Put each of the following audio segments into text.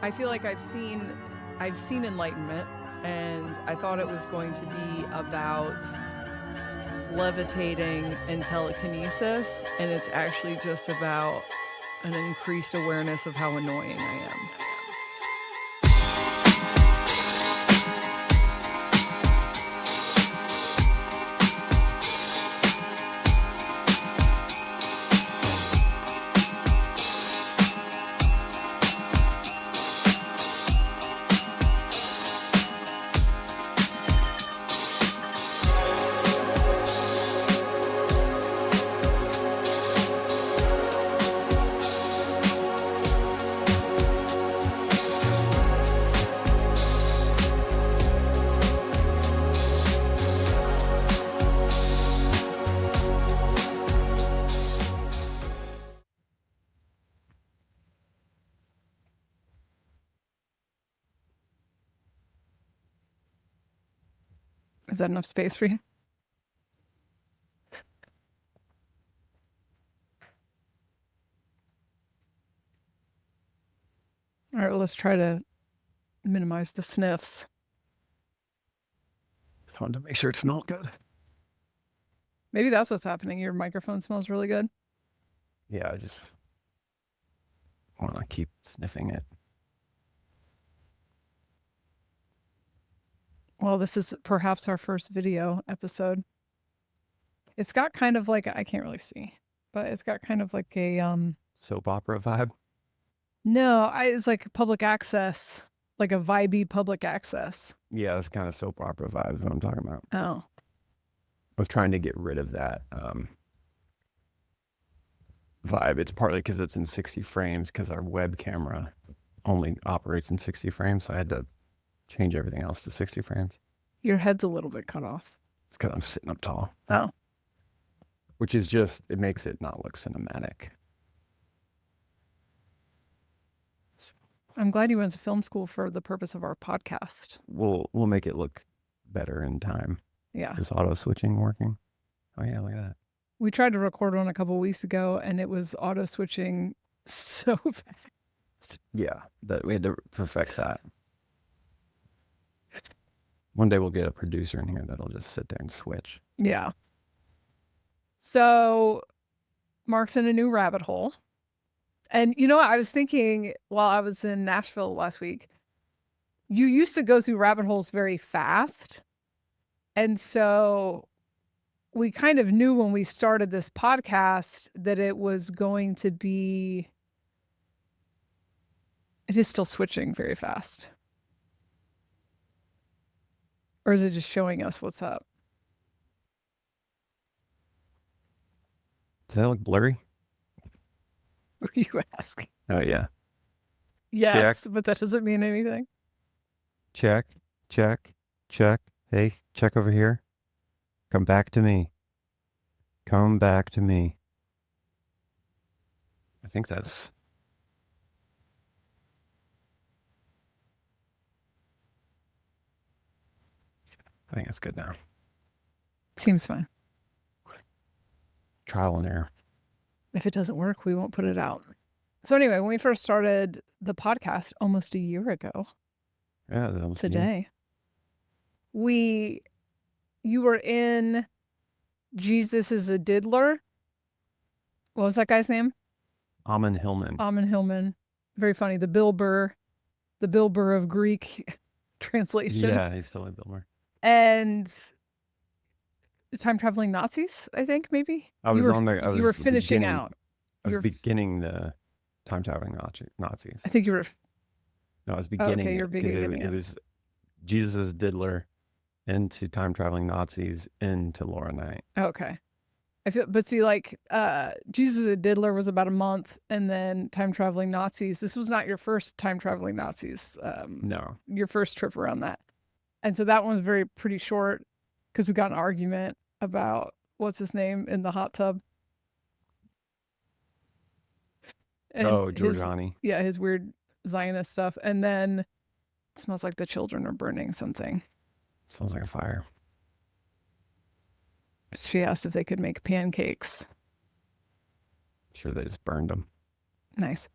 I feel like I've seen enlightenment, and I thought it was going to be about levitating and telekinesis, and it's actually just about an increased awareness of how annoying I am. Is that enough space for you? All right, well, let's try to minimize the sniffs. I wanted to make sure it smelled good. Maybe that's what's happening. Your microphone smells really good. Yeah, I just want to keep sniffing it. Well, this is perhaps our first video episode. It's got kind of like, I can't really see, but it's got kind of like a soap opera vibe. No, it's like public access, like a vibey public access. Yeah, that's kind of soap opera vibe is what I'm talking about. Oh. I was trying to get rid of that vibe. It's partly because it's in 60 frames because our web camera only operates in 60 frames. So I had to change everything else to 60 frames. Your head's a little bit cut off. It's because I'm sitting up tall. Oh. Which is just, it makes it not look cinematic. I'm glad you went to film school for the purpose of our podcast. We'll make it look better in time. Yeah. Is this auto switching working? Oh yeah, look at that. We tried to record one a couple weeks ago and it was auto switching so fast. Yeah, that we had to perfect that. One day we'll get a producer in here that'll just sit there and switch. Yeah. So Mark's in a new rabbit hole. And you know what? I was thinking while I was in Nashville last week, you used to go through rabbit holes very fast. And so we kind of knew when we started this podcast that it was going to be, it is still switching very fast. Or is it just showing us what's up? Does that look blurry? What are you asking? Oh, yeah. Yes, check. But that doesn't mean anything. Check, check, check. Hey, check over here. Come back to me. Come back to me. I think that's... I think that's good now. Seems fine. Trial and error. If it doesn't work, we won't put it out. So anyway, when we first started the podcast almost a year ago, yeah, that was today, you were in Jesus is a Diddler. What was that guy's name? Amon Hillman. Amon Hillman. Very funny. The Bill Burr of Greek translation. Yeah, he's totally Bill Burr. And time traveling Nazis, I think maybe. You were finishing out. I was beginning the time traveling Nazis. I think you were. No, I was beginning. Okay, you're beginning. It was Jesus' Diddler into time traveling Nazis into Laura Knight. Okay. But see, like Jesus a Diddler was about a month, and then time traveling Nazis. This was not your first time traveling Nazis. No. Your first trip around that, and so that one was pretty short because we got an argument about what's his name in the hot tub. And Giordani. His weird Zionist stuff, and then it smells like the children are burning something. Sounds like a fire. She asked if they could make pancakes. Sure, they just burned them. Nice.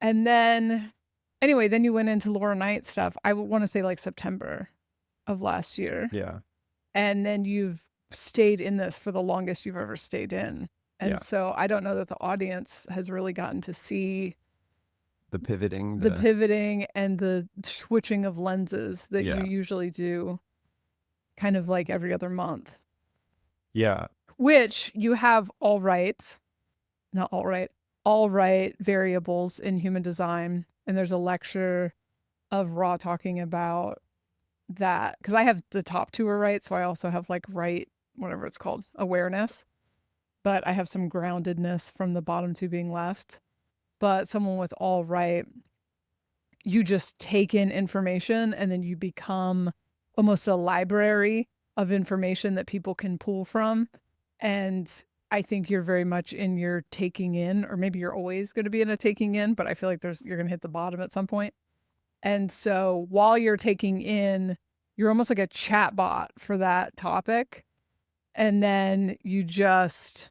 And then Anyway, then you went into Laura Knight stuff. I would want to say like September of last year. Yeah. And then you've stayed in this for the longest you've ever stayed in. And Yeah. so I don't know that the audience has really gotten to see The pivoting. the pivoting and the switching of lenses that Yeah. you usually do kind of like every other month. Yeah. Which you have all right variables in human design. And there's a lecture of Raw talking about that because I have the top two are right. So I also have like right, whatever it's called, awareness. But I have some groundedness from the bottom two being left. But someone with all right, you just take in information and then you become almost a library of information that people can pull from. And I think you're very much in your taking in, or maybe you're always going to be in a taking in, but I feel like you're going to hit the bottom at some point. And so while you're taking in, you're almost like a chat bot for that topic. And then you just,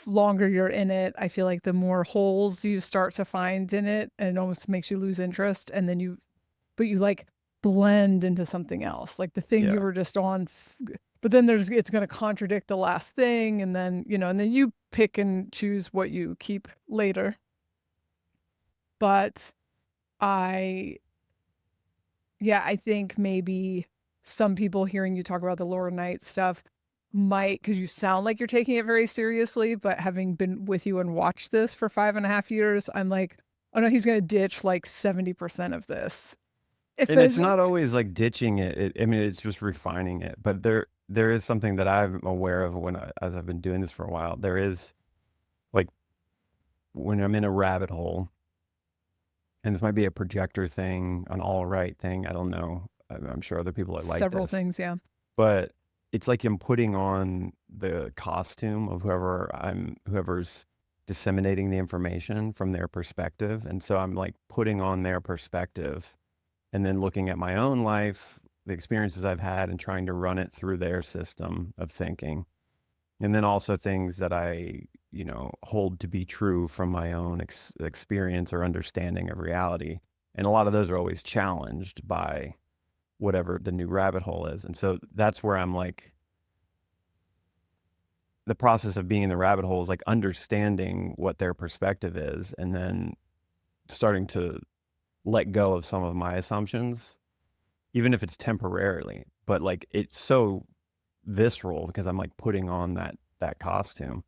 longer you're in it, I feel like the more holes you start to find in it, and it almost makes you lose interest. And then you like blend into something else, like the thing you were just on. But then it's going to contradict the last thing. And then, and then you pick and choose what you keep later. But I think maybe some people hearing you talk about the Laura Knight stuff might, because you sound like you're taking it very seriously, but having been with you and watched this for 5.5 years, I'm like, oh no, he's going to ditch like 70% of this. And it's not always like ditching it. I mean, it's just refining it. But there is something that I'm aware of as I've been doing this for a while. There is like when I'm in a rabbit hole, and this might be a projector thing, an all right thing. I don't know. I'm sure other people are like several this. Things, yeah. But it's like I'm putting on the costume of whoever's disseminating the information from their perspective. And so I'm like putting on their perspective and then looking at my own life, the experiences I've had, and trying to run it through their system of thinking. And then also things that I, hold to be true from my own experience or understanding of reality. And a lot of those are always challenged by whatever the new rabbit hole is. And so that's where I'm like, the process of being in the rabbit hole is like understanding what their perspective is and then starting to let go of some of my assumptions, even if it's temporarily. But like it's so visceral because I'm like putting on that costume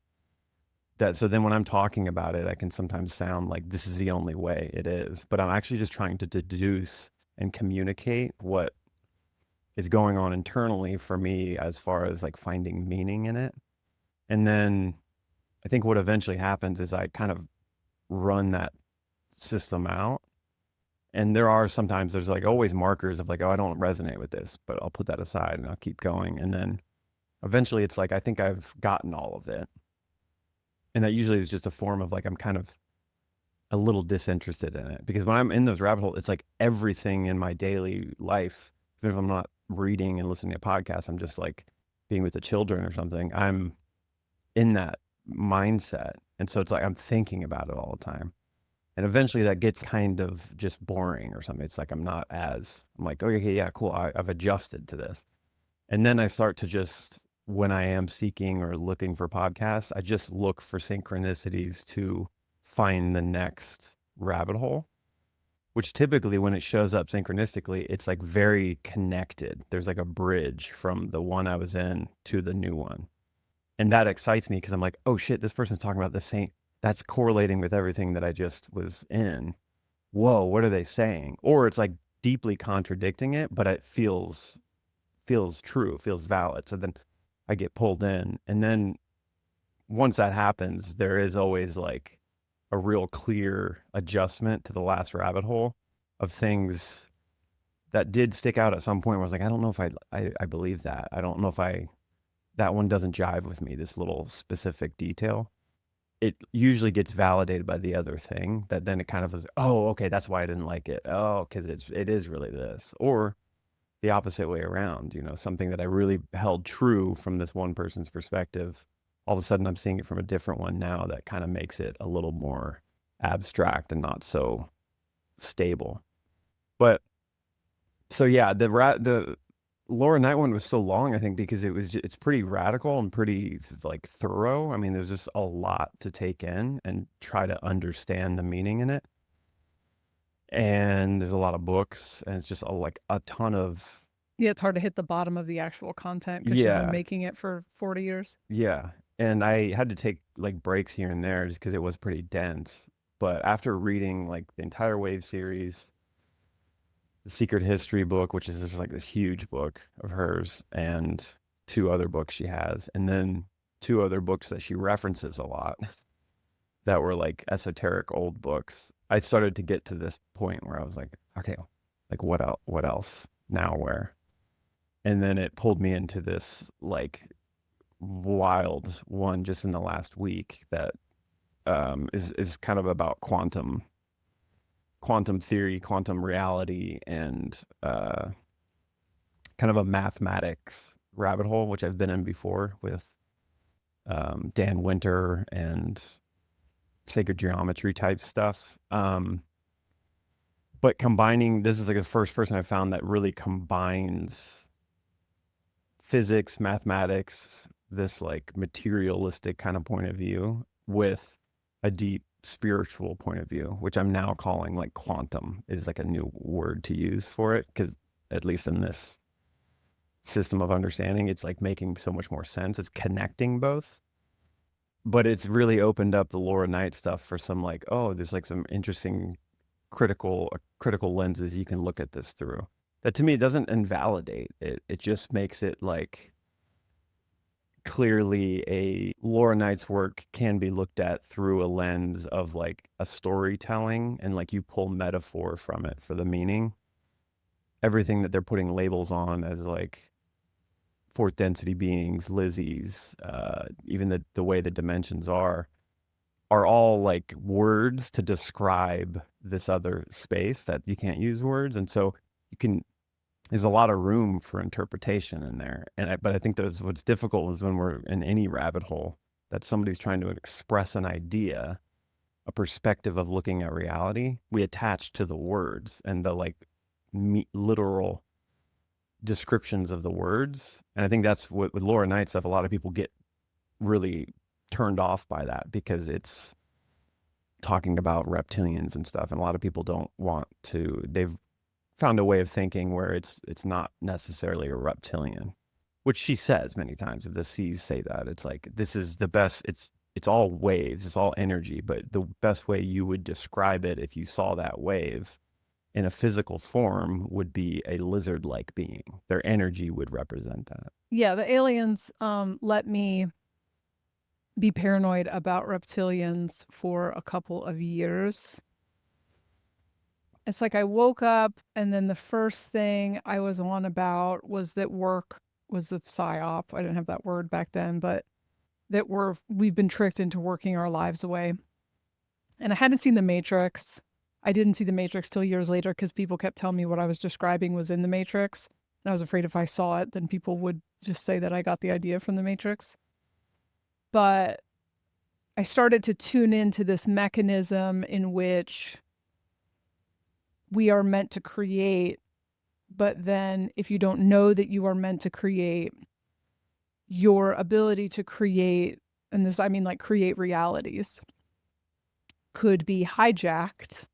that, so then when I'm talking about it, I can sometimes sound like this is the only way it is, but I'm actually just trying to deduce and communicate what is going on internally for me as far as like finding meaning in it. And then I think what eventually happens is I kind of run that system out. And there's like always markers of like, oh, I don't resonate with this, but I'll put that aside and I'll keep going. And then eventually it's like, I think I've gotten all of it. And that usually is just a form of like, I'm kind of a little disinterested in it, because when I'm in those rabbit holes, it's like everything in my daily life, even if I'm not reading and listening to podcasts, I'm just like being with the children or something, I'm in that mindset. And so it's like, I'm thinking about it all the time. And eventually that gets kind of just boring or something. It's like, I'm like, okay, yeah, cool. I've adjusted to this. And then I start to just, when I am seeking or looking for podcasts, I just look for synchronicities to find the next rabbit hole, which typically when it shows up synchronistically, it's like very connected. There's like a bridge from the one I was in to the new one. And that excites me because I'm like, oh shit, this person's talking about the same, that's correlating with everything that I just was in. Whoa, what are they saying? Or it's like deeply contradicting it, but it feels true, feels valid. So then I get pulled in. And then once that happens, there is always like a real clear adjustment to the last rabbit hole of things that did stick out at some point where I was like, I don't know if I believe that. I don't know if that one doesn't jive with me, this little specific detail. It usually gets validated by the other thing that then it kind of is, oh, okay, that's why I didn't like it. Oh, because it is really this. Or the opposite way around, something that I really held true from this one person's perspective, all of a sudden I'm seeing it from a different one now that kind of makes it a little more abstract and not so stable. But so yeah, the Laura Knight one was so long, I think, because it's pretty radical and pretty like thorough. I mean, there's just a lot to take in and try to understand the meaning in it. And there's a lot of books, and it's just like a ton of Yeah, it's hard to hit the bottom of the actual content because she's been making it for 40 years. Yeah. And I had to take like breaks here and there just because it was pretty dense. But after reading like the entire Wave series, the Secret History book, which is just like this huge book of hers, and two other books she has, and then two other books that she references a lot that were like esoteric old books, I started to get to this point where I was like, okay, like what else now where? And then it pulled me into this like wild one just in the last week that is kind of about quantum theory, quantum reality, and kind of a mathematics rabbit hole, which I've been in before with Dan Winter and sacred geometry type stuff. But combining, this is like the first person I found that really combines physics, mathematics, this like materialistic kind of point of view with a deep spiritual point of view, which I'm now calling like quantum is like a new word to use for it. Cause at least in this system of understanding, it's like making so much more sense. It's connecting both, but it's really opened up the Laura Knight stuff for some like, oh, there's like some interesting critical lenses you can look at this through. That to me doesn't invalidate it. It just makes it like clearly a Laura Knight's work can be looked at through a lens of like a storytelling, and like you pull metaphor from it for the meaning. Everything that they're putting labels on as like fourth density beings, Lizzies, even the way the dimensions are all like words to describe this other space that you can't use words. And so there's a lot of room for interpretation in there. But I think what's difficult is when we're in any rabbit hole that somebody's trying to express an idea, a perspective of looking at reality, we attach to the words and the like literal descriptions of the words. And I think that's what with Laura Knight stuff, a lot of people get really turned off by that because it's talking about reptilians and stuff, and a lot of people don't want to. They've found a way of thinking where it's not necessarily a reptilian, which she says many times. The C's say that it's like, this is the best. It's all waves, it's all energy, but the best way you would describe it if you saw that wave in a physical form would be a lizard-like being. Their energy would represent that. Yeah, the aliens let me be paranoid about reptilians for a couple of years. It's like I woke up and then the first thing I was on about was that work was a psyop. I didn't have that word back then, but that we've been tricked into working our lives away. And I hadn't seen The Matrix. I didn't see The Matrix till years later because people kept telling me what I was describing was in The Matrix. And I was afraid if I saw it, then people would just say that I got the idea from The Matrix. But I started to tune into this mechanism in which we are meant to create, but then if you don't know that you are meant to create, your ability to create, and this I mean like create realities, could be hijacked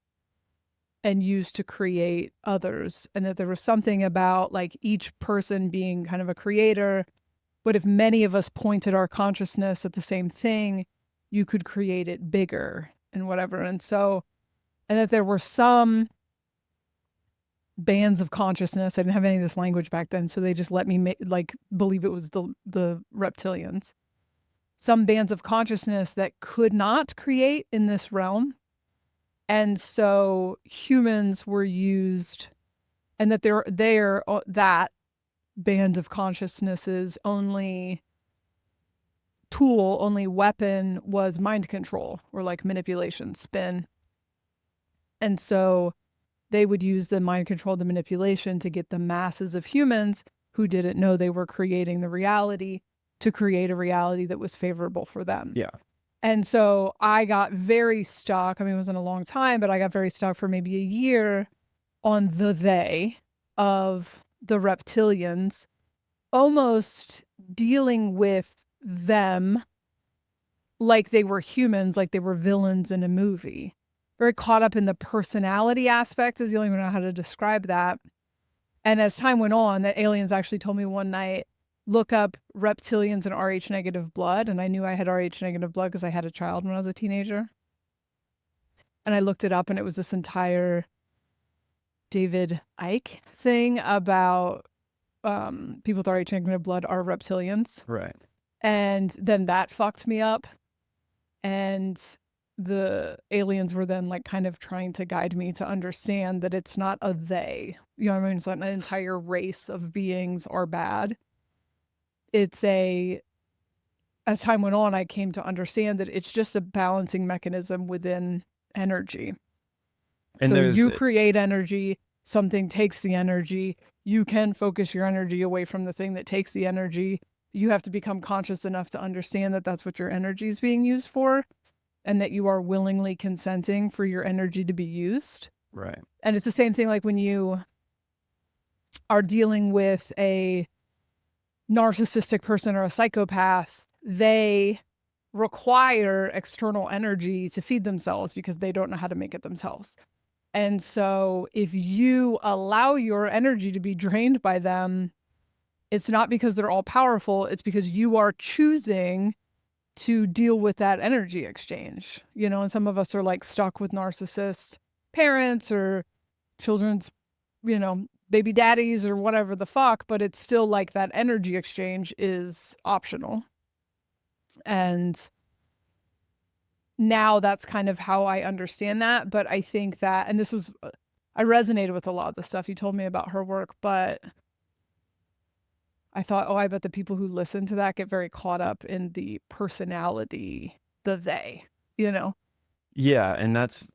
and used to create others. And that there was something about like each person being kind of a creator, but if many of us pointed our consciousness at the same thing, you could create it bigger and whatever. And that there were some bands of consciousness. I didn't have any of this language back then, so they just let me believe it was the reptilians. Some bands of consciousness that could not create in this realm. And so humans were used, and that that band of consciousness's only tool, only weapon was mind control or like manipulation, spin. And so they would use the mind control, the manipulation to get the masses of humans who didn't know they were creating the reality to create a reality that was favorable for them. Yeah. And so I got very stuck. I mean, it wasn't a long time, but I got very stuck for maybe a year on the they of the reptilians, almost dealing with them like they were humans, like they were villains in a movie. Very caught up in the personality aspect is the only way I know how to describe that. And as time went on, the aliens actually told me one night, look up reptilians and Rh negative blood. And I knew I had Rh negative blood because I had a child when I was a teenager. And I looked it up, and it was this entire David Icke thing about people with Rh negative blood are reptilians. Right. And then that fucked me up. And the aliens were then like kind of trying to guide me to understand that it's not a they. You know what I mean? It's not an entire race of beings are bad. It's a, as time went on, I came to understand that it's just a balancing mechanism within energy. And so there's you create energy, something takes the energy. You can focus your energy away from the thing that takes the energy. You have to become conscious enough to understand that that's what your energy is being used for, and that you are willingly consenting for your energy to be used. right. And it's the same thing like when you are dealing with a narcissistic person or a psychopath, they require external energy to feed themselves because they don't know how to make it themselves. And so if you allow your energy to be drained by them, it's not because they're all powerful, it's because you are choosing to deal with that energy exchange. You know, and some of us are like stuck with narcissist parents or children's, you know, baby daddies or whatever the fuck, but it's still like that energy exchange is optional. And now that's kind of how I understand that. But I think that, and this was, I resonated with a lot of the stuff you told me about her work, but I thought, oh, I bet the people who listen to that get very caught up in the personality, the they, you know? Yeah, and that's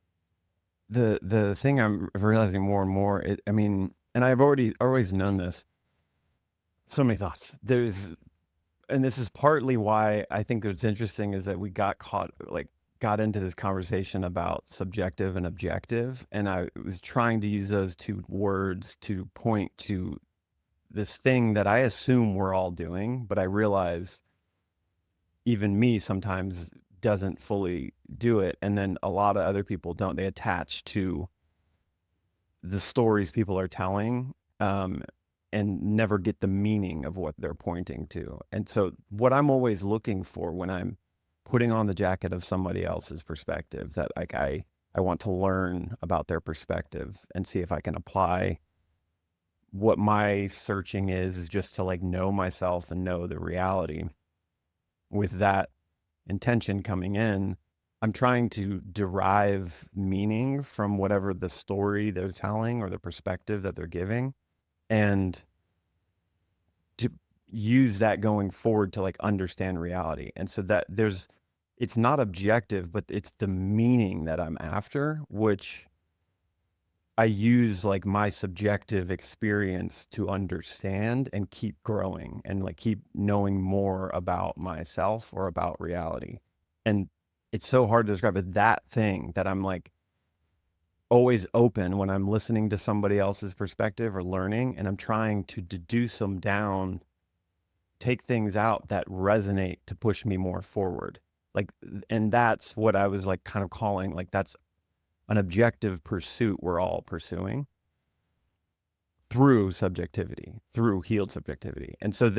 the thing I'm realizing more and more. I mean, and I've always known this. So many thoughts. And this is partly why I think what's interesting is that we got into this conversation about subjective and objective, and I was trying to use those two words to point to this thing that I assume we're all doing, but I realize even me sometimes doesn't fully do it. And then a lot of other people don't. They attach to the stories people are telling and never get the meaning of what they're pointing to. And so what I'm always looking for when I'm putting on the jacket of somebody else's perspective, that like I want to learn about their perspective and see if I can apply what my searching is just to like know myself and know the reality. With that intention coming in, I'm trying to derive meaning from whatever the story they're telling or the perspective that they're giving, and to use that going forward to like understand reality. And so that it's not objective, but it's the meaning that I'm after, which I use like my subjective experience to understand and keep growing and like keep knowing more about myself or about reality. And it's so hard to describe, but that thing that I'm like always open when I'm listening to somebody else's perspective or learning, and I'm trying to deduce them down, take things out that resonate to push me more forward. Like, and that's what I was like kind of calling, like, that's an objective pursuit we're all pursuing through subjectivity, through healed subjectivity. And so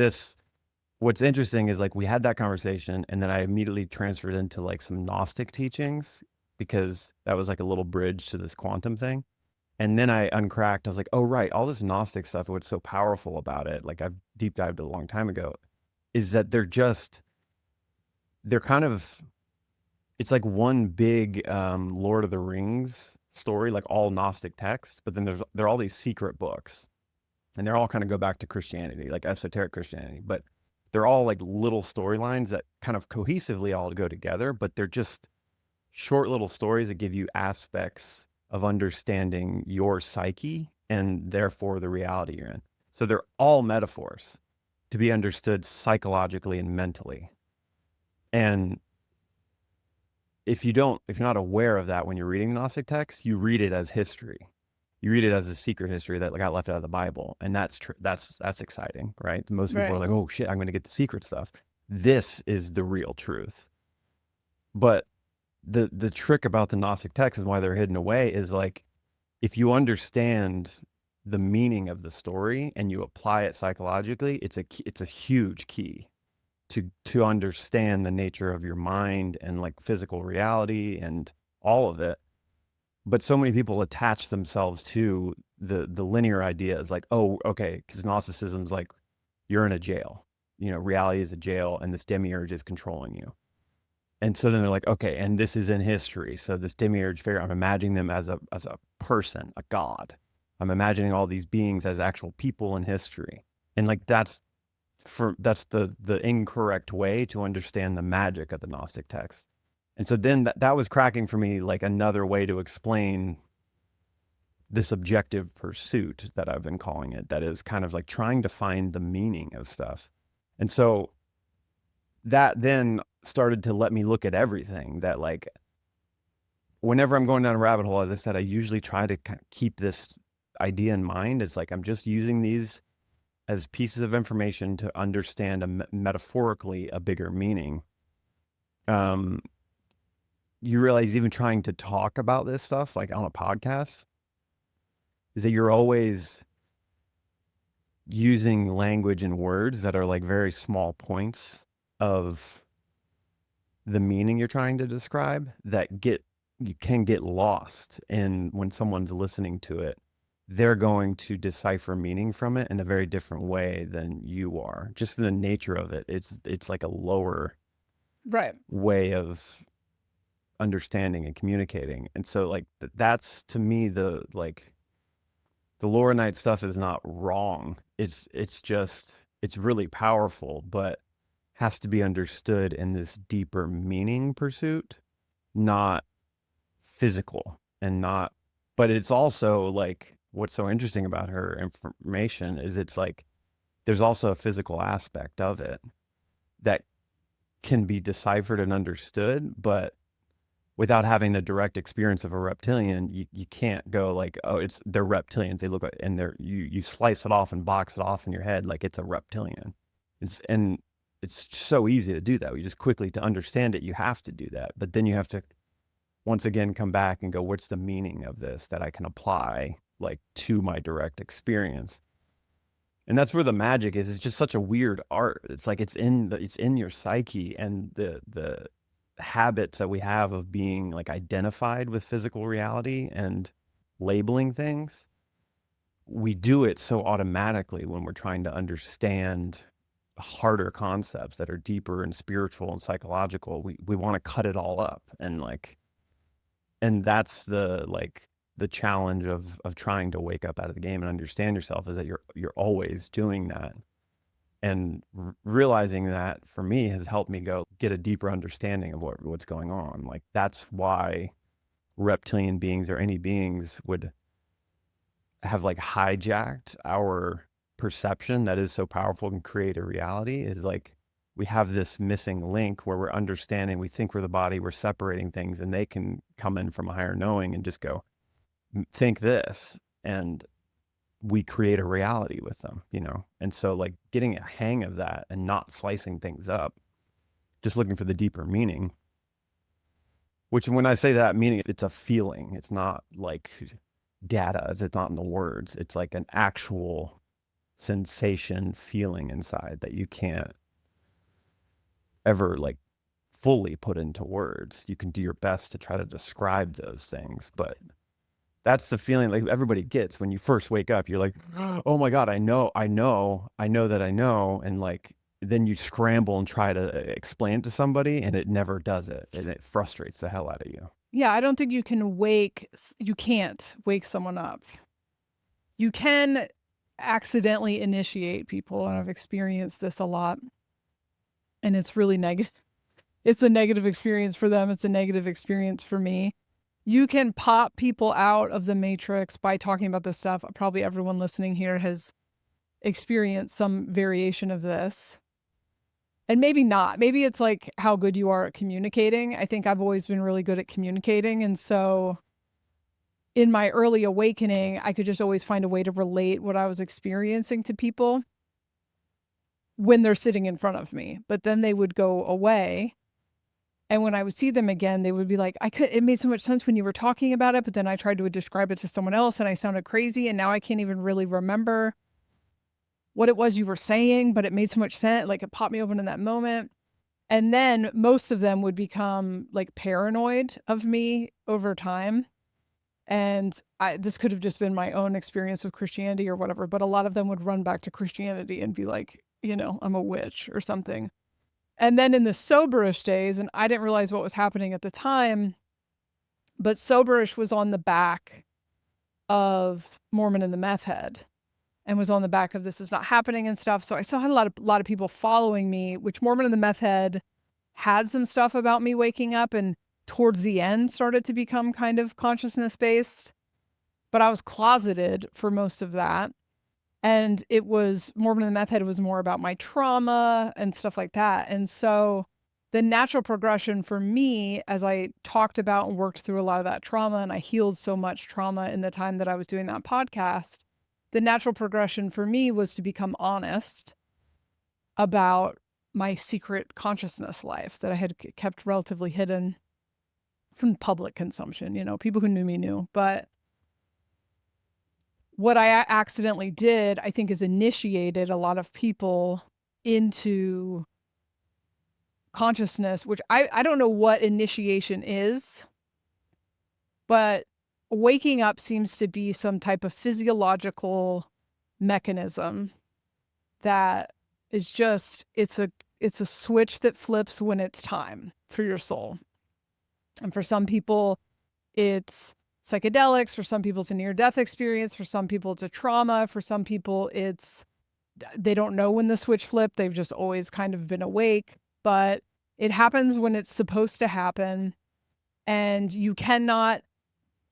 what's interesting is like we had that conversation, and then I immediately transferred into like some Gnostic teachings because that was like a little bridge to this quantum thing. And then I uncracked, I was like, oh, right, all this Gnostic stuff, what's so powerful about it, like I've deep dived a long time ago, is that they're kind of, it's like one big Lord of the Rings story, like all Gnostic texts, but then there are all these secret books, and they're all kind of go back to Christianity, like esoteric Christianity, but they're all like little storylines that kind of cohesively all go together, but they're just short little stories that give you aspects of understanding your psyche and therefore the reality you're in. So they're all metaphors to be understood psychologically and mentally. And if you're not aware of that when you're reading Gnostic texts, you read it as history. You read it as a secret history that got left out of the Bible, and that's exciting, right? Most people are Right. like, "Oh shit, I'm going to get the secret stuff." This is the real truth. But the trick about the Gnostic texts and why they're hidden away is like, if you understand the meaning of the story and you apply it psychologically, it's a huge key to understand the nature of your mind and like physical reality and all of it. But so many people attach themselves to the linear ideas like, oh, okay, because Gnosticism's like, you're in a jail. Reality is a jail and this demiurge is controlling you. And so then they're like, okay, and this is in history. So this demiurge figure, I'm imagining them as a person, a god. I'm imagining all these beings as actual people in history. And like that's the incorrect way to understand the magic of the Gnostic text. And so then that was cracking for me, like another way to explain this objective pursuit that I've been calling it, that is kind of like trying to find the meaning of stuff. And so that then started to let me look at everything. That like whenever I'm going down a rabbit hole, as I said, I usually try to keep this idea in mind. It's like I'm just using these as pieces of information to understand metaphorically a bigger meaning. You realize even trying to talk about this stuff like on a podcast is that you're always using language and words that are like very small points of the meaning you're trying to describe that you can get lost in when someone's listening to it. They're going to decipher meaning from it in a very different way than you are. Just in the nature of it, it's like a lower way of understanding and communicating. And so like that's to me the Laurinite stuff is not wrong. It's just it's really powerful, but has to be understood in this deeper meaning pursuit, not physical and not. But it's also like what's so interesting about her information is it's like there's also a physical aspect of it that can be deciphered and understood, but without having the direct experience of a reptilian, you can't go like, oh, they're reptilians. They look like, and you slice it off and box it off in your head like it's a reptilian. It's so easy to do that. We just quickly to understand it, you have to do that. But then you have to once again come back and go, what's the meaning of this that I can apply like to my direct experience? And that's where the magic is. It's just such a weird art. It's like it's in your psyche, and the habits that we have of being like identified with physical reality and labeling things. We do it so automatically when we're trying to understand harder concepts that are deeper and spiritual and psychological. We want to cut it all up and that's the challenge of trying to wake up out of the game and understand yourself, is that you're always doing that. And realizing that for me has helped me go get a deeper understanding of what's going on. Like that's why reptilian beings or any beings would have like hijacked our perception that is so powerful and create a reality, is like we have this missing link where we're understanding, we think we're the body, we're separating things, and they can come in from a higher knowing and just go, think this, and we create a reality with them, And so like getting a hang of that and not slicing things up, just looking for the deeper meaning, which when I say that meaning, it's a feeling. It's not like data. It's not in the words. It's like an actual sensation, feeling inside that you can't ever like fully put into words. You can do your best to try to describe those things, but that's the feeling like everybody gets when you first wake up. You're like, oh my God, I know that I know. And like, then you scramble and try to explain it to somebody, and it never does it. And it frustrates the hell out of you. Yeah, I don't think you can't wake someone up. You can accidentally initiate people, and I've experienced this a lot. And it's really negative. It's a negative experience for them. It's a negative experience for me. You can pop people out of the matrix by talking about this stuff. Probably everyone listening here has experienced some variation of this. And maybe not. Maybe it's like how good you are at communicating. I think I've always been really good at communicating. And so in my early awakening, I could just always find a way to relate what I was experiencing to people when they're sitting in front of me. But then they would go away. And when I would see them again, they would be like, it made so much sense when you were talking about it, but then I tried to describe it to someone else and I sounded crazy. And now I can't even really remember what it was you were saying, but it made so much sense. Like it popped me open in that moment. And then most of them would become like paranoid of me over time. And this could have just been my own experience with Christianity or whatever, but a lot of them would run back to Christianity and be like, I'm a witch or something. And then in the soberish days, and I didn't realize what was happening at the time, but soberish was on the back of Mormon and the Meth Head and was on the back of This Is Not Happening and stuff. So I still had a lot of people following me, which Mormon and the Meth Head had some stuff about me waking up and towards the end started to become kind of consciousness based. But I was closeted for most of that. And it was Mormon and the Meth Head was more about my trauma and stuff like that. And so the natural progression for me, as I talked about and worked through a lot of that trauma, and I healed so much trauma in the time that I was doing that podcast, the natural progression for me was to become honest about my secret consciousness life that I had kept relatively hidden from public consumption. People who knew me knew. But what I accidentally did, I think, is initiated a lot of people into consciousness, which I don't know what initiation is, but waking up seems to be some type of physiological mechanism that is just, it's a switch that flips when it's time for your soul. And for some people, it's psychedelics. For some people, it's a near-death experience. For some people, it's a trauma. For some people, they don't know when the switch flipped. They've just always kind of been awake. But it happens when it's supposed to happen. And you cannot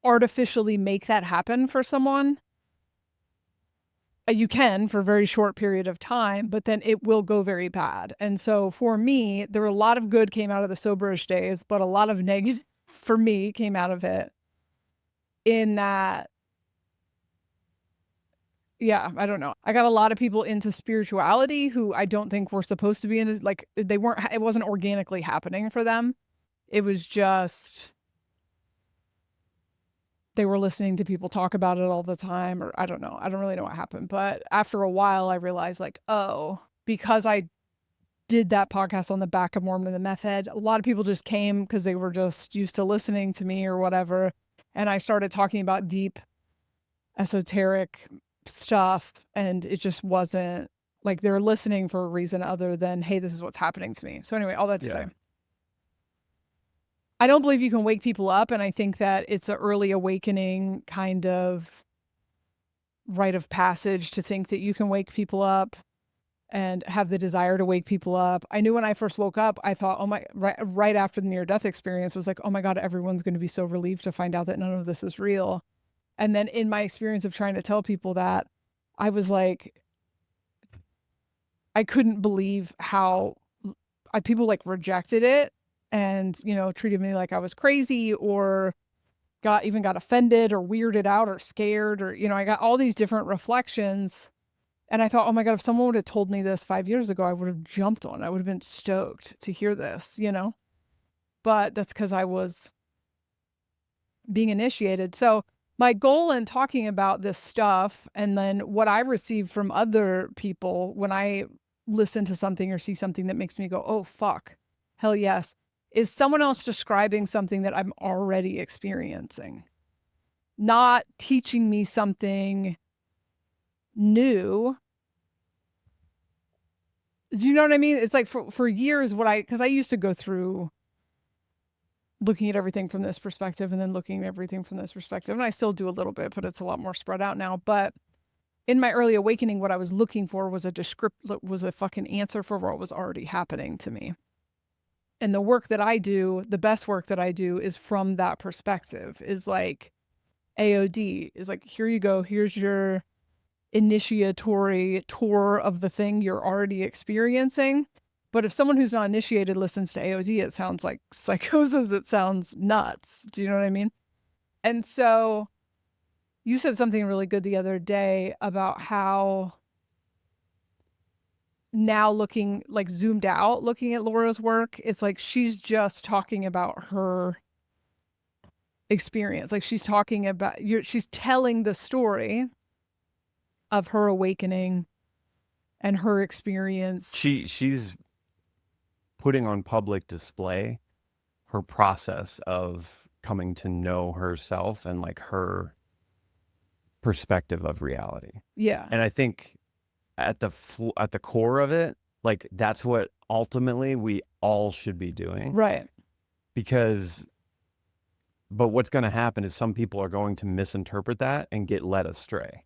artificially make that happen for someone. You can for a very short period of time, but then it will go very bad. And so for me, there were a lot of good came out of the soberish days, but a lot of negative for me came out of it in that, yeah, I don't know. I got a lot of people into spirituality who I don't think were supposed to be in, like it wasn't organically happening for them. It was just, they were listening to people talk about it all the time, or I don't know. I don't really know what happened. But after a while, I realized like, oh, because I did that podcast on the back of Mormon and the Meth Head, a lot of people just came because they were just used to listening to me or whatever. And I started talking about deep esoteric stuff, and it just wasn't like they were listening for a reason other than, hey, this is what's happening to me. So anyway, all that to say, I don't believe you can wake people up. And I think that it's an early awakening kind of rite of passage to think that you can wake people up and have the desire to wake people up. I knew when I first woke up, I thought, right after the near-death experience, was like, oh my God, everyone's going to be so relieved to find out that none of this is real. And then in my experience of trying to tell people that, I was like, I couldn't believe how people like rejected it and, treated me like I was crazy or got offended or weirded out or scared or, I got all these different reflections. And I thought, oh my God, if someone would have told me this 5 years ago, I would have jumped on it. I would have been stoked to hear this, But that's because I was being initiated. So my goal in talking about this stuff and then what I receive from other people when I listen to something or see something that makes me go, oh, fuck, hell yes, is someone else describing something that I'm already experiencing, not teaching me something new. Do you know what I mean? It's like for years because I used to go through looking at everything from this perspective and then looking at everything from this perspective. And I still do a little bit, but it's a lot more spread out now. But in my early awakening, what I was looking for was a fucking answer for what was already happening to me. And the work that I do, the best work that I do is from that perspective, is like AOD, is like, here you go. Here's your initiatory tour of the thing you're already experiencing. But if someone who's not initiated listens to AOD, it sounds like psychosis. It sounds nuts. Do you know what I mean? And so you said something really good the other day about how now looking like zoomed out, looking at Laura's work, it's like she's just talking about her experience. Like she's talking about she's telling the story of her awakening and her experience. She's putting on public display her process of coming to know herself and like her perspective of reality. Yeah. And I think at the core of it, like that's what ultimately we all should be doing. Right. But what's going to happen is some people are going to misinterpret that and get led astray.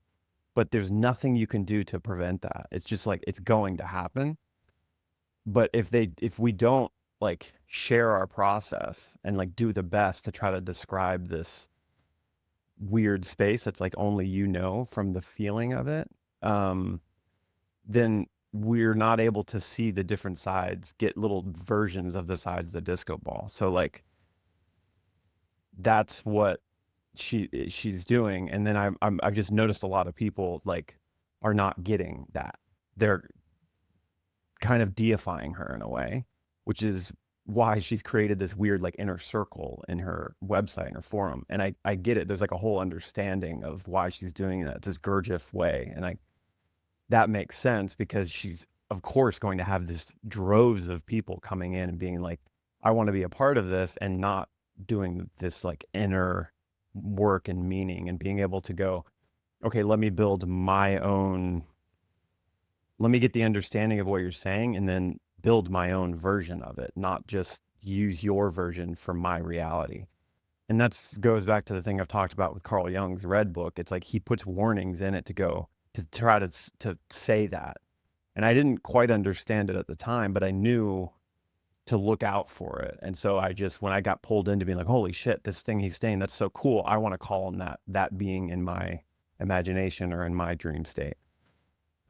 But there's nothing you can do to prevent that. It's just like it's going to happen. But if we don't like share our process and like do the best to try to describe this weird space that's like only you know from the feeling of it, then we're not able to see the different sides, get little versions of the sides of the disco ball. So like that's what she's doing. And then I've just noticed a lot of people like are not getting that. They're kind of deifying her in a way, which is why she's created this weird like inner circle in her website and her forum. And I get it. There's like a whole understanding of why she's doing that. It's this Gurdjieff way. And that makes sense because she's of course going to have this droves of people coming in and being like, I want to be a part of this, and not doing this like inner work and meaning and being able to go, okay, let me build my own, let me get the understanding of what you're saying and then build my own version of it, not just use your version for my reality. And that goes back to the thing I've talked about with Carl Jung's Red Book. It's like he puts warnings in it to go to try to say that. And I didn't quite understand it at the time, but I knew to look out for it. And so when I got pulled into being like, holy shit, this thing he's saying, that's so cool. I want to call him that being in my imagination or in my dream state.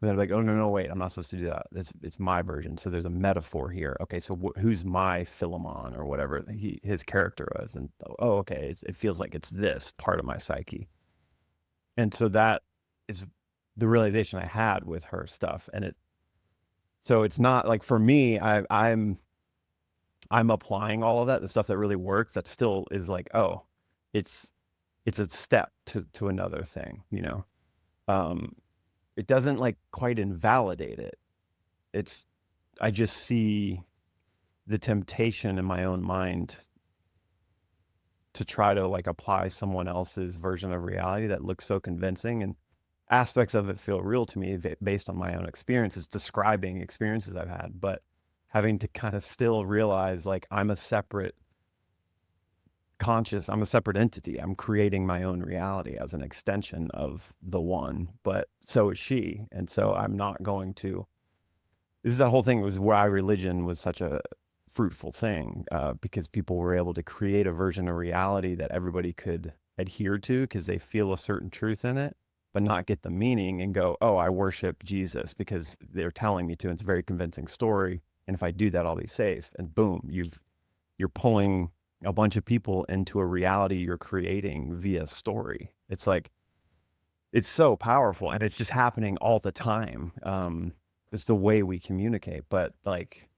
But they're like, oh, no, wait, I'm not supposed to do that. It's my version. So there's a metaphor here. Okay, so who's my Philemon or whatever his character was? And oh, okay, it feels like it's this part of my psyche. And so that is the realization I had with her stuff. And so it's not like, for me, I'm applying all of that, the stuff that really works, that still is like, oh, it's a step to another thing, you know? It doesn't like quite invalidate it. I just see the temptation in my own mind to try to like apply someone else's version of reality that looks so convincing, and aspects of it feel real to me based on my own experiences, describing experiences I've had, but having to kind of still realize like I'm a separate entity. I'm creating my own reality as an extension of the one, but so is she. And so I'm not going to, this is that whole thing, was why religion was such a fruitful thing, because people were able to create a version of reality that everybody could adhere to because they feel a certain truth in it, but not get the meaning and go, oh, I worship Jesus because they're telling me to. And it's a very convincing story. And if I do that, I'll be safe. And boom, you're pulling a bunch of people into a reality you're creating via story. It's like, it's so powerful, and it's just happening all the time. It's the way we communicate, but like,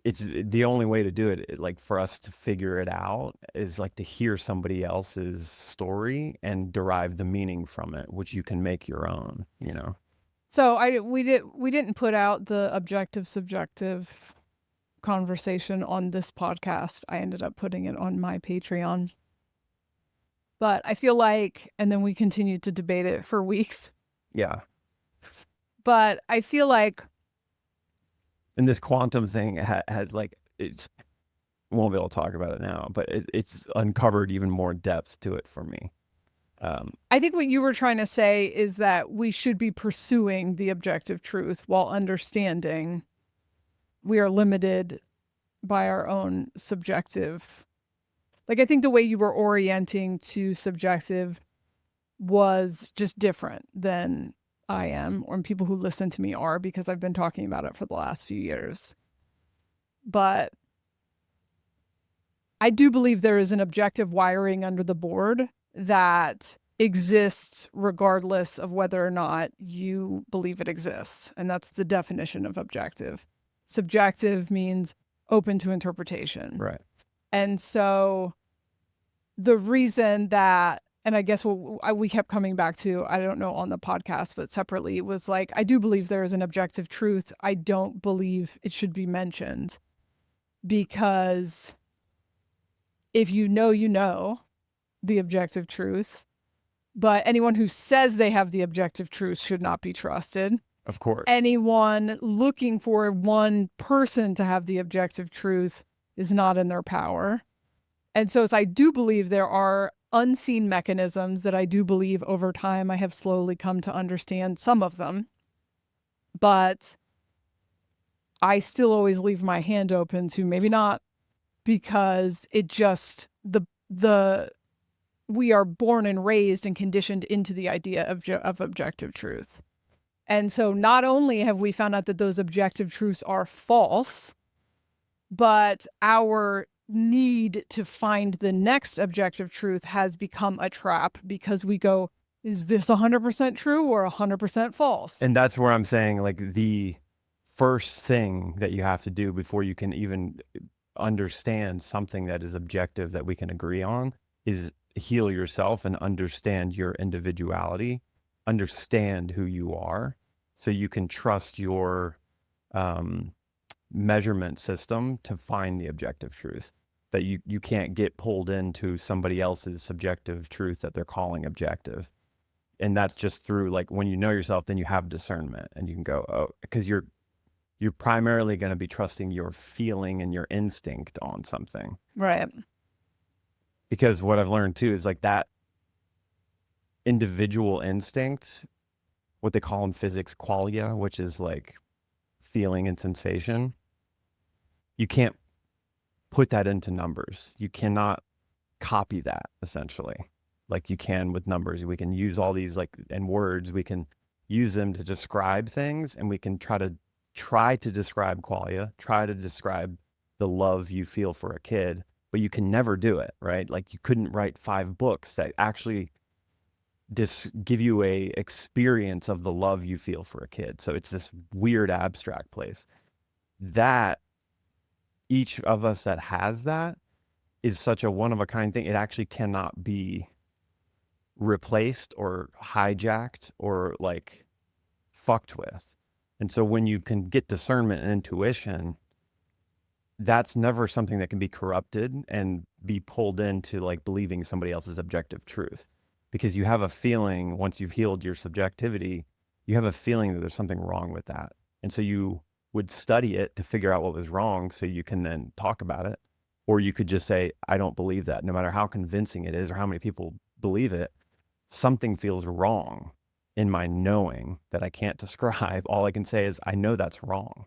it's the only way to do it, like for us to figure it out, is like to hear somebody else's story and derive the meaning from it, which you can make your own, you know? So we didn't put out the objective subjective conversation on this podcast. I ended up putting it on my Patreon. But I feel like, and then we continued to debate it for weeks. Yeah. But I feel like, and this quantum thing has like, it's, won't be able to talk about it now, but it's uncovered even more depth to it for me. I think what you were trying to say is that we should be pursuing the objective truth while understanding we are limited by our own subjective. Like, I think the way you were orienting to subjective was just different than I am, or people who listen to me are, because I've been talking about it for the last few years. But I do believe there is an objective wiring under the board that exists regardless of whether or not you believe it exists. And that's the definition of objective. Subjective means open to interpretation. Right. And so the reason that, and I guess what we kept coming back to, I don't know on the podcast, but separately, was like, I do believe there is an objective truth. I don't believe it should be mentioned, because if you know the objective truth, but anyone who says they have the objective truth should not be trusted. Of course. Anyone looking for one person to have the objective truth is not in their power. And so I do believe there are unseen mechanisms that I do believe over time I have slowly come to understand some of them. But I still always leave my hand open to maybe not, because it just, we are born and raised and conditioned into the idea of objective truth. And so not only have we found out that those objective truths are false, but our need to find the next objective truth has become a trap, because we go, is this 100% true or 100% false? And that's where I'm saying, like, the first thing that you have to do before you can even understand something that is objective that we can agree on is heal yourself and understand your individuality, understand who you are, so you can trust your measurement system to find the objective truth, that you can't get pulled into somebody else's subjective truth that they're calling objective. And that's just through, like, when you know yourself, then you have discernment, and you can go, oh, because you're primarily going to be trusting your feeling and your instinct on something. Right. Because what I've learned too is, like, that individual instinct, what they call in physics qualia, which is like feeling and sensation, you can't put that into numbers. You cannot copy that, essentially, like you can with numbers. We can use all these, like, and words, we can use them to describe things, and we can try to describe qualia, try to describe the love you feel for a kid, but you can never do it, right? Like, you couldn't write 5 books that actually give you a experience of the love you feel for a kid. So it's this weird abstract place that each of us that has that is such a one of a kind thing. It actually cannot be replaced or hijacked or, like, fucked with. And so when you can get discernment and intuition, that's never something that can be corrupted and be pulled into, like, believing somebody else's objective truth. Because you have a feeling, once you've healed your subjectivity, you have a feeling that there's something wrong with that. And so you would study it to figure out what was wrong, so you can then talk about it. Or you could just say, I don't believe that. No matter how convincing it is or how many people believe it, something feels wrong in my knowing that I can't describe. All I can say is, I know that's wrong.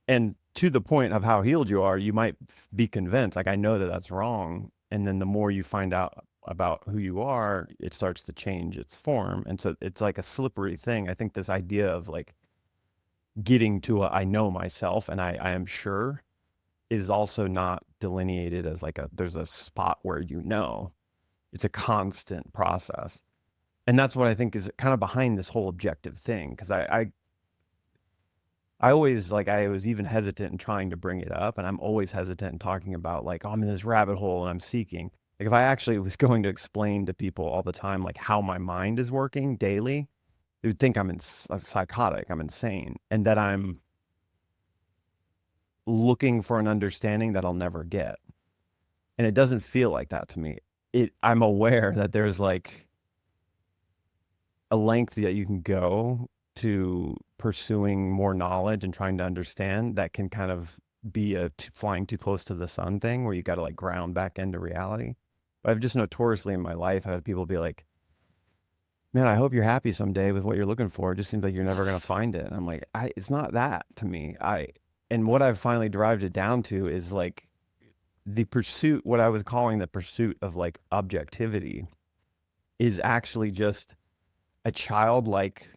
And to the point of how healed you are, you might be convinced, like, I know that that's wrong. And then the more you find out about who you are, it starts to change its form. And so it's like a slippery thing. I think this idea of, like, getting to I know myself and I am sure is also not delineated as like there's a spot where it's a constant process. And that's what I think is kind of behind this whole objective thing. Because I always, like, I was even hesitant in trying to bring it up, and I'm always hesitant in talking about, like, oh, I'm in this rabbit hole and I'm seeking. Like, if I actually was going to explain to people all the time, like, how my mind is working daily, they would think I'm psychotic, I'm insane, and that I'm looking for an understanding that I'll never get. And it doesn't feel like that to me. I'm aware that there's, like, a length that you can go to pursuing more knowledge and trying to understand that can kind of be a flying too close to the sun thing, where you got to, like, ground back into reality. But I've just notoriously in my life had people be like, man, I hope you're happy someday with what you're looking for. It just seems like you're never going to find it. And I'm like, it's not that to me. And what I've finally derived it down to is, like, the pursuit, what I was calling the pursuit of, like, objectivity, is actually just a childlike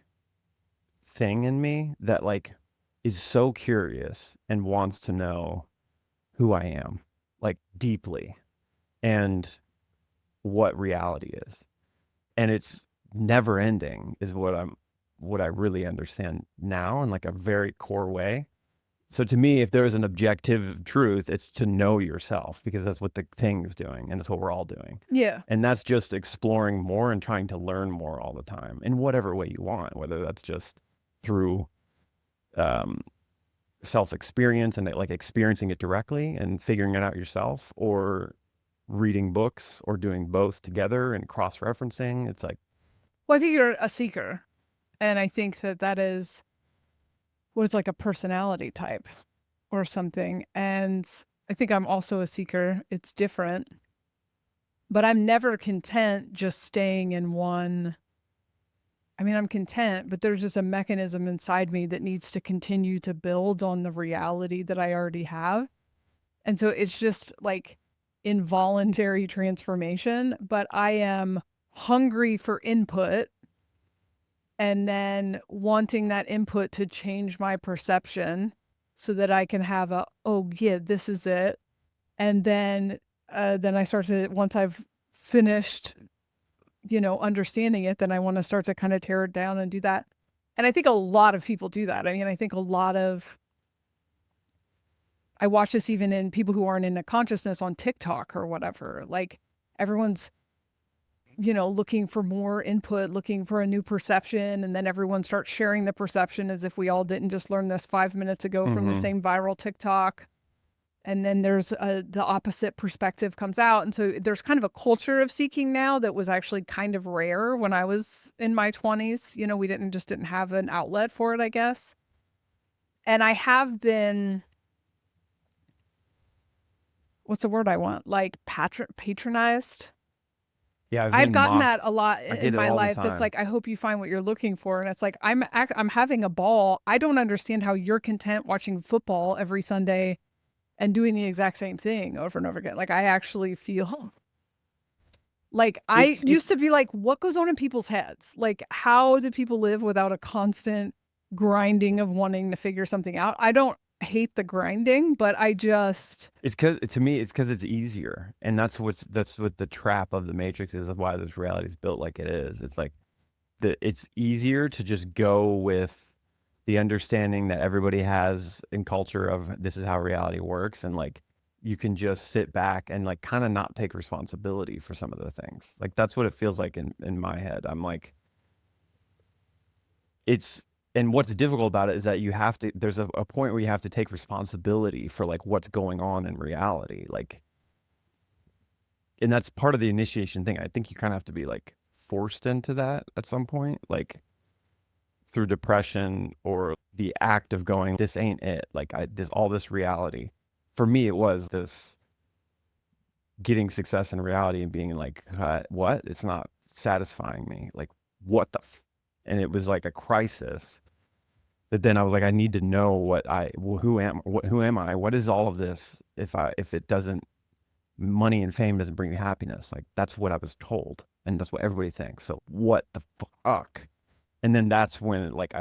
thing in me that like is so curious and wants to know who I am, like deeply, and what reality is. And it's never ending is what I really understand now in like a very core way. So to me, if there is an objective truth, it's to know yourself, because that's what the thing's doing and that's what we're all doing. Yeah. And that's just exploring more and trying to learn more all the time in whatever way you want, whether that's just through um, self-experience and like experiencing it directly and figuring it out yourself, or reading books, or doing both together and cross-referencing. It's like, Well, I think you're a seeker. And I think that that is what is like a personality type or something. And I think I'm also a seeker. It's different. But I'm never content just staying in one. I mean, I'm content, but there's just a mechanism inside me that needs to continue to build on the reality that I already have. And so it's just like involuntary transformation, but I am hungry for input and then wanting that input to change my perception so that I can have a, oh yeah, this is it. And then I start to, once I've finished, understanding it, then I want to start to kind of tear it down and do that. And I think a lot of people do that. I mean, I think I watch this even in people who aren't into consciousness on TikTok or whatever. Like everyone's, looking for more input, looking for a new perception. And then everyone starts sharing the perception as if we all didn't just learn this 5 minutes ago from the same viral TikTok. And then there's the opposite perspective comes out. And so there's kind of a culture of seeking now that was actually kind of rare when I was in my 20s. We didn't have an outlet for it, I guess. And I have been, what's the word I want? Like patronized. yeah, I've I've been gotten that mocked. a lot I in get it my all the life. That's time. like, I hope you find what you're looking for. And it's like, I'm having a ball. I don't understand how you're content watching football every Sunday and doing the exact same thing over and over again. Like, I actually feel like I used It's to be like, what goes on in people's heads? Like, how do people live without a constant grinding of wanting to figure something out? I don't hate the grinding, but I just, It's because to me, it's because it's easier, and that's what the trap of the Matrix is, of why this reality is built like it is. It's like it's easier to just go with the understanding that everybody has in culture of this is how reality works, and like you can just sit back and like kind of not take responsibility for some of the things. Like that's what it feels like in my head. I'm like, it's and what's difficult about it is that you have to there's a point where you have to take responsibility for like what's going on in reality, like, and that's part of the initiation thing. I think you kind of have to be like forced into that at some point, like through depression or the act of going, this ain't it, like this all this reality. For me it was this getting success in reality and being like, what, it's not satisfying me, like what and it was like a crisis. But then I was like, I need to know who am I? What is all of this? If it doesn't, money and fame doesn't bring me happiness. Like that's what I was told, and that's what everybody thinks. So what the fuck? And then that's when like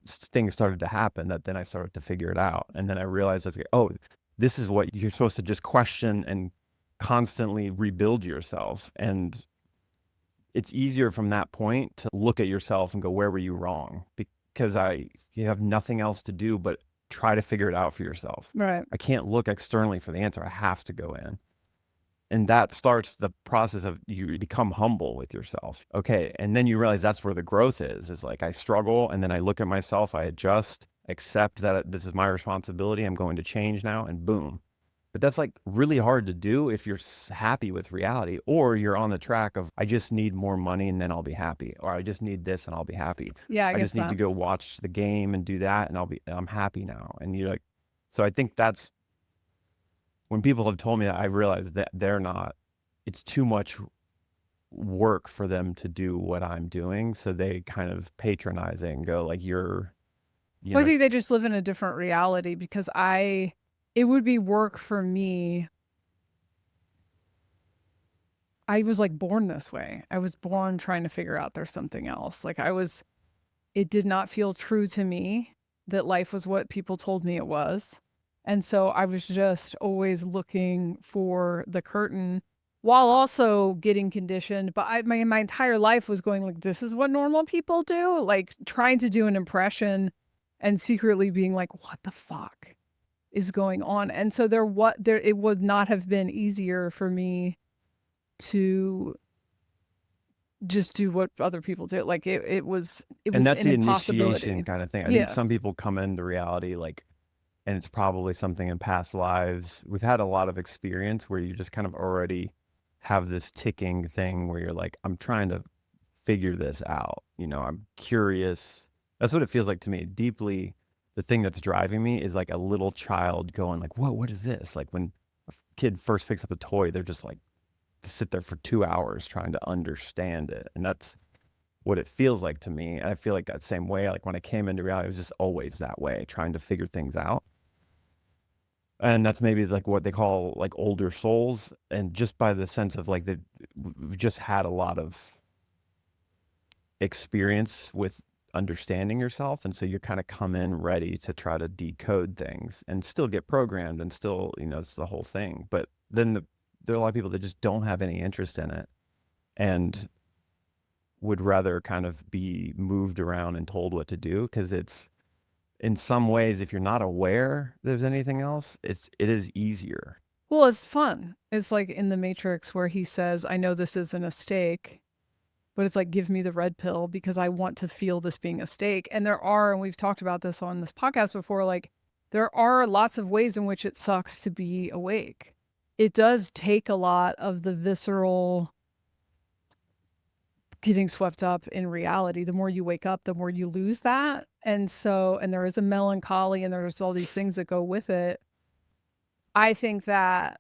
things started to happen. That then I started to figure it out, and then I realized I was like, oh, this is what you're supposed to just question and constantly rebuild yourself. And it's easier from that point to look at yourself and go, where were you wrong? Because you have nothing else to do but try to figure it out for yourself. right. I can't look externally for the answer. I have to go in. And that starts the process of you become humble with yourself. Okay. And then you realize that's where the growth is like I struggle, and then I look at myself, I adjust, accept that this is my responsibility. I'm going to change now, and boom. But that's like really hard to do if you're happy with reality, or you're on the track of, I just need more money and then I'll be happy. Or I just need this and I'll be happy. Yeah, I I guess just need to that. go watch the game and do that and I'm happy now. And you're like, so I think that's when people have told me that, I realized that it's too much work for them to do what I'm doing. So they kind of patronizing go like, you Well, I know, think they just live in a different reality because it would be work for me. I was like born this way. I was born trying to figure out there's something else. Like it did not feel true to me that life was what people told me it was. And so I was just always looking for the curtain while also getting conditioned. But my entire life was going like, this is what normal people do, like trying to do an impression and secretly being like, what the fuck is going on? And so it would not have been easier for me to just do what other people do. Like it And was that's an the initiation impossibility. kind of thing. I think Yeah. some people come into reality like, and it's probably something in past lives. We've had a lot of experience where you just kind of already have this ticking thing where you're like, I'm trying to figure this out. You know, I'm curious. That's what it feels like to me. Deeply, the thing that's driving me is like a little child going like, whoa, what is this? Like when a kid first picks up a toy, they're just like, sit there for 2 hours trying to understand it. And that's what it feels like to me. And I feel like that same way, like when I came into reality, it was just always that way, trying to figure things out. And that's maybe like what they call like older souls. And just by the sense of like we've just had a lot of experience with understanding yourself. And so you kind of come in ready to try to decode things and still get programmed and still, you know, it's the whole thing. But then there are a lot of people that just don't have any interest in it and would rather kind of be moved around and told what to do, because it's in some ways, if you're not aware there's anything else, it is easier. Well, it's fun. It's like in the Matrix where he says, I know this isn't a steak, but it's like, give me the red pill because I want to feel this being a steak. And and we've talked about this on this podcast before, like, there are lots of ways in which it sucks to be awake. It does take a lot of the visceral getting swept up in reality. The more you wake up, the more you lose that. And there is a melancholy and there's all these things that go with it. I think that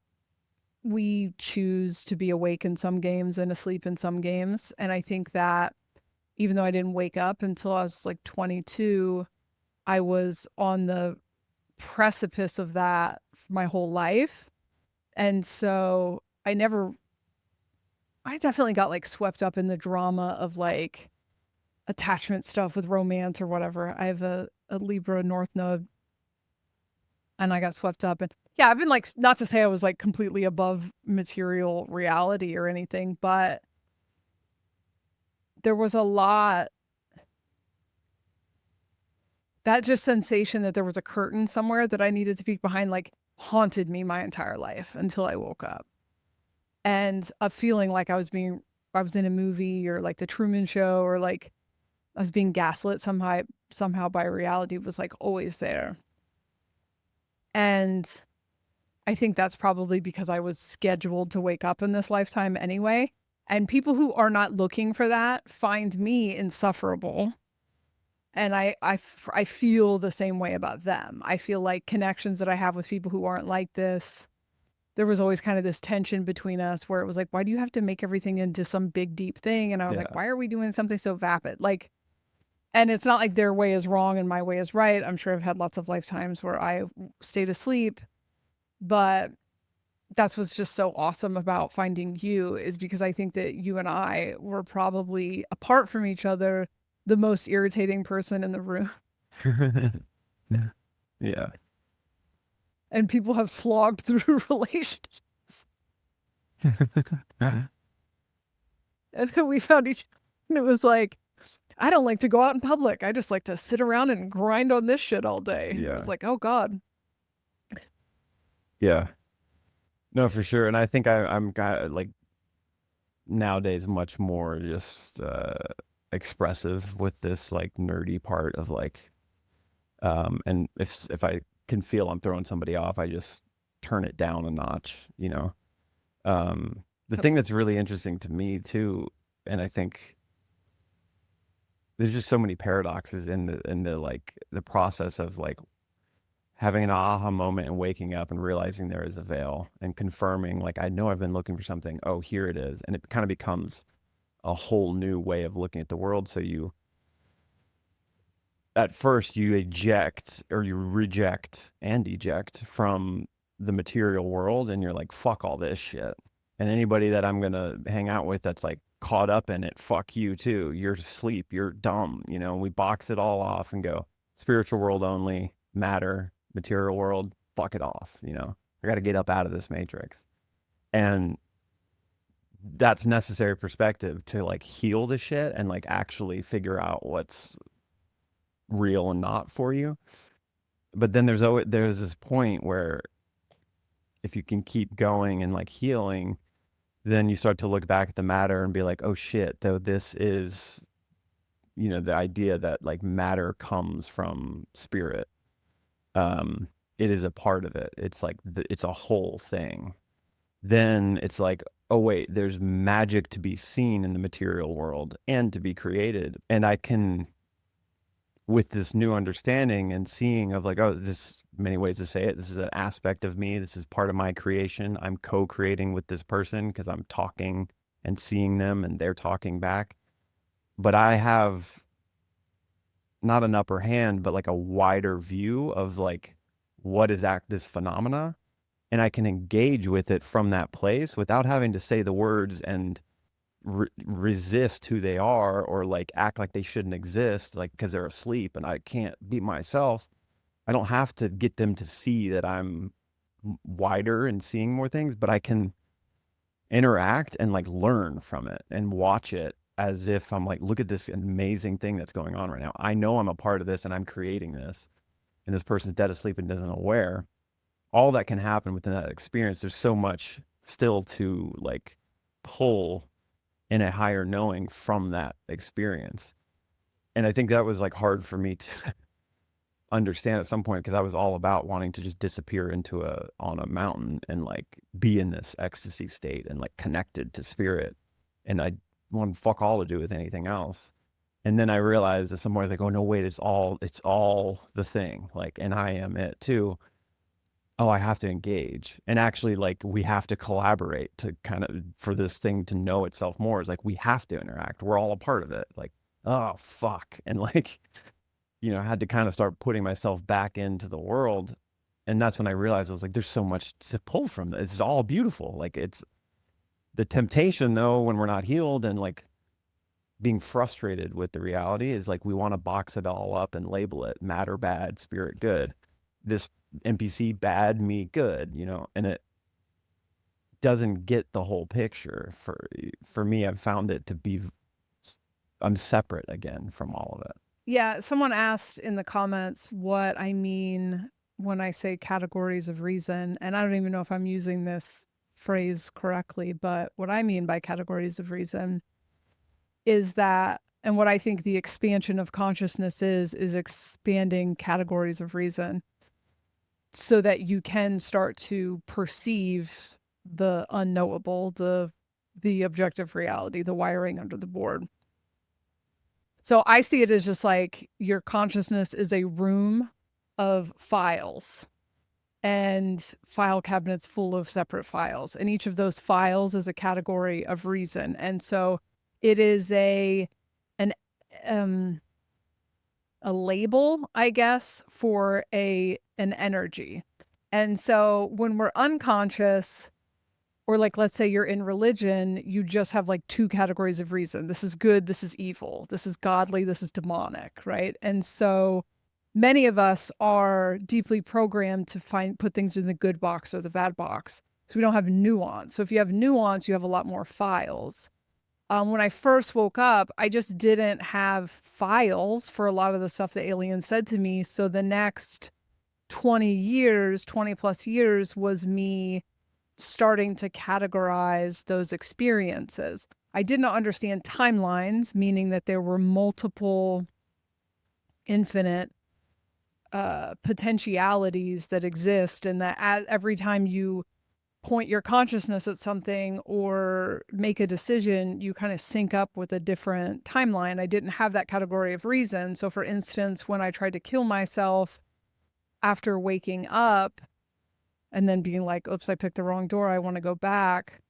we choose to be awake in some games and asleep in some games. And I think that even though I didn't wake up until I was like 22, I was on the precipice of that my whole life. And so I definitely got like swept up in the drama of like attachment stuff with romance or whatever. I have a Libra North Node and I got swept up. And yeah, I've been like, not to say I was like completely above material reality or anything, but there was a lot, that just sensation that there was a curtain somewhere that I needed to peek behind, like haunted me my entire life until I woke up. And a feeling like I was in a movie or like the Truman Show, or like I was being gaslit somehow by reality, was like always there. And I think that's probably because I was scheduled to wake up in this lifetime anyway. And people who are not looking for that find me insufferable. And I feel the same way about them. I feel like connections that I have with people who aren't like this, there was always kind of this tension between us where it was like, why do you have to make everything into some big, deep thing? And I was like, Yeah. why are we doing something so vapid? Like, and it's not like their way is wrong and my way is right. I'm sure I've had lots of lifetimes where I stayed asleep, but that's what's just so awesome about finding you, is because I think that you and I were probably, apart from each other, the most irritating person in the room. Yeah. And people have slogged through relationships. And then we found each, and it was like, I don't like to go out in public. I just like to sit around and grind on this shit all day. Yeah. It was like, oh God. Yeah. No, for sure. And I think I'm like nowadays much more just expressive with this like nerdy part of like and if I can feel I'm throwing somebody off, I just turn it down a notch, you know. The thing that's really interesting to me too, and I think there's just so many paradoxes in the like the process of like having an aha moment and waking up and realizing there is a veil and confirming like I know I've been looking for something, oh here it is, and it kind of becomes a whole new way of looking at the world. So you at first you eject or you reject and eject from the material world and you're like fuck all this shit, And anybody that I'm going to hang out with that's like caught up in it, fuck you too. You're asleep. You're dumb. You know, we box it all off and go spiritual world only, matter, material world, fuck it off. You know, I got to get up out of this matrix. And that's necessary perspective to like heal the shit and like actually figure out what's real and not for you. But then there's this point where if you can keep going and like healing, then you start to look back at the matter and be like, oh shit, though this is, you know, the idea that like matter comes from spirit. It is a part of it. It's like it's a whole thing. Then it's like, oh wait, there's magic to be seen in the material world and to be created. And I can, with this new understanding and seeing of like, oh, this many ways to say it. This is an aspect of me. This is part of my creation. I'm co-creating with this person because I'm talking and seeing them and they're talking back. But I have not an upper hand, but like a wider view of like what is this phenomena. And I can engage with it from that place without having to say the words and resist who they are or like act like they shouldn't exist, like because they're asleep and I can't be myself. I don't have to get them to see that I'm wider and seeing more things, but I can interact and like learn from it and watch it as if I'm like, look at this amazing thing that's going on right now. I know I'm a part of this and I'm creating this, and this person's dead asleep and isn't aware. All that can happen within that experience. There's so much still to like pull in a higher knowing from that experience. And I think that was like hard for me to understand at some point because I was all about wanting to just disappear on a mountain and like be in this ecstasy state and like connected to spirit. And I wanted fuck all to do with anything else. And then I realized at some point I was like, oh no, wait, it's all the thing. Like, and I am it too. Oh, I have to engage. And actually like we have to collaborate to kind of, for this thing to know itself more. Is like, we have to interact. We're all a part of it. Like, oh fuck. And like, you know, I had to kind of start putting myself back into the world. And that's when I realized I was like, there's so much to pull from this. It's all beautiful. Like it's the temptation though, when we're not healed and like being frustrated with the reality is like, we want to box it all up and label it matter bad, spirit good, this NPC bad, me good, you know, and it doesn't get the whole picture. For me, I've found it to be, I'm separate again from all of it. Yeah, someone asked in the comments what I mean when I say categories of reason, and I don't even know if I'm using this phrase correctly, but what I mean by categories of reason is that, and what I think the expansion of consciousness is expanding categories of reason so that you can start to perceive the unknowable, the objective reality, the wiring under the board. So I see it as just like your consciousness is a room of files and file cabinets full of separate files. And each of those files is a category of reason. And so it is an label, I guess, for an energy. And so when we're unconscious, or like, let's say you're in religion, you just have like two categories of reason. This is good, this is evil, this is godly, this is demonic, right? And so many of us are deeply programmed to put things in the good box or the bad box. So we don't have nuance. So if you have nuance, you have a lot more files. When I first woke up, I just didn't have files for a lot of the stuff the aliens said to me. So the next 20 plus years was me starting to categorize those experiences. I did not understand timelines, meaning that there were multiple infinite potentialities that exist, and that every time you point your consciousness at something or make a decision, you kind of sync up with a different timeline. I didn't have that category of reason. So for instance, when I tried to kill myself after waking up, and then being like, oops, I picked the wrong door, I want to go back.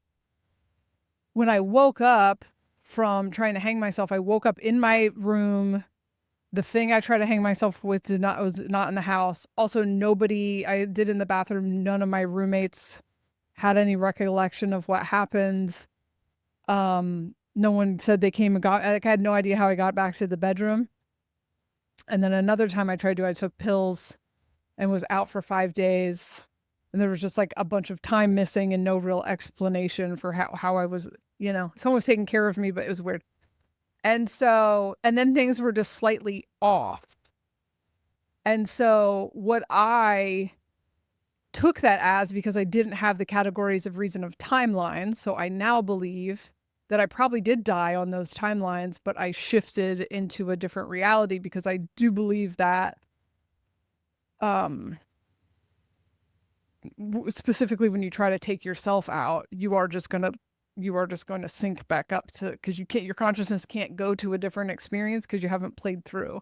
When I woke up from trying to hang myself, I woke up in my room. The thing I tried to hang myself with was not in the house. Also, nobody, I did in the bathroom, none of my roommates had any recollection of what happened. No one said they came and got, like, I had no idea how I got back to the bedroom. And then another time I took pills and was out for 5 days. And there was just like a bunch of time missing and no real explanation for how I was, someone was taking care of me, but it was weird. And so, and then things were just slightly off. And so what I took that as, because I didn't have the categories of reason of timelines, so I now believe that I probably did die on those timelines, but I shifted into a different reality, because I do believe that specifically when you try to take yourself out, you are just going to sink back up to, because your consciousness can't go to a different experience because you haven't played through.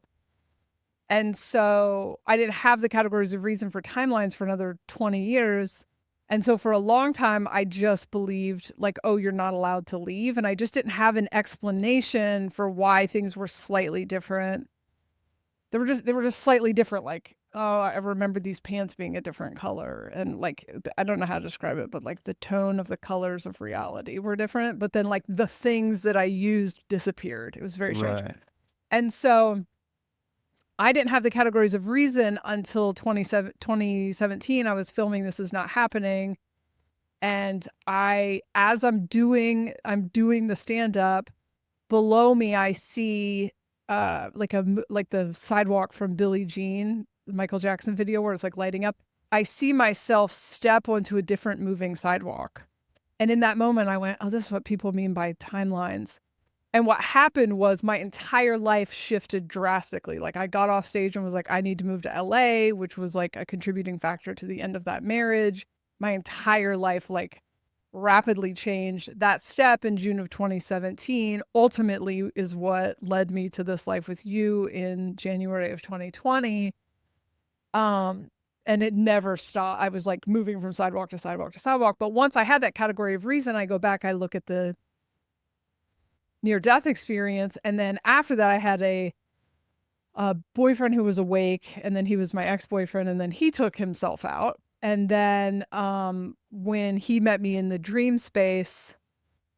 And so I didn't have the categories of reason for timelines for another 20 years. And so for a long time, I just believed like, oh, you're not allowed to leave. And I just didn't have an explanation for why things were slightly different. They were just slightly different. Like, oh, I remember these pants being a different color. And like, I don't know how to describe it, but like the tone of the colors of reality were different. But then like the things that I used disappeared. It was very strange. Right. And so I didn't have the categories of reason until 2017. I was filming This Is Not Happening. And as I'm doing the stand up, below me, I see like the sidewalk from Billie Jean, the Michael Jackson video where it's like lighting up. I see myself step onto a different moving sidewalk. And in that moment, I went, oh, this is what people mean by timelines. And what happened was my entire life shifted drastically. Like I got off stage and was like, I need to move to LA, which was like a contributing factor to the end of that marriage. My entire life like rapidly changed. That step in June of 2017 ultimately is what led me to this life with you in January of 2020. And it never stopped. I was like moving from sidewalk to sidewalk to sidewalk. But once I had that category of reason, I go back, I look at the near-death experience. And then after that, I had a boyfriend who was awake, and then he was my ex-boyfriend, and then he took himself out. And then when he met me in the dream space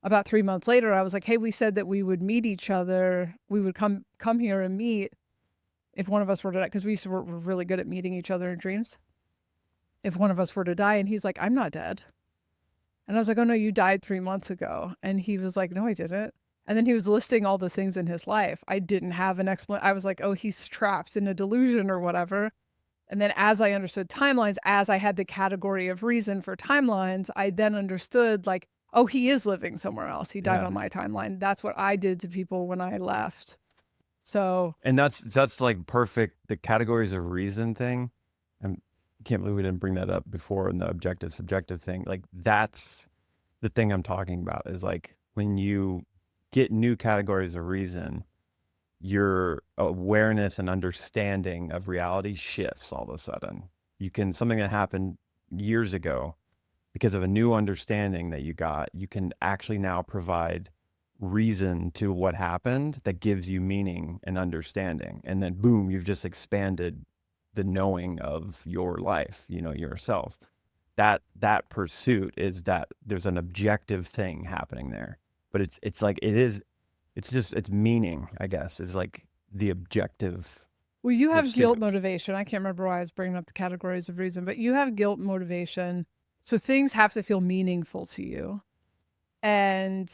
about 3 months later, I was like, hey, we said that we would meet each other. We would come here and meet if one of us were to die, because we're really good at meeting each other in dreams. If one of us were to die. And he's like, I'm not dead. And I was like, oh no, you died 3 months ago. And he was like, no, I didn't. And then he was listing all the things in his life. I didn't have an explanation. I was like, oh, he's trapped in a delusion or whatever. And then as I understood timelines, as I had the category of reason for timelines, I then understood like, oh, he is living somewhere else. He died on my timeline. That's what I did to people when I left. So. And that's like perfect. The categories of reason thing. I can't believe we didn't bring that up before in the objective subjective thing. Like that's the thing I'm talking about, is like when you get new categories of reason, your awareness and understanding of reality shifts all of a sudden. Something that happened years ago, because of a new understanding that you got, you can actually now provide reason to what happened that gives you meaning and understanding. And then boom, you've just expanded the knowing of your life, yourself. That pursuit is that there's an objective thing happening there. But it's like it's meaning, I guess, is like the objective. Well, you have guilt motivation. I can't remember why I was bringing up the categories of reason, but you have guilt motivation. So things have to feel meaningful to you. And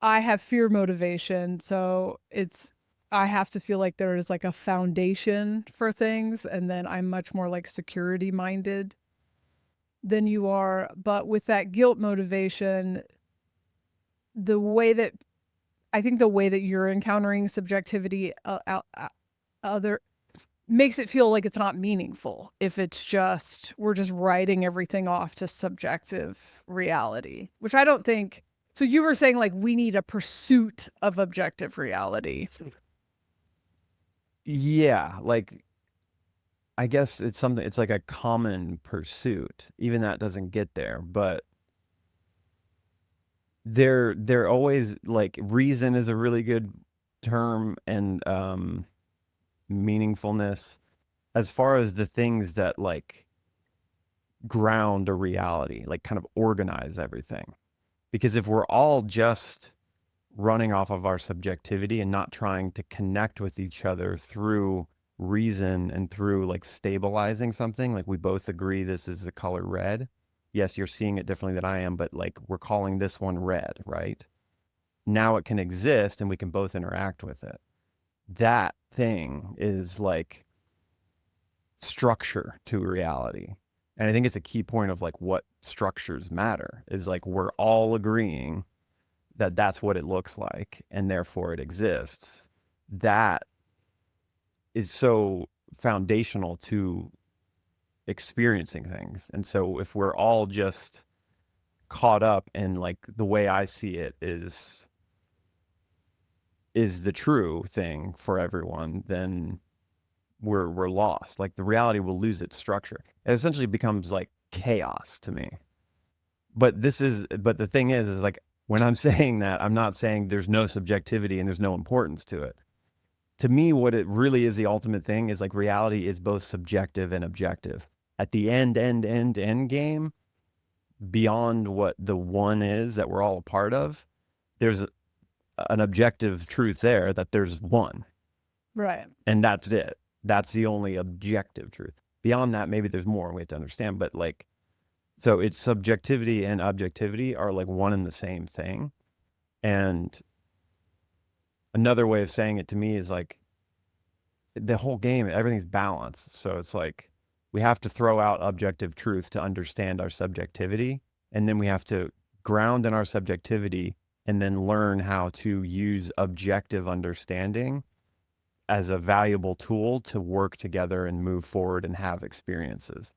I have fear motivation. So I have to feel like there is like a foundation for things. And then I'm much more like security minded than you are. But with that guilt motivation, the way that you're encountering subjectivity makes it feel like it's not meaningful if it's just we're just writing everything off to subjective reality, which I don't think. So you were saying like we need a pursuit of objective reality. Yeah, like I guess it's like a common pursuit. Even that doesn't get there, but they're always like, reason is a really good term, and meaningfulness, as far as the things that like ground a reality, like kind of organize everything. Because if we're all just running off of our subjectivity and not trying to connect with each other through reason and through like stabilizing something, like we both agree this is the color red. Yes, you're seeing it differently than I am, but like we're calling this one red, right? Now it can exist and we can both interact with it. That thing is like structure to reality. And I think it's a key point of like what structures matter is like we're all agreeing that that's what it looks like and therefore it exists. That is so foundational to experiencing things. And so if we're all just caught up in like the way I see it is the true thing for everyone, then we're lost. Like the reality will lose its structure. It essentially becomes like chaos to me. But the thing is like when I'm saying that, I'm not saying there's no subjectivity and there's no importance to it. To me, what it really is, the ultimate thing is like reality is both subjective and objective. At the end game, beyond what the one is that we're all a part of, there's an objective truth there that there's one. Right. And that's it. That's the only objective truth. Beyond that, maybe there's more we have to understand, but like, so it's subjectivity and objectivity are like one and the same thing. And another way of saying it to me is like the whole game, everything's balanced. So it's like we have to throw out objective truth to understand our subjectivity. And then we have to ground in our subjectivity and then learn how to use objective understanding as a valuable tool to work together and move forward and have experiences.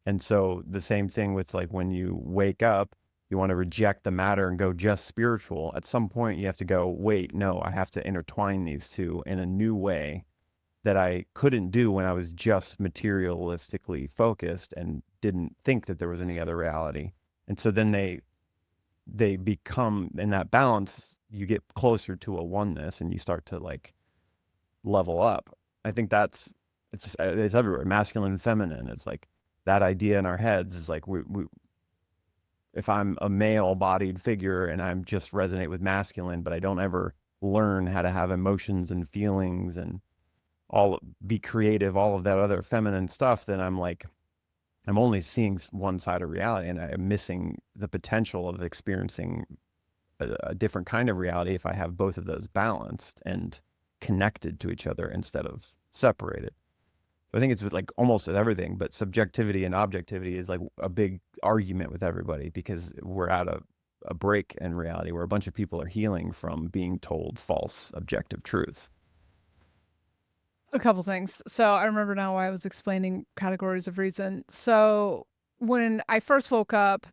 And so the same thing with like when you wake up, you want to reject the matter and go just spiritual. At some point you have to go, wait, no, I have to intertwine these two in a new way that I couldn't do when I was just materialistically focused and didn't think that there was any other reality. And so then they become, in that balance, you get closer to a oneness and you start to like level up. I think it's everywhere, masculine and feminine. It's like that idea in our heads is like we if I'm a male bodied figure and I'm just resonate with masculine, but I don't ever learn how to have emotions and feelings and be creative, all of that other feminine stuff, then I'm only seeing one side of reality and I'm missing the potential of experiencing a different kind of reality if I have both of those balanced and connected to each other instead of separated. I think it's with like almost with everything, but subjectivity and objectivity is like a big argument with everybody because we're at a break in reality where a bunch of people are healing from being told false objective truths. A couple things. So I remember now why I was explaining categories of reason. So when I first woke up,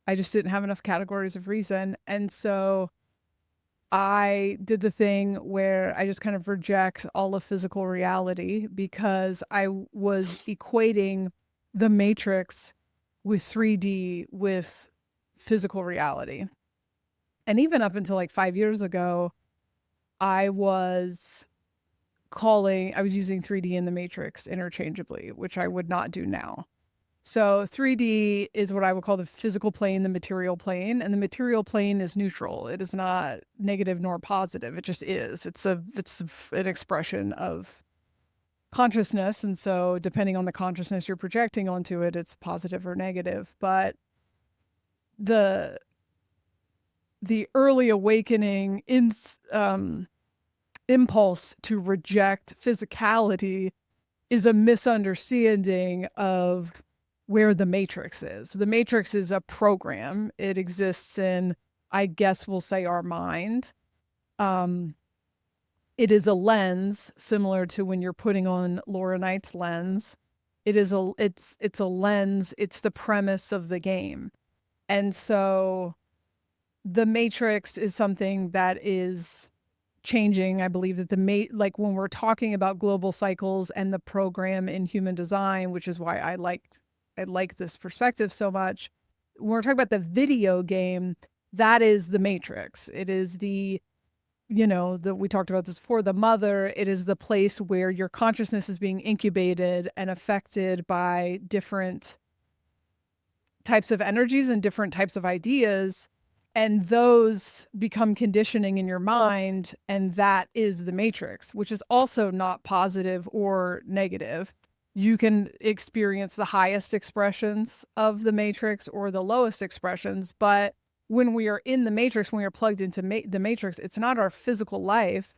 I just didn't have enough categories of reason. And so I did the thing where I just kind of reject all of physical reality because I was equating the matrix with 3D with physical reality. And even up until like 5 years ago, I was using 3D and the matrix interchangeably, which I would not do now. So 3D is what I would call the physical plane, the material plane, and the material plane is neutral. It is not negative nor positive. It just is. It's an expression of consciousness, and so depending on the consciousness you're projecting onto it, it's positive or negative. But the early awakening impulse to reject physicality is a misunderstanding of where the matrix is. The matrix is a program. It exists in, I guess we'll say, our mind. It is a lens similar to when you're putting on Laura Knight's lens. It's a lens. It's the premise of the game. And so the matrix is something that is changing. I believe that like when we're talking about global cycles and the program in human design, which is why I like this perspective so much. When we're talking about the video game, that is the matrix. It is we talked about this before, the mother. It is the place where your consciousness is being incubated and affected by different types of energies and different types of ideas, and those become conditioning in your mind, and that is the matrix, which is also not positive or negative. You can experience the highest expressions of the matrix or the lowest expressions, but when we are in the matrix, when we are plugged into the matrix, it's not our physical life.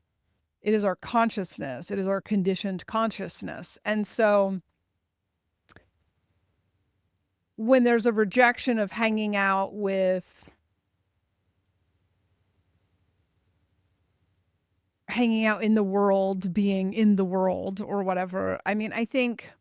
It is our consciousness. It is our conditioned consciousness. And so when there's a rejection of hanging out in the world, being in the world or whatever, I mean, I think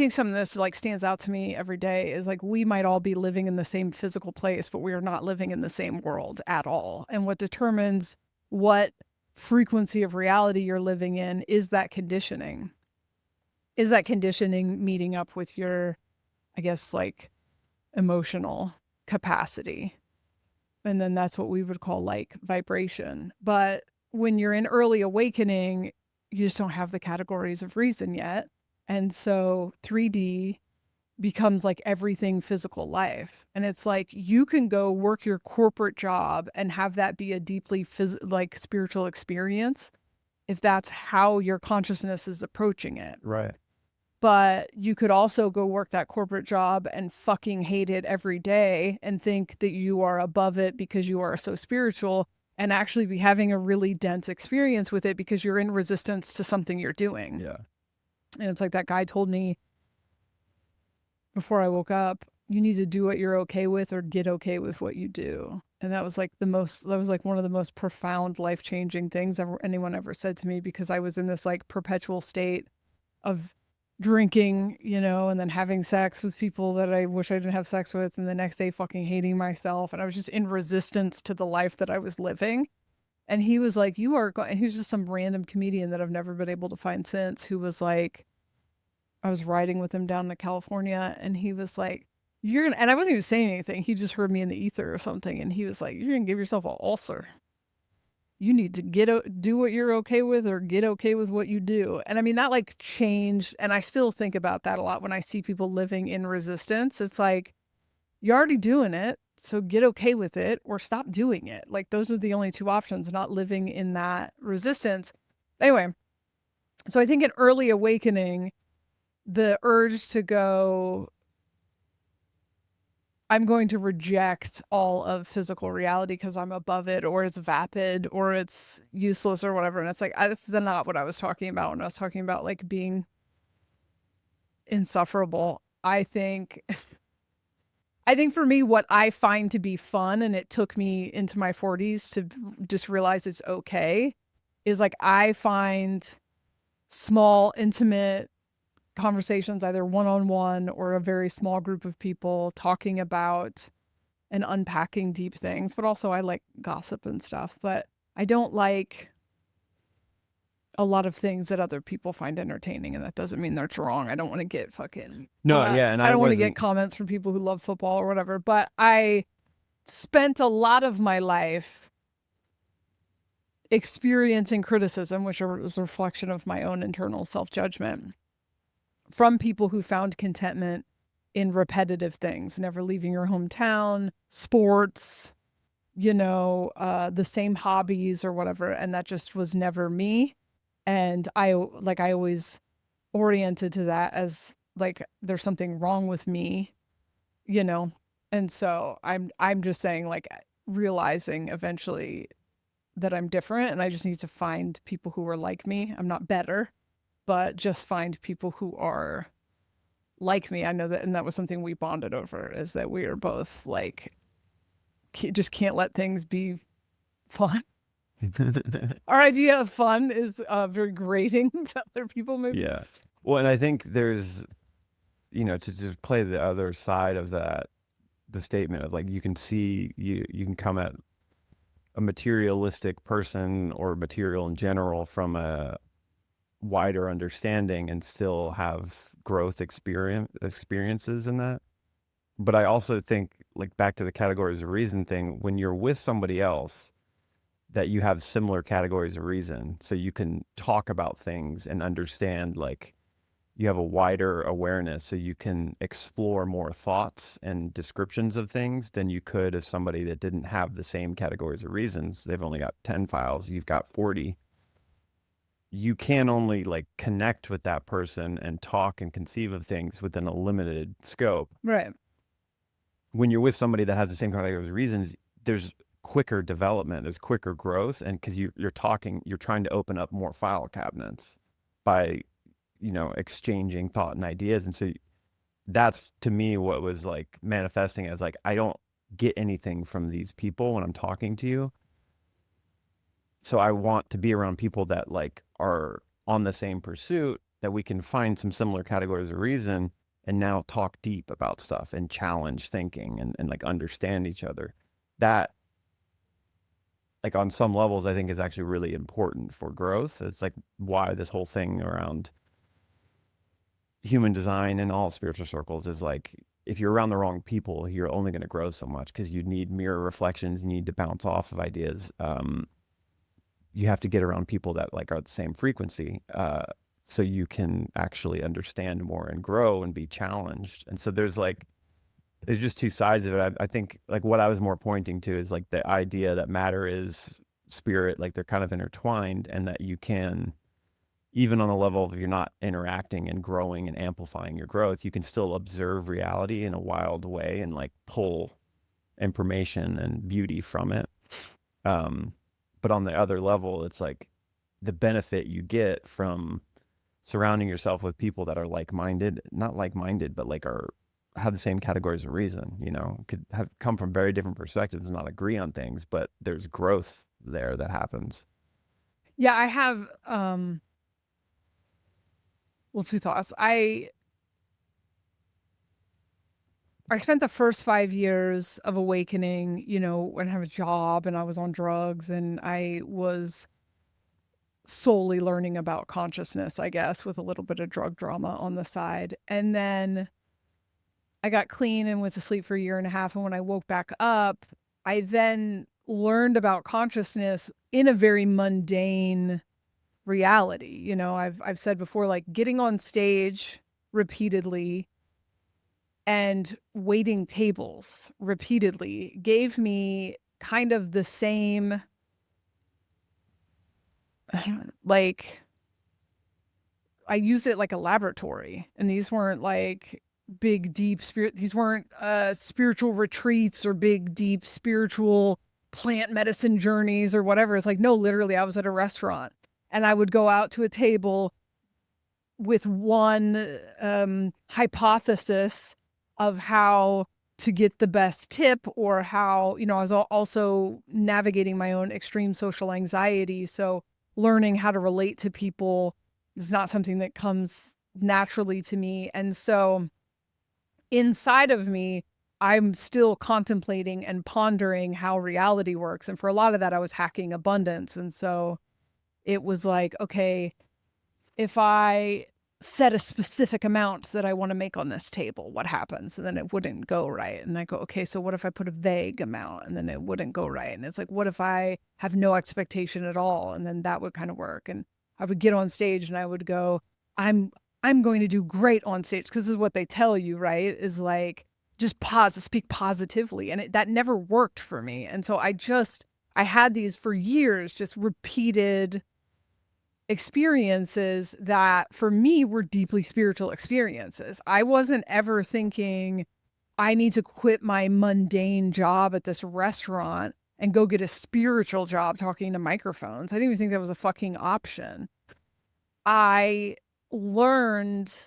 something that's like stands out to me every day is like, we might all be living in the same physical place, but we are not living in the same world at all. And what determines what frequency of reality you're living in is that conditioning. Is that conditioning meeting up with your, I guess, like emotional capacity? And then that's what we would call like vibration. But when you're in early awakening, you just don't have the categories of reason yet. And so 3D becomes like everything physical life. And it's like you can go work your corporate job and have that be a deeply like spiritual experience if that's how your consciousness is approaching it. Right. But you could also go work that corporate job and fucking hate it every day and think that you are above it because you are so spiritual, and actually be having a really dense experience with it because you're in resistance to something you're doing. Yeah. And it's like that guy told me before I woke up, you need to do what you're okay with or get okay with what you do. And that was like one of the most profound, life-changing things anyone ever said to me, because I was in this like perpetual state of drinking, and then having sex with people that I wish I didn't have sex with, and the next day fucking hating myself. And I was just in resistance to the life that I was living. And he was like, and he was just some random comedian that I've never been able to find since, who was like, I was riding with him down to California, and he was like, and I wasn't even saying anything. He just heard me in the ether or something. And he was like, you're going to give yourself an ulcer. You need to do what you're okay with or get okay with what you do. And I mean, that like changed. And I still think about that a lot when I see people living in resistance. It's like, you're already doing it, so get okay with it or stop doing it. Like, those are the only two options, not living in that resistance. Anyway, so I think in early awakening, the urge to go, I'm going to reject all of physical reality because I'm above it, or it's vapid, or it's useless, or whatever. And it's like, that's not what I was talking about when I was talking about like being insufferable. I think for me, what I find to be fun, and it took me into my 40s to just realize it's okay, is like I find small, intimate conversations, either one-on-one or a very small group of people, talking about and unpacking deep things. But also I like gossip and stuff, but I don't like a lot of things that other people find entertaining, and that doesn't mean that's wrong. I don't want to get fucking and I don't want to get comments from people who love football or whatever, but I spent a lot of my life experiencing criticism, which was a reflection of my own internal self-judgment, from people who found contentment in repetitive things, never leaving your hometown, sports, the same hobbies or whatever. And that just was never me. And I always oriented to that as like, there's something wrong with me, And so I'm just saying, like, realizing eventually that I'm different, and I just need to find people who are like me. I'm not better, but just find people who are like me. I know that, and that was something we bonded over, is that we are both like, just can't let things be fun. Our idea of fun is very grating to other people, maybe. Yeah. Well, and I think there's, to just play the other side of that, the statement of like, you can come at a materialistic person or material in general from a wider understanding and still have growth experiences in that. But I also think, like, back to the categories of reason thing, when you're with somebody else, that you have similar categories of reason. So you can talk about things and understand, like, you have a wider awareness, so you can explore more thoughts and descriptions of things than you could if somebody that didn't have the same categories of reasons. They've only got 10 files, you've got 40. You can only like connect with that person and talk and conceive of things within a limited scope. Right. When you're with somebody that has the same categories of reasons, there's quicker development, there's quicker growth. And because you're talking, you're trying to open up more file cabinets by, exchanging thought and ideas. And so that's, to me, what was like manifesting as like, I don't get anything from these people when I'm talking to you. So I want to be around people that like are on the same pursuit, that we can find some similar categories of reason and now talk deep about stuff and challenge thinking and like understand each other. That, like, on some levels, I think is actually really important for growth. It's like why this whole thing around human design in all spiritual circles is like, if you're around the wrong people, you're only going to grow so much, because you need mirror reflections, you need to bounce off of ideas. You have to get around people that like are the same frequency, so you can actually understand more and grow and be challenged. And so there's just two sides of it. I think like what I was more pointing to is like the idea that matter is spirit, like they're kind of intertwined, and that you can, even on a level of you're not interacting and growing and amplifying your growth, you can still observe reality in a wild way and like pull information and beauty from it. But on the other level, it's like the benefit you get from surrounding yourself with people that are like-minded, not like-minded, but like have the same categories of reason, could have come from very different perspectives and not agree on things, but there's growth there that happens. Yeah, I have two thoughts. I spent the first 5 years of awakening, when I have a job and I was on drugs, and I was solely learning about consciousness, I guess, with a little bit of drug drama on the side. And then I got clean and went to sleep for a year and a half. And when I woke back up, I then learned about consciousness in a very mundane reality. I've said before, like getting on stage repeatedly and waiting tables repeatedly gave me kind of the same, like, I use it like a laboratory. And these weren't like big, deep these weren't spiritual retreats or big, deep spiritual plant medicine journeys or whatever. It's like, no, literally, I was at a restaurant and I would go out to a table with one hypothesis of how to get the best tip, or how, I was also navigating my own extreme social anxiety. So learning how to relate to people is not something that comes naturally to me. And so inside of me, I'm still contemplating and pondering how reality works. And for a lot of that, I was hacking abundance. And so it was like, okay, if I set a specific amount that I want to make on this table, what happens? And then it wouldn't go right. And I go, okay, so what if I put a vague amount, and then it wouldn't go right? And it's like, what if I have no expectation at all? And then that would kind of work. And I would get on stage and I would go, I'm going to do great on stage, because this is what they tell you, right? Is like, just speak positively. And that never worked for me. And so I had these for years, just repeated experiences that for me were deeply spiritual experiences. I wasn't ever thinking I need to quit my mundane job at this restaurant and go get a spiritual job talking to microphones. I didn't even think that was a fucking option. I learned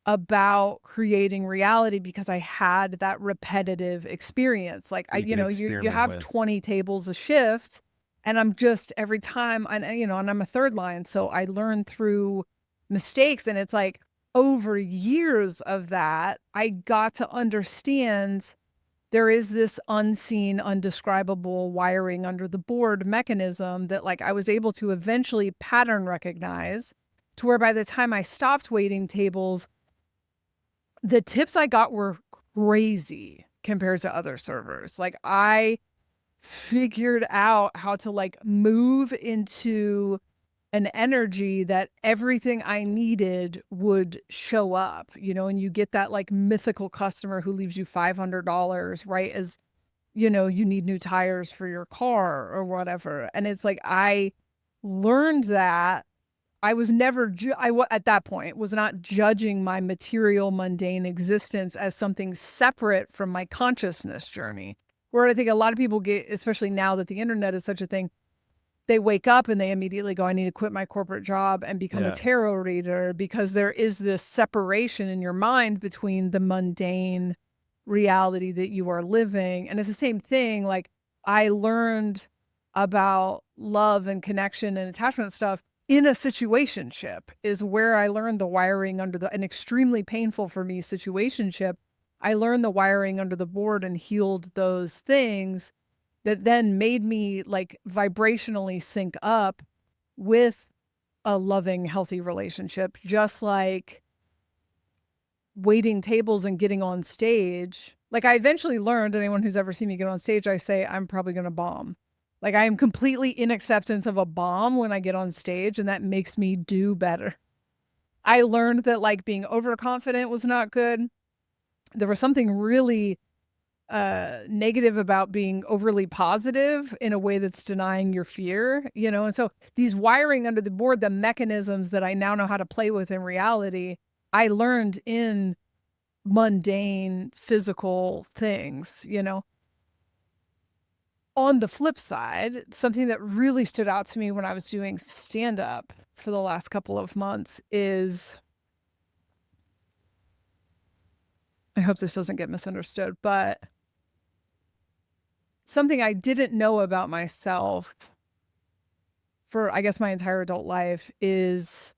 about creating reality because I had that repetitive experience. Like you have 20 tables a shift. And I'm just every time, and I'm a third line. So I learn through mistakes. And it's like over years of that, I got to understand there is this unseen, undescribable wiring under the board mechanism that like I was able to eventually pattern recognize, to where by the time I stopped waiting tables, the tips I got were crazy compared to other servers. Like I figured out how to like move into an energy that everything I needed would show up, you know, and you get that like mythical customer who leaves you $500, right? As, you know, you need new tires for your car or whatever. And it's like, I learned that I was never, at that point, was not judging my material, mundane existence as something separate from my consciousness journey. Where I think a lot of people get, especially now that the internet is such a thing, they wake up and they immediately go, I need to quit my corporate job and become a tarot reader, because there is this separation in your mind between the mundane reality that you are living. And it's the same thing. Like, I learned about love and connection and attachment stuff in a situationship, is where I learned the wiring under an extremely painful for me situationship. I learned the wiring under the board and healed those things that then made me like vibrationally sync up with a loving, healthy relationship, just like waiting tables and getting on stage. Like, I eventually learned, anyone who's ever seen me get on stage, I say, I'm probably going to bomb. Like, I am completely in acceptance of a bomb when I get on stage, and that makes me do better. I learned that like being overconfident was not good. There was something really negative about being overly positive in a way that's denying your fear, you know? And so these wiring under the board, the mechanisms that I now know how to play with in reality, I learned in mundane physical things, you know? On the flip side, something that really stood out to me when I was doing stand-up for the last couple of months is, I hope this doesn't get misunderstood, but something I didn't know about myself for, I guess, my entire adult life is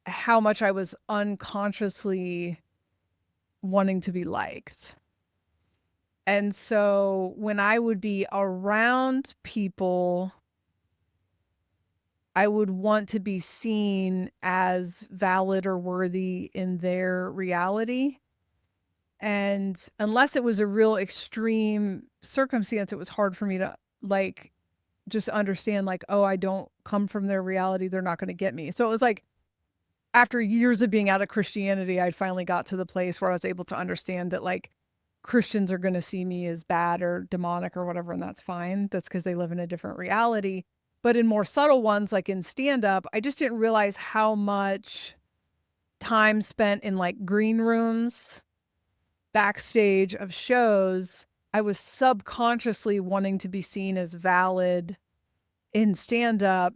how much I was unconsciously wanting to be liked. And so when I would be around people, I would want to be seen as valid or worthy in their reality. And unless it was a real extreme circumstance, it was hard for me to like just understand like, oh, I don't come from their reality, they're not going to get me. So it was like, after years of being out of Christianity, I finally got to the place where I was able to understand that like Christians are going to see me as bad or demonic or whatever, and that's fine. That's because they live in a different reality. But in more subtle ones, like in stand-up, I just didn't realize how much time spent in like green rooms, backstage of shows, I was subconsciously wanting to be seen as valid in stand-up,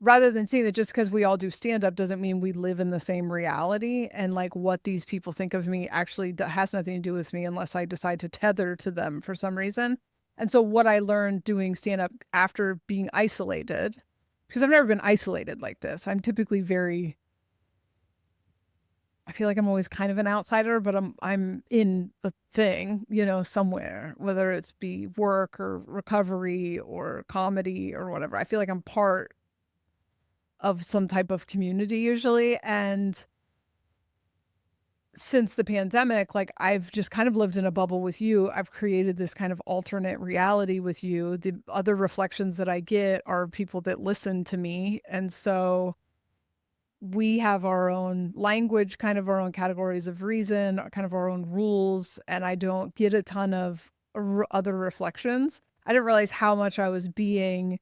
rather than seeing that just because we all do stand-up doesn't mean we live in the same reality. And like what these people think of me actually has nothing to do with me unless I decide to tether to them for some reason. And so what I learned doing stand-up after being isolated, because I've never been isolated like this. I'm typically very, I feel like I'm always kind of an outsider, but I'm in the thing, you know, somewhere, whether it's be work or recovery or comedy or whatever. I feel like I'm part of some type of community usually. And since the pandemic, like I've just kind of lived in a bubble with you. I've created this kind of alternate reality with you. The other reflections that I get are people that listen to me. And so we have our own language, kind of our own categories of reason, kind of our own rules, and I don't get a ton of other reflections. I didn't realize how much I was being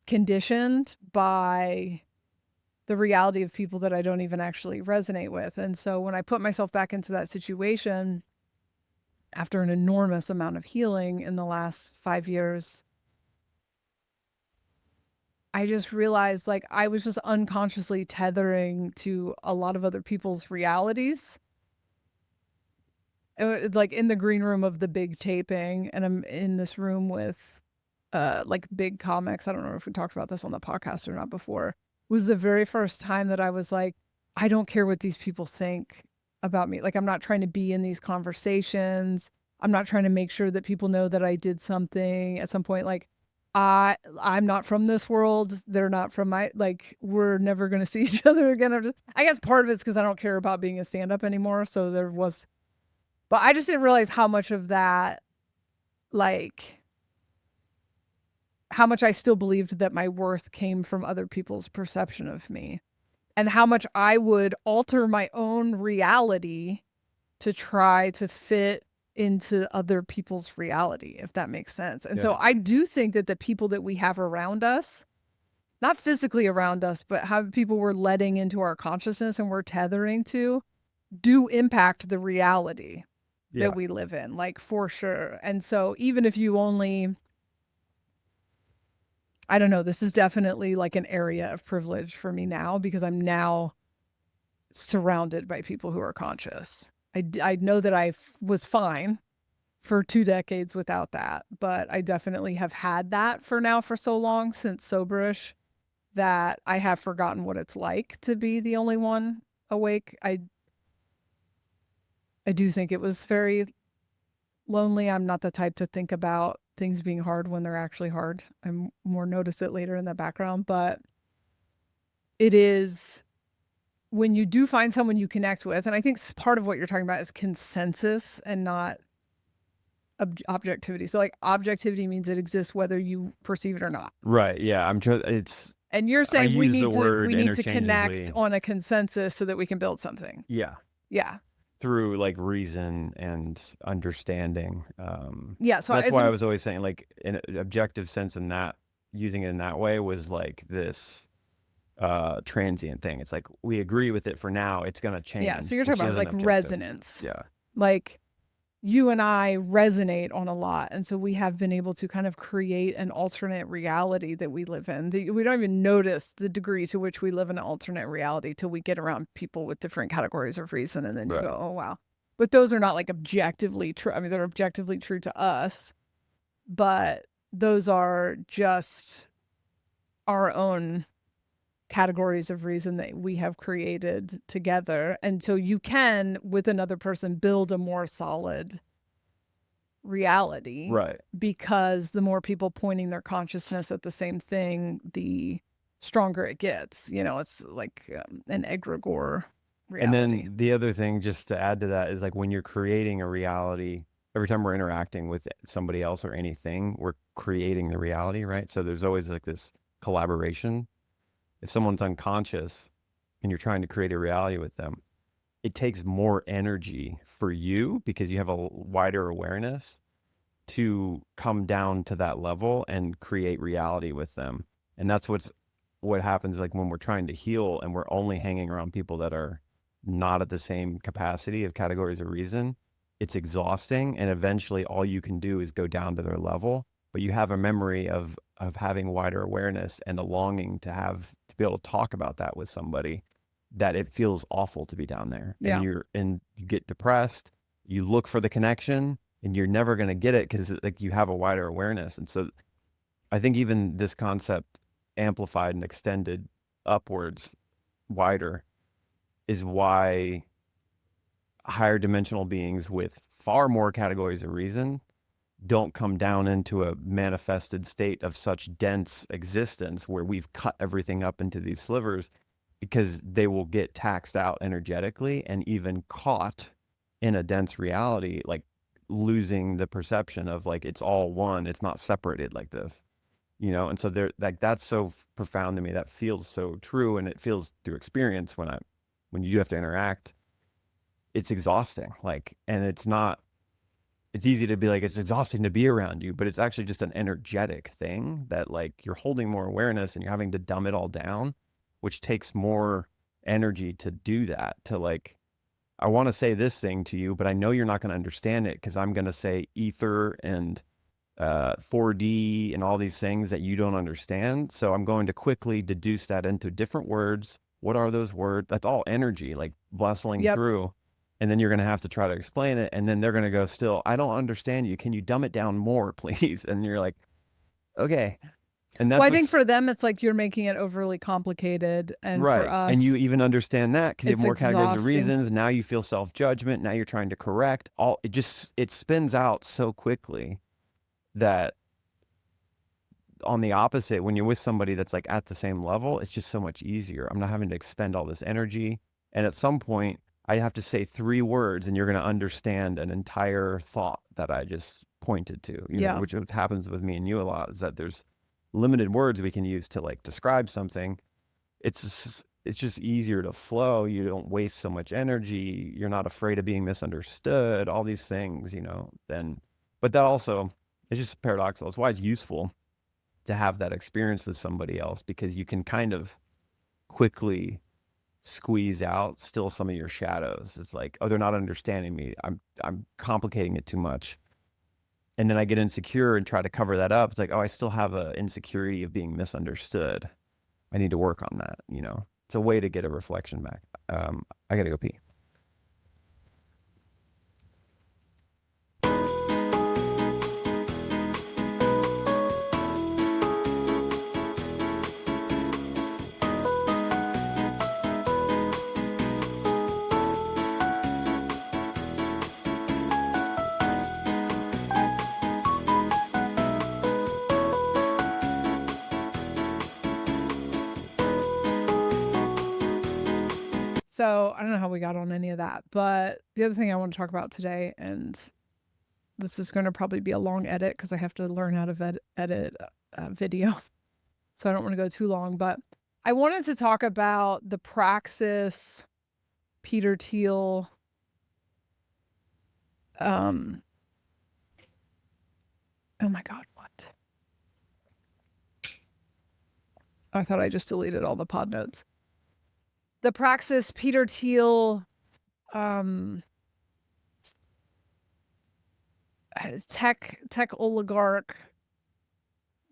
conditioned by the reality of people that I don't even actually resonate with. And so when I put myself back into that situation after an enormous amount of healing in the last 5 years, I just realized like I was just unconsciously tethering to a lot of other people's realities. Like in the green room of the big taping, and I'm in this room with like big comics. I don't know if we talked about this on the podcast or not before. Was the very first time that I was like, I don't care what these people think about me. Like, I'm not trying to be in these conversations. I'm not trying to make sure that people know that I did something at some point. Like, I'm not from this world. They're not from my, like, we're never going to see each other again. I guess part of it's because I don't care about being a stand-up anymore. So there was But I just didn't realize how much of that, like, how much I still believed that my worth came from other people's perception of me, and how much I would alter my own reality to try to fit into other people's reality, if that makes sense. And so I do think that the people that we have around us, not physically around us, but how people we're letting into our consciousness and we're tethering to, do impact the reality that we live in, like, for sure. And so even if you only, I don't know, this is definitely like an area of privilege for me now, because I'm now surrounded by people who are conscious. I know that I was fine for 2 decades without that, but I definitely have had that for so long, since soberish, that I have forgotten what it's like to be the only one awake. I do think it was very lonely. I'm not the type to think about things being hard when they're actually hard. I more notice it later in the background, but it is, when you do find someone you connect with, and I think part of what you're talking about is consensus and not objectivity. So like, objectivity means it exists whether you perceive it or not. Right. Yeah. And you're I saying we use the need word to connect interchangeably. on a consensus so that we can build something. Yeah. Yeah. Through like reason and understanding. Yeah. So that's why I was always saying, like, in an objective sense, in that using it in that way was like this transient thing. It's like, we agree with it for now, it's gonna change. Yeah. So you're talking about like objective. resonance. Yeah. Like, you and I resonate on a lot. And so we have been able to kind of create an alternate reality that we live in. We don't even notice the degree to which we live in an alternate reality till we get around people with different categories of reason. And then you go, oh, wow. But those are not like objectively true. I mean, they're objectively true to us, but those are just our own categories of reason that we have created together. And so you can, with another person, build a more solid reality. Right. Because the more people pointing their consciousness at the same thing, the stronger it gets. You know, it's like an egregore reality. And then the other thing, just to add to that, is like, when you're creating a reality, every time we're interacting with somebody else or anything, we're creating the reality, right? So there's always like this collaboration. If someone's unconscious and you're trying to create a reality with them, it takes more energy for you, because you have a wider awareness, to come down to that level and create reality with them. And that's what happens, like, when we're trying to heal and we're only hanging around people that are not at the same capacity of categories of reason. It's exhausting, and eventually all you can do is go down to their level. But you have a memory of having wider awareness and a longing to be able to talk about that with somebody, that it feels awful to be down there. Yeah. And you get depressed, you look for the connection, and you're never going to get it, because like, you have a wider awareness. And so I think even this concept amplified and extended upwards wider is why higher dimensional beings with far more categories of reason don't come down into a manifested state of such dense existence where we've cut everything up into these slivers, because they will get taxed out energetically and even caught in a dense reality, like losing the perception of like, it's all one, it's not separated like this, you know? And so like, that's so profound to me. That feels so true. And it feels through experience when you do have to interact, it's exhausting. Like, and it's easy to be like, it's exhausting to be around you, but it's actually just an energetic thing that, like, you're holding more awareness and you're having to dumb it all down, which takes more energy to do that. To like, I want to say this thing to you, but I know you're not going to understand it, because I'm going to say ether and 4D and all these things that you don't understand. So I'm going to quickly deduce that into different words. What are those words? That's all energy, like bustling through. And then you're going to have to try to explain it. And then they're going to go, still, I don't understand you. Can you dumb it down more, please? And you're like, okay. And that's I think for them, it's like you're making it overly complicated. And right. For us, and you even understand that because you have more categories of reasons. Now you feel self-judgment. Now you're trying to correct it spins out so quickly that on the opposite, when you're with somebody that's like at the same level, it's just so much easier. I'm not having to expend all this energy. And at some point, I have to say 3 words and you're going to understand an entire thought that I just pointed to, Yeah. which happens with me and you a lot, is that there's limited words we can use to like describe something. It's just easier to flow. You don't waste so much energy. You're not afraid of being misunderstood, all these things, but that also is just paradoxical. It's why it's useful to have that experience with somebody else, because you can kind of quickly squeeze out still some of your shadows. It's like, oh, they're not understanding me. I'm complicating it too much. And then I get insecure and try to cover that up. It's like, oh, I still have an insecurity of being misunderstood. I need to work on that. It's a way to get a reflection back. I gotta go pee. So I don't know how we got on any of that, but the other thing I want to talk about today, and this is going to probably be a long edit because I have to learn how to edit video. So I don't want to go too long, but I wanted to talk about the praxis, Peter Thiel, oh my God, what? I thought I just deleted all the pod notes. The praxis, Peter Thiel, tech oligarch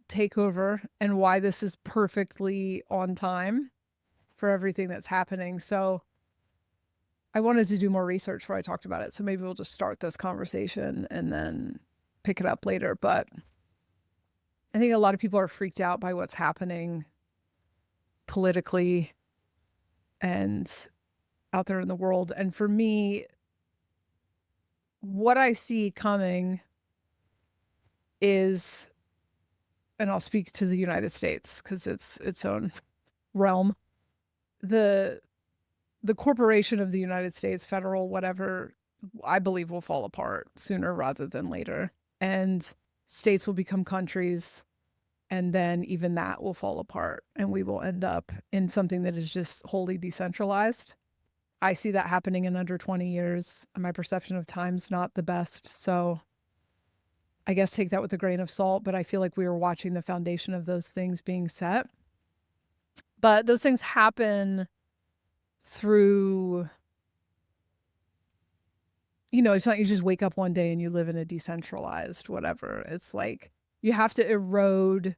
takeover, and why this is perfectly on time for everything that's happening. So I wanted to do more research before I talked about it. So maybe we'll just start this conversation and then pick it up later. But I think a lot of people are freaked out by what's happening politically and out there in the world. And for me, what I see coming is, and I'll speak to the United States because it's its own realm, the corporation of the United States, federal, whatever, I believe will fall apart sooner rather than later. And states will become countries, and then even that will fall apart, and we will end up in something that is just wholly decentralized. I see that happening in under 20 years. My perception of time's not the best, so I guess take that with a grain of salt, but I feel like we are watching the foundation of those things being set. But those things happen through, it's not you just wake up one day and you live in a decentralized whatever. It's like you have to erode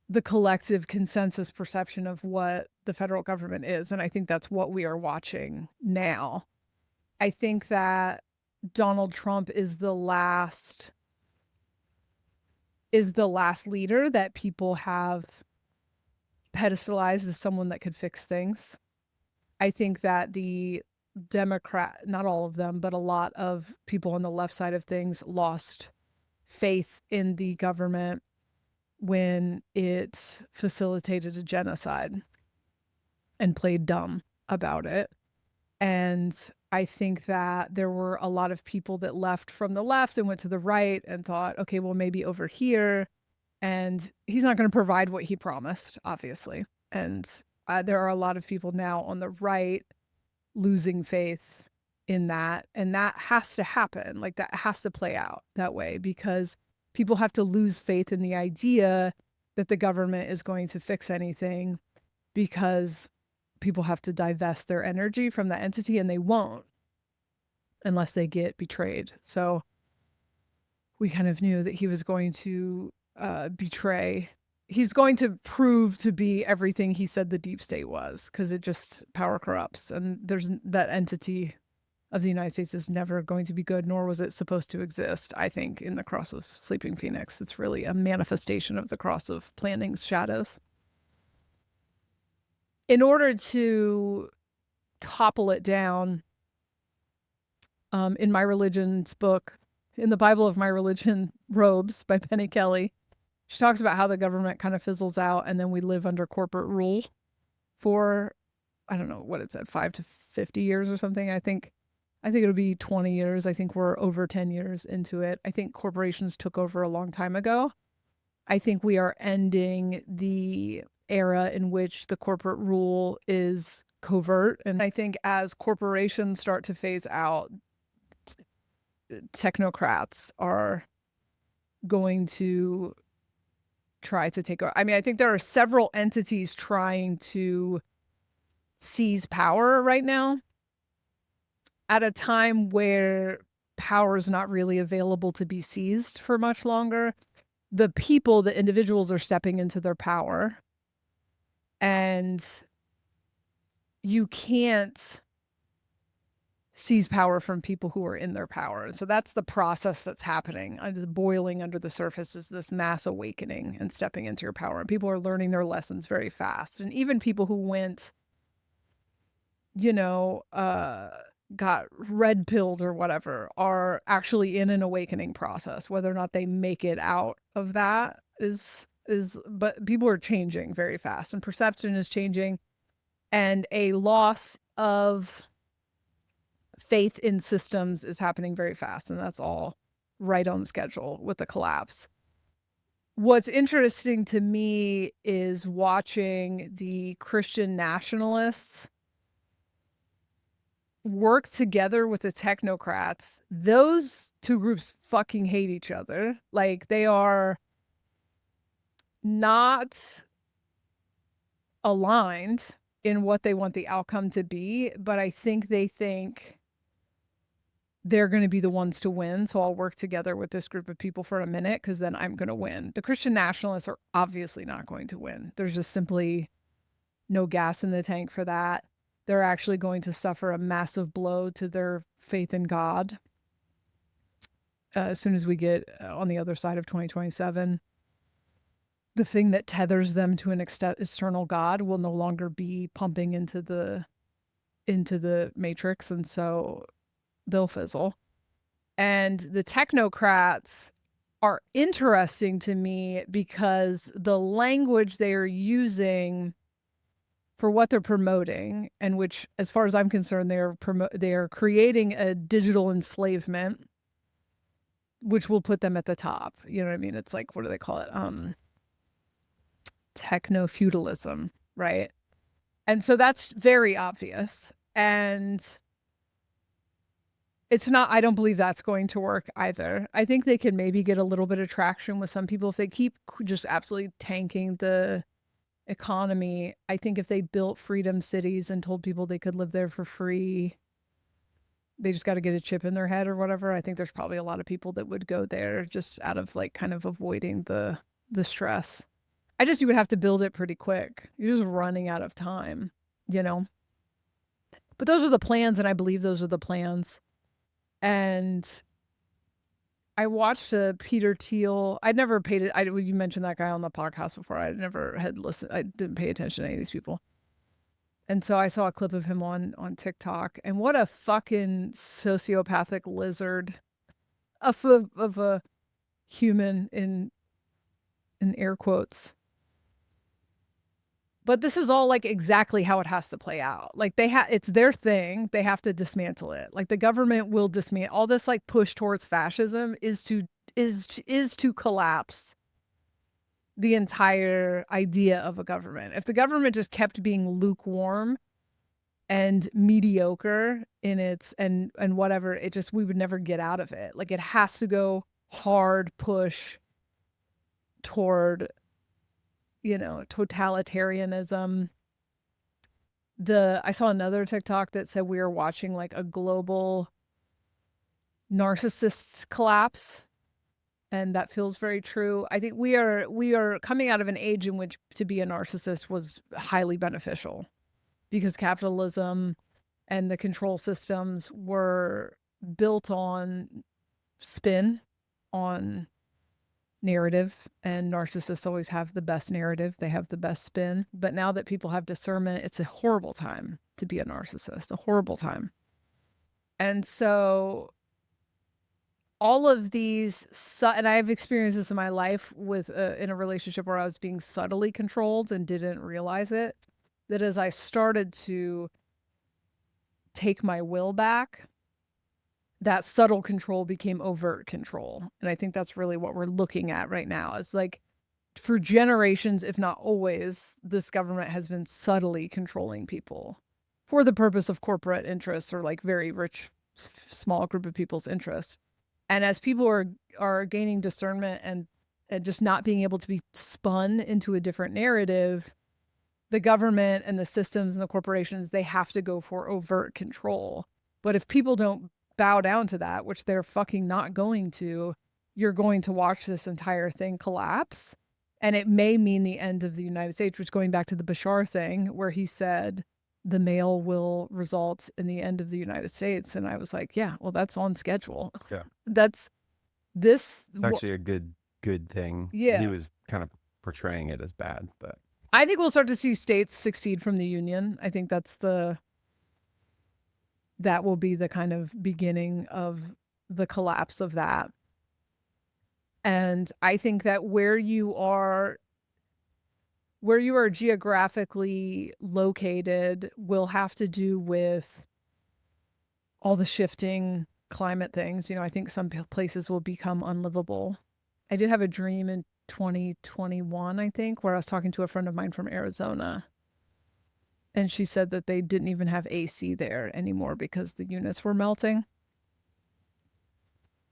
the collective consensus perception of what the federal government is. And I think that's what we are watching now. I think that Donald Trump is the last leader that people have pedestalized as someone that could fix things. I think that the Democrat, not all of them, but a lot of people on the left side of things lost faith in the government when it facilitated a genocide and played dumb about it. And I think that there were a lot of people that left from the left and went to the right and thought, okay, well, maybe over here. And he's not going to provide what he promised, obviously. And there are a lot of people now on the right losing faith in that. And that has to happen. Like that has to play out that way, because people have to lose faith in the idea that the government is going to fix anything, because people have to divest their energy from that entity, and they won't unless they get betrayed. So we kind of knew that he was going to betray. He's going to prove to be everything he said the deep state was, because it just power corrupts. And there's that entity of the United States is never going to be good, nor was it supposed to exist, I think, in the Cross of Sleeping Phoenix. It's really a manifestation of the Cross of Planning's shadows. In order to topple it down, in My Religion's book, in the Bible of My Religion, Robes by Penny Kelly, she talks about how the government kind of fizzles out and then we live under corporate rule for I don't know what it said, 5 to 50 years or something. I think it'll be 20 years. I think we're over 10 years into it. I think corporations took over a long time ago. I think we are ending the era in which the corporate rule is covert. And I think as corporations start to phase out, technocrats are going to try to take over. I mean, I think there are several entities trying to seize power right now at a time where power is not really available to be seized for much longer. The people, the individuals are stepping into their power, and you can't seize power from people who are in their power. And so that's the process that's happening. Boiling under the surface is this mass awakening and stepping into your power. And people are learning their lessons very fast. And even people who went, got red pilled or whatever are actually in an awakening process. Whether or not they make it out of that but people are changing very fast, and perception is changing, and a loss of faith in systems is happening very fast, and that's all right on schedule with the collapse. What's interesting to me is watching the Christian nationalists work together with the technocrats. Those two groups fucking hate each other. Like, they are not aligned in what they want the outcome to be, but I think they think they're going to be the ones to win. So I'll work together with this group of people for a minute because then I'm going to win. The Christian nationalists are obviously not going to win. There's just simply no gas in the tank for that. They're actually going to suffer a massive blow to their faith in God as soon as we get on the other side of 2027. The thing that tethers them to an external God will no longer be pumping into the matrix, and so they'll fizzle. And the technocrats are interesting to me because the language they are using for what they're promoting, and which, as far as I'm concerned, they are creating a digital enslavement, which will put them at the top. You know what I mean? It's like, what do they call it? Techno feudalism, right? And so that's very obvious. And it's not, I don't believe that's going to work either. I think they can maybe get a little bit of traction with some people if they keep just absolutely tanking the economy. I think if they built freedom cities and told people they could live there for free, they just got to get a chip in their head or whatever. I think there's probably a lot of people that would go there just out of like kind of avoiding the stress. You would have to build it pretty quick. You're just running out of time, But those are the plans, and I believe those are the plans. And I watched Peter Thiel. I'd never paid it. You mentioned that guy on the podcast before. I never had listened. I didn't pay attention to any of these people. And so I saw a clip of him on TikTok, and what a fucking sociopathic lizard of a human in air quotes. But this is all like exactly how it has to play out. Like it's their thing. They have to dismantle it. Like the government will dismantle all this. Like push towards fascism is to collapse the entire idea of a government. If the government just kept being lukewarm and mediocre in its and whatever, we would never get out of it. Like it has to go hard push toward totalitarianism. I saw another TikTok that said we are watching like a global narcissist collapse, and that feels very true. I think we are coming out of an age in which to be a narcissist was highly beneficial because capitalism and the control systems were built on spin, on narrative, and narcissists always have the best narrative. They have the best spin. But now that people have discernment, it's a horrible time to be a narcissist, a horrible time. And so all of these, and I've experienced this in my life with in a relationship where I was being subtly controlled and didn't realize it. that as I started to take my will back, that subtle control became overt control. And I think that's really what we're looking at right now. It's like for generations, if not always, this government has been subtly controlling people for the purpose of corporate interests or like very rich, small group of people's interests. And as people are gaining discernment and just not being able to be spun into a different narrative, the government and the systems and the corporations, they have to go for overt control. But if people don't bow down to that, which they're fucking not going to, you're going to watch this entire thing collapse. And it may mean the end of the United States, which going back to the Bashar thing, where he said the mail will result in the end of the United States. And I was like, yeah, well, that's on schedule. Yeah. That's this. It's actually a good thing. Yeah. He was kind of portraying it as bad, but I think we'll start to see states succeed from the union. I think that will be the kind of beginning of the collapse of that. And I think that where you are geographically located will have to do with all the shifting climate things. I think some places will become unlivable. I did have a dream in 2021, I think, where I was talking to a friend of mine from Arizona. And she said that they didn't even have AC there anymore because the units were melting.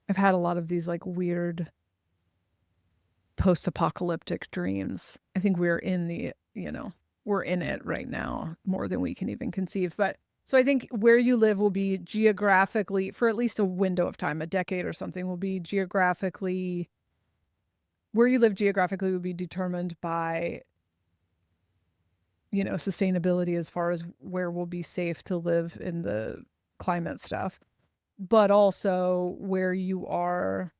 I've had a lot of these like weird post-apocalyptic dreams. I think we're in it right now more than we can even conceive. But so I think where you live will be geographically, for at least a window of time, a decade or something, will be geographically, where you live geographically will be determined by, sustainability as far as where we'll be safe to live in the climate stuff, but also where you are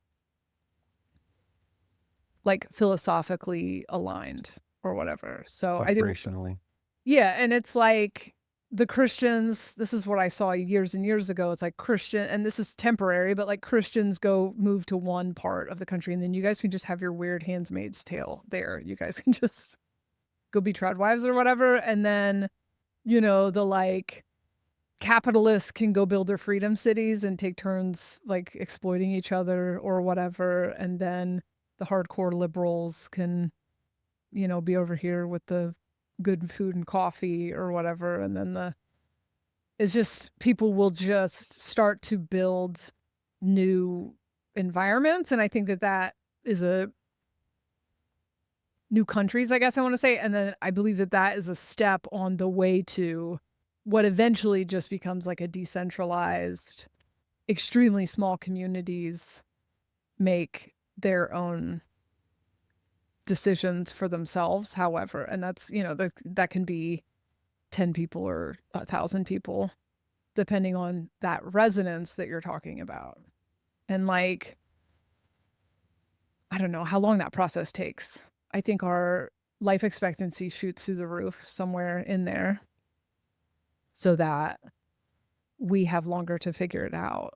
like philosophically aligned or whatever. So I think, yeah. And it's like the Christians, this is what I saw years and years ago. It's like Christian, and this is temporary, but like Christians move to one part of the country and then you guys can just have your weird Handmaid's Tale there. You guys can just go be trad wives or whatever. And then, the like capitalists can go build their freedom cities and take turns like exploiting each other or whatever. And then the hardcore liberals can, be over here with the good food and coffee or whatever. And then it's just people will just start to build new environments. And I think that is a new countries, I guess I want to say. And then I believe that is a step on the way to what eventually just becomes like a decentralized, extremely small communities make their own decisions for themselves, however. And that's, that can be 10 people or 1,000 people, depending on that resonance that you're talking about. And like, I don't know how long that process takes. I think our life expectancy shoots through the roof somewhere in there so that we have longer to figure it out.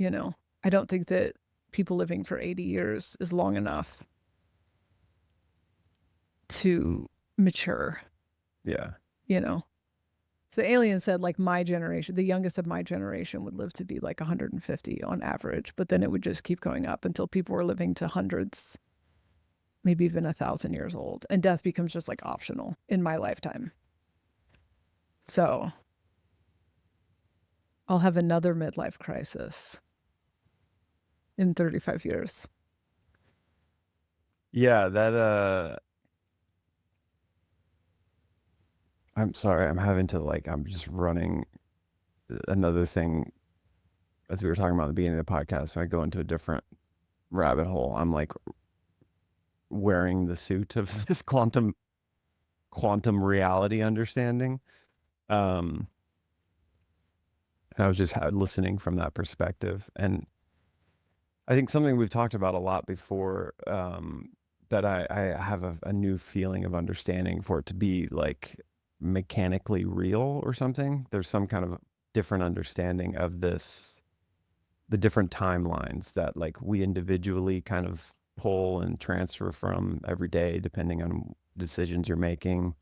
I don't think that people living for 80 years is long enough to mature. Yeah. So Alien said like my generation, the youngest of my generation would live to be like 150 on average, but then it would just keep going up until people were living to hundreds, maybe even 1,000 years old. And death becomes just like optional in my lifetime. So I'll have another midlife crisis in 35 years. Yeah, I'm sorry, I'm having to I'm just running another thing as we were talking about at the beginning of the podcast. When I go into a different rabbit hole, I'm like wearing the suit of this quantum reality understanding. And I was just listening from that perspective. And I think something we've talked about a lot before, that I have a new feeling of understanding for it to be like mechanically real or something. There's some kind of different understanding of this, the different timelines that like we individually kind of pull and transfer from every day, depending on decisions you're making.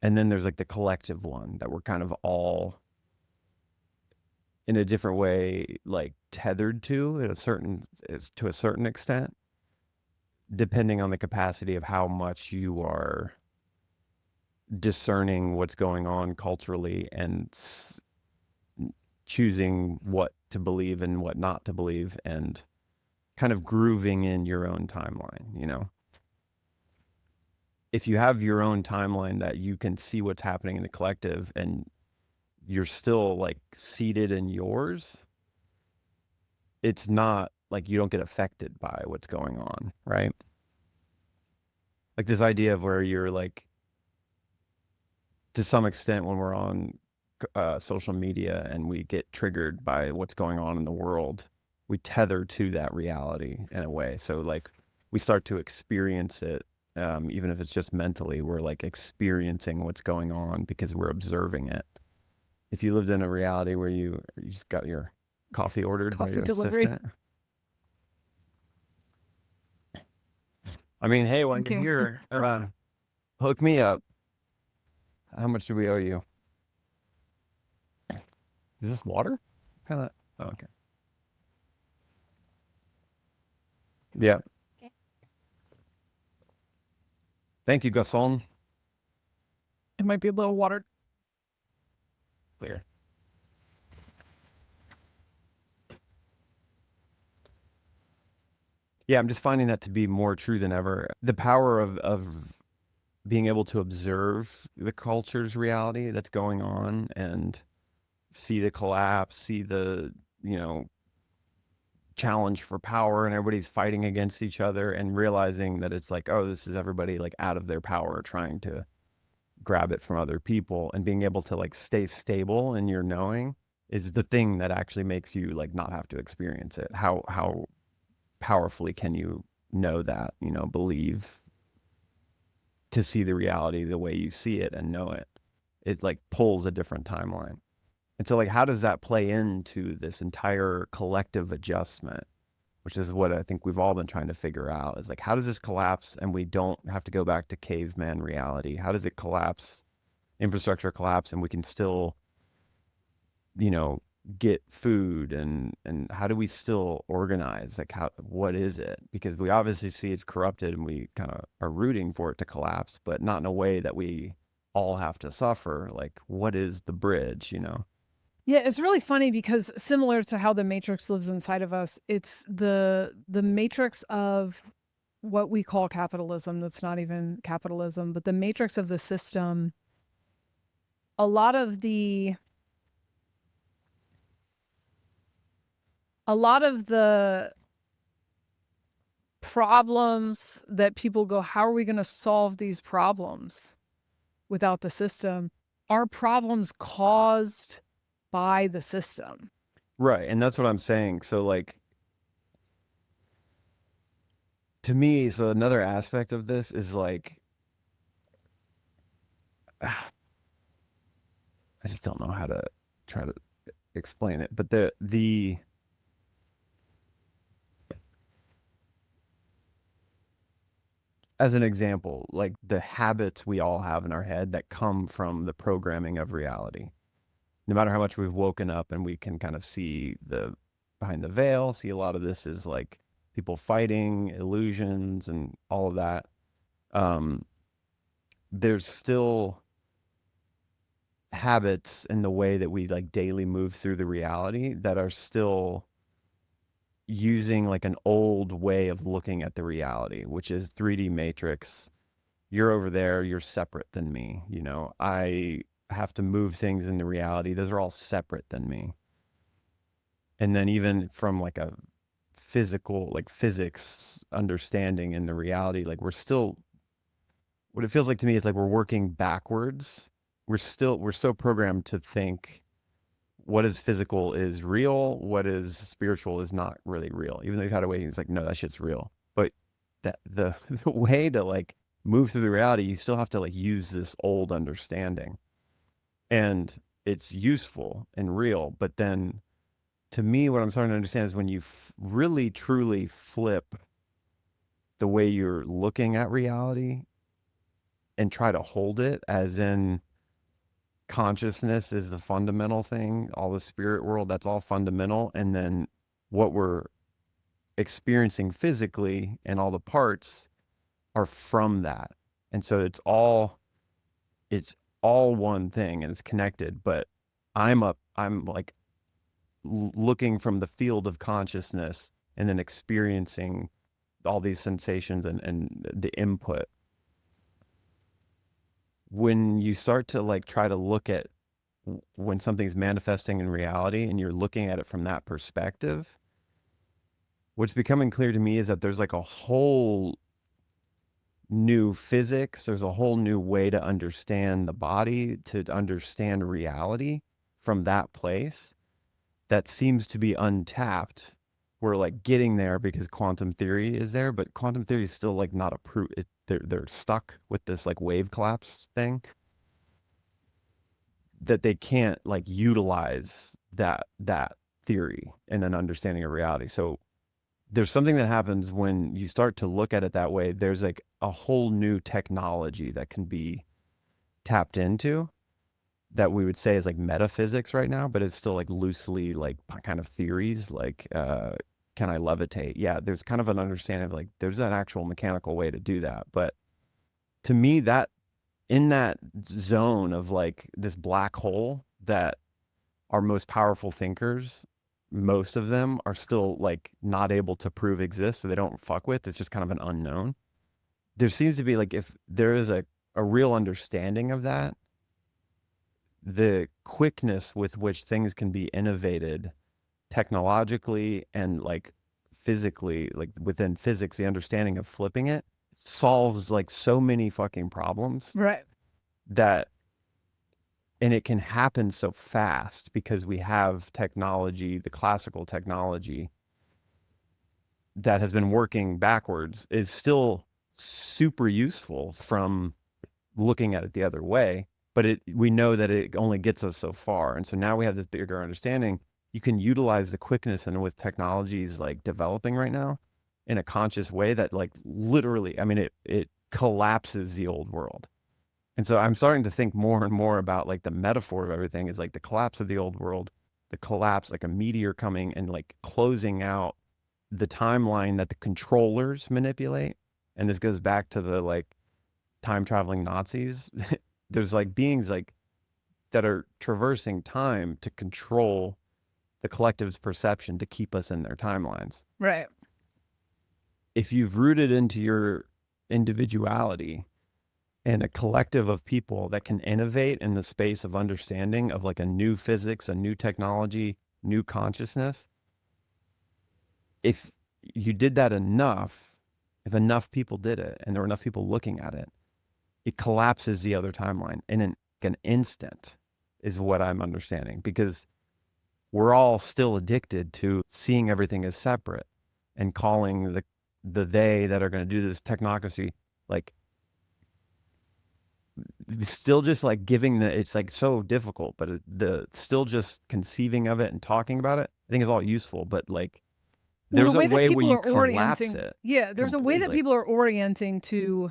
And then there's like the collective one that we're kind of all in a different way, like tethered to to a certain extent, depending on the capacity of how much you are discerning what's going on culturally and choosing what to believe and what not to believe, and kind of grooving in your own timeline, you know? If you have your own timeline that you can see what's happening in the collective and you're still like seated in yours, it's not like you don't get affected by what's going on, right? Like this idea of where you're like, to some extent, when we're on social media and we get triggered by what's going on in the world, we tether to that reality in a way. So like we start to experience it, even if it's just mentally, we're like experiencing what's going on because we're observing it. If you lived in a reality where you just got your coffee ordered by Coffee your delivery. assistant. I mean, hey, when Thank you're you. here, hook me up. How much do we owe you? Is this water? Kind of. Oh, okay. Yeah. Okay. Thank you, Gasson. It might be a little watered. Clear. Yeah, I'm just finding that to be more true than ever. The power of being able to observe the culture's reality that's going on and see the collapse, see the, you know, challenge for power, and everybody's fighting against each other, and realizing that it's like, oh, this is everybody like out of their power trying to grab it from other people, and being able to like stay stable in your knowing is the thing that actually makes you like not have to experience it. How powerfully can you know that, you know, believe to see the reality the way you see it and know it? It like pulls a different timeline. And so like, how does that play into this entire collective adjustment, which is what I think we've all been trying to figure out, is like, how does this collapse and we don't have to go back to caveman reality? How does it collapse, infrastructure collapse, and we can still, you know, get food, and how do we still organize? Like, what is it? Because we obviously see it's corrupted and we kind of are rooting for it to collapse, but not in a way that we all have to suffer. Like, what is the bridge, you know? Yeah, it's really funny because similar to how the matrix lives inside of us, it's the matrix of what we call capitalism that's not even capitalism, but the matrix of the system. A lot of the problems that people go, how are we going to solve these problems without the system, are problems caused by the system. Right. And that's what I'm saying. So like, to me, so another aspect of this is like, I just don't know how to try to explain it, but the as an example, like the habits we all have in our head that come from the programming of reality. No matter how much we've woken up and we can kind of see the behind the veil, see a lot of this is like people fighting, illusions, and all of that. There's still habits in the way that we like daily move through the reality that are still using like an old way of looking at the reality, which is 3D matrix. You're over there, you're separate than me, you know. I have to move things in the reality. Those are all separate than me. And then even from like a physical, like physics understanding in the reality, like we're still, what it feels like to me is like we're working backwards. We're so programmed to think what is physical is real, what is spiritual is not really real. Even though you've had a way, it's like, no, that shit's real. But that the way to like move through the reality, you still have to like use this old understanding. And it's useful and real. But then to me, what I'm starting to understand is when you really truly flip the way you're looking at reality and try to hold it as in consciousness is the fundamental thing, all the spirit world, that's all fundamental. And then what we're experiencing physically and all the parts are from that. And so it's all one thing and it's connected, but I'm like looking from the field of consciousness and then experiencing all these sensations and the input. When you start to like try to look at when something's manifesting in reality and you're looking at it from that perspective, what's becoming clear to me is that there's like a whole new physics, there's a whole new way to understand the body, to understand reality from that place that seems to be untapped. We're like getting there because quantum theory is there, but quantum theory is still like not approved. They're stuck with this like wave collapse thing that they can't like utilize that theory and an understanding of reality. So there's something that happens when you start to look at it that way. There's like a whole new technology that can be tapped into that we would say is like metaphysics right now, but it's still like loosely like kind of theories, like can I levitate? Yeah, there's kind of an understanding of like there's an actual mechanical way to do that. But to me, that in that zone of like this black hole that our most powerful thinkers, most of them are still like not able to prove exists, so they don't fuck with. It's just kind of an unknown. There seems to be like, if there is a real understanding of that, the quickness with which things can be innovated technologically and like physically, like within physics, the understanding of flipping it solves like so many fucking problems. Right. That, and it can happen so fast because we have technology, the classical technology that has been working backwards is still super useful from looking at it the other way. But we know that it only gets us so far. And so now we have this bigger understanding. You can utilize the quickness and with technologies like developing right now in a conscious way that like literally, I mean, it collapses the old world. And so I'm starting to think more and more about like the metaphor of everything is like the collapse of the old world, the collapse, like a meteor coming and like closing out the timeline that the controllers manipulate. And this goes back to the like time traveling Nazis. There's like beings like that are traversing time to control the collective's perception to keep us in their timelines. Right. If you've rooted into your individuality and a collective of people that can innovate in the space of understanding of like a new physics, a new technology, new consciousness, if you did that enough, if enough people did it and there were enough people looking at it, it collapses the other timeline in an instant is what I'm understanding, because we're all still addicted to seeing everything as separate and calling the they that are going to do this technocracy like still just like giving it's like so difficult, but the still just conceiving of it and talking about it, I think is all useful. But like there's a way where you collapse it. Yeah, there's a way that people are orienting to.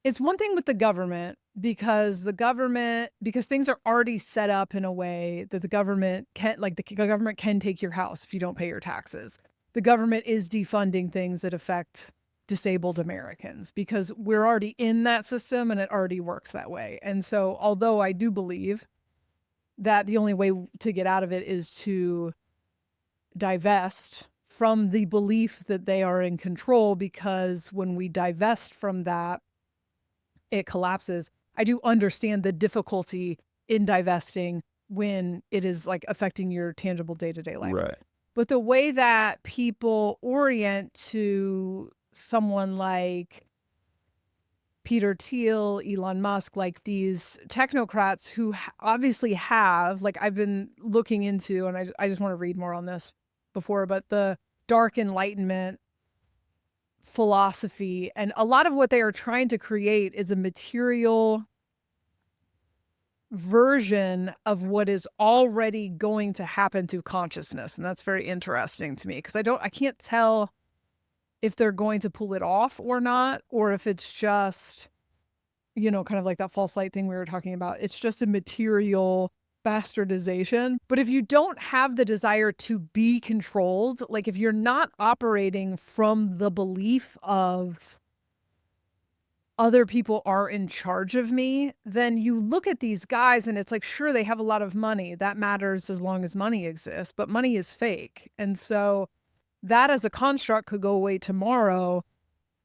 It's one thing with the government because things are already set up in a way that the government can take your house if you don't pay your taxes. The government is defunding things that affect disabled Americans because we're already in that system and it already works that way. And so, although I do believe that the only way to get out of it is to divest from the belief that they are in control, because when we divest from that, it collapses. I do understand the difficulty in divesting when it is like affecting your tangible day-to-day life. Right. But the way that people orient to someone like Peter Thiel, Elon Musk, like these technocrats who obviously have, like I've been looking into, and I just want to read more on this before, but the dark enlightenment philosophy, and a lot of what they are trying to create is a material version of what is already going to happen through consciousness. And that's very interesting to me because I can't tell if they're going to pull it off or not, or if it's just, kind of like that false light thing we were talking about. It's just a material bastardization. But if you don't have the desire to be controlled, like if you're not operating from the belief of other people are in charge of me, then you look at these guys and it's like, sure, they have a lot of money. That matters as long as money exists, but money is fake. And so that as a construct could go away tomorrow.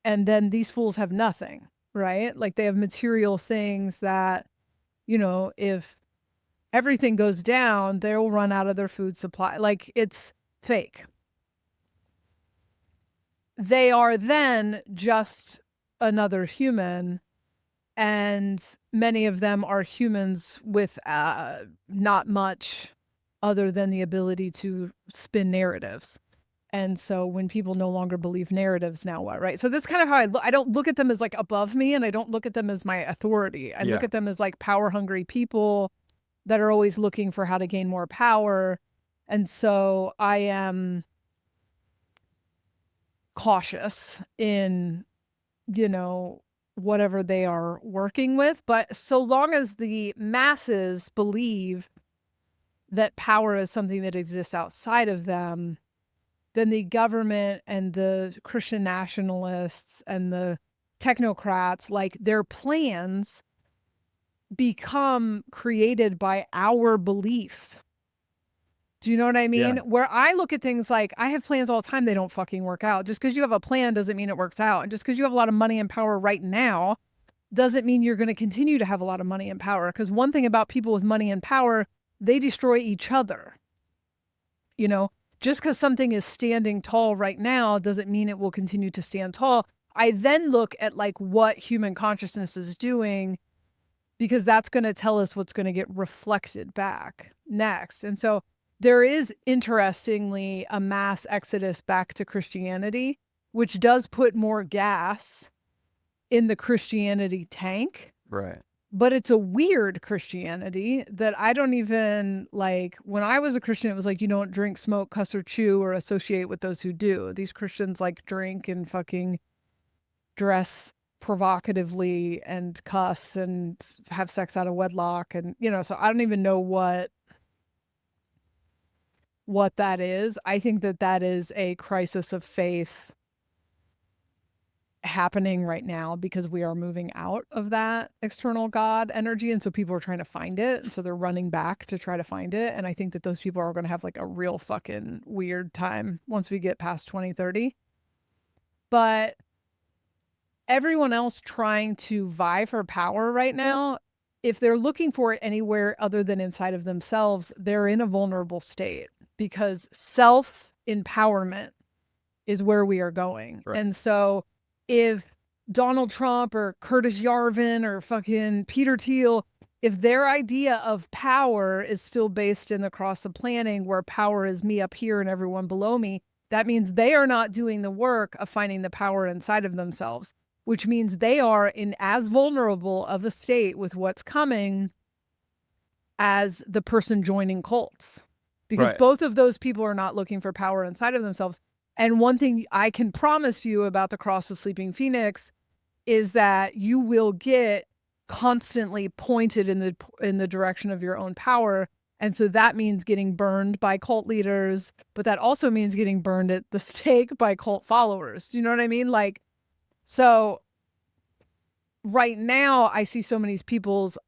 And then these fools have nothing, right? Like they have material things that, if everything goes down, they'll run out of their food supply. Like it's fake. They are then just another human, and many of them are humans with not much other than the ability to spin narratives. And so when people no longer believe narratives, now what, right? So this is kind of how I don't look at them as like above me, and I don't look at them as my authority. I look at them as like power hungry people that are always looking for how to gain more power. And so I am cautious in, whatever they are working with. But so long as the masses believe that power is something that exists outside of them, then the government and the Christian nationalists and the technocrats, like their plans become created by our belief. Do you know what I mean? Yeah. Where I look at things like I have plans all the time, they don't fucking work out. Just because you have a plan doesn't mean it works out. And just because you have a lot of money and power right now doesn't mean you're going to continue to have a lot of money and power. Because one thing about people with money and power, they destroy each other. Just because something is standing tall right now doesn't mean it will continue to stand tall. I then look at like what human consciousness is doing, because that's going to tell us what's going to get reflected back next. And so there is, interestingly, a mass exodus back to Christianity, which does put more gas in the Christianity tank. Right. But it's a weird Christianity that I don't even like. When I was a Christian, it was like, you don't drink, smoke, cuss, or chew, or associate with those who do. These Christians like drink and fucking dress provocatively and cuss and have sex out of wedlock. And, so I don't even know what that is. I think that is a crisis of faith happening right now because we are moving out of that external God energy. And so people are trying to find it. And so they're running back to try to find it. And I think that those people are going to have like a real fucking weird time once we get past 2030. But everyone else trying to vie for power right now, if they're looking for it anywhere other than inside of themselves, they're in a vulnerable state, because self-empowerment is where we are going. Right. And so if Donald Trump or Curtis Yarvin or fucking Peter Thiel, if their idea of power is still based in the cross of planning, where power is me up here and everyone below me, that means they are not doing the work of finding the power inside of themselves, which means they are in as vulnerable of a state with what's coming as the person joining cults. Because both of those people are not looking for power inside of themselves. And one thing I can promise you about the Cross of Sleeping Phoenix is that you will get constantly pointed in the direction of your own power. And so that means getting burned by cult leaders, but that also means getting burned at the stake by cult followers. Do you know what I mean? Like, so right now I see so many people's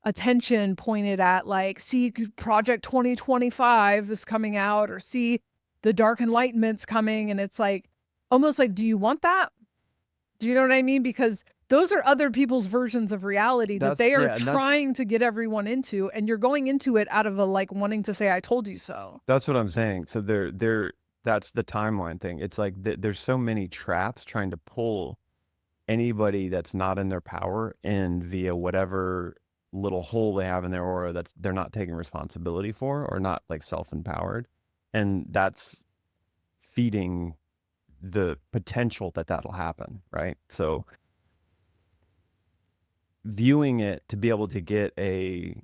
attention pointed at like, see, Project 2025 is coming out, or see, the Dark Enlightenment's coming. And it's like, almost like, do you want that? Do you know what I mean? Because those are other people's versions of reality that they are trying to get everyone into. And you're going into it out of a like wanting to say, I told you so. That's what I'm saying. So that's the timeline thing. It's like there's so many traps trying to pull anybody that's not in their power in via whatever little hole they have in their aura that's they're not taking responsibility for, or not like self-empowered. And that's feeding the potential that that'll happen, right? So viewing it to be able to get I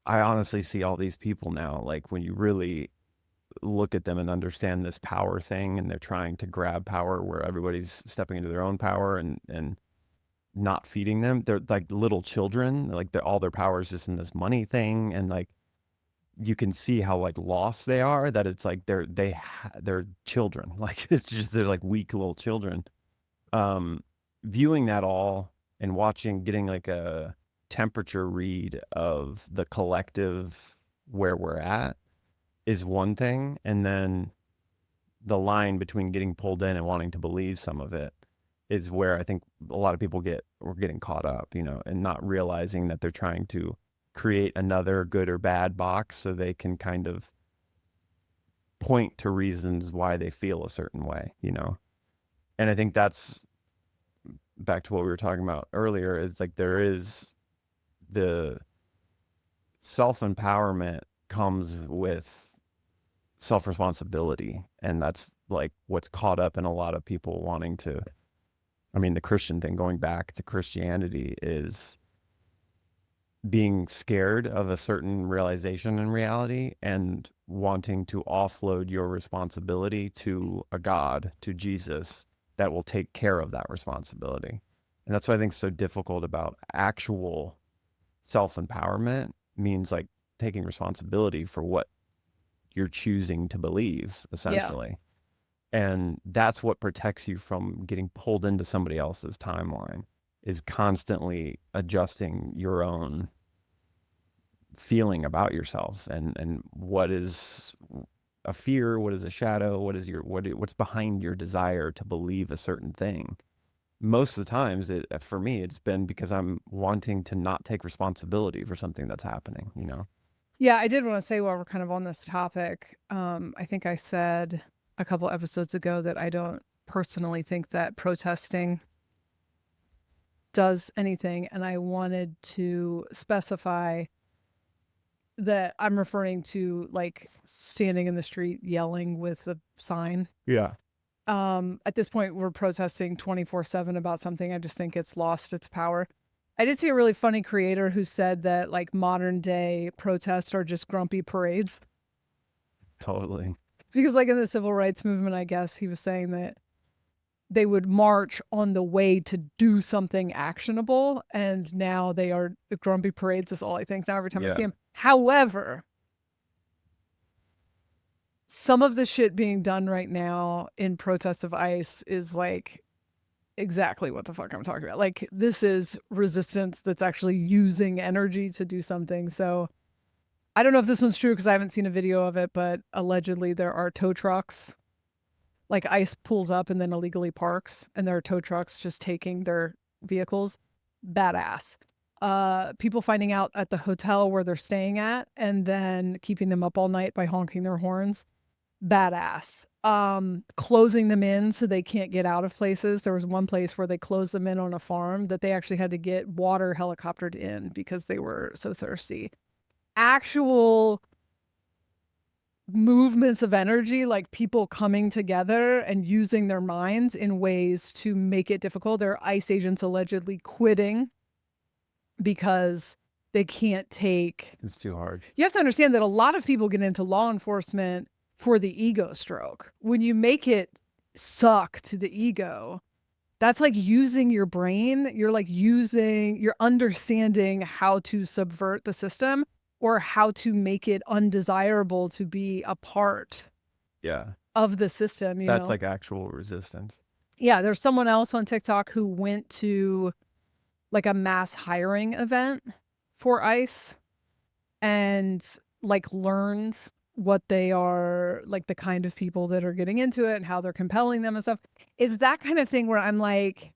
honestly see all these people now, like when you really look at them and understand this power thing, and they're trying to grab power where everybody's stepping into their own power and not feeding them. They're like little children, like all their power is just in this money thing, and like you can see how like lost they are, that it's like they're children. Like it's just, they're like weak little children. Viewing that all and watching, getting like a temperature read of the collective where we're at is one thing, and then the line between getting pulled in and wanting to believe some of it is where I think a lot of people we're getting caught up, you know, and not realizing that they're trying to create another good or bad box so they can kind of point to reasons why they feel a certain way, you know. And I think that's back to what we were talking about earlier, is like there is the self-empowerment comes with self-responsibility, and that's like what's caught up in a lot of people wanting to, I mean, the Christian thing, going back to Christianity, is being scared of a certain realization in reality and wanting to offload your responsibility to a God, to Jesus, that will take care of that responsibility. And that's what I think is so difficult about actual self-empowerment, means like taking responsibility for what you're choosing to believe, essentially. And that's what protects you from getting pulled into somebody else's timeline, is constantly adjusting your own feeling about yourself, and what is a fear, what is a shadow, what's behind your desire to believe a certain thing. Most of the times, for me, it's been because I'm wanting to not take responsibility for something that's happening, you know? Yeah, I did want to say, while we're kind of on this topic, I think I said a couple episodes ago that I don't personally think that protesting does anything, and I wanted to specify that I'm referring to like standing in the street yelling with a sign. Yeah. At this point, we're protesting 24/7 about something. I just think it's lost its power. I did see a really funny creator who said that like modern day protests are just grumpy parades. Totally. Because like in the civil rights movement, I guess he was saying that they would march on the way to do something actionable, and now they are grumpy parades is all I think now every time I see them. However, some of the shit being done right now in protest of ICE is like exactly what the fuck I'm talking about. Like, this is resistance that's actually using energy to do something. So I don't know if this one's true because I haven't seen a video of it, but allegedly there are tow trucks. Like ICE pulls up and then illegally parks, and there are tow trucks just taking their vehicles. Badass. People finding out at the hotel where they're staying at and then keeping them up all night by honking their horns. Badass. Closing them in so they can't get out of places. There was one place where they closed them in on a farm that they actually had to get water helicoptered in because they were so thirsty. Actual movements of energy, like people coming together and using their minds in ways to make it difficult. There are ICE agents allegedly quitting because they can't take... It's too hard. You have to understand that a lot of people get into law enforcement for the ego stroke. When you make it suck to the ego, that's like using your brain. You're understanding how to subvert the system or how to make it undesirable to be a part of the system. That's like actual resistance. Yeah, there's someone else on TikTok who went to like a mass hiring event for ICE and like learned what they are, like the kind of people that are getting into it and how they're compelling them and stuff. It's that kind of thing where I'm like,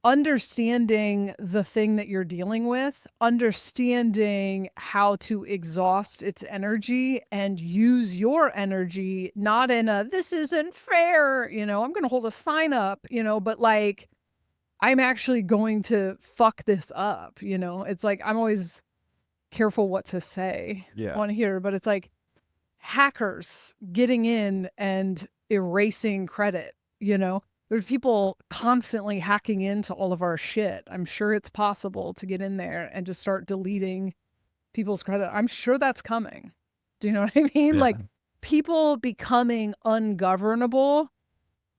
understanding the thing that you're dealing with, understanding how to exhaust its energy and use your energy, not in a, this isn't fair, I'm going to hold a sign up, but like, I'm actually going to fuck this up, It's like, I'm always careful what to say on here, but it's like hackers getting in and erasing credit, There's people constantly hacking into all of our shit. I'm sure it's possible to get in there and just start deleting people's credit. I'm sure that's coming. Do you know what I mean? Yeah. Like, people becoming ungovernable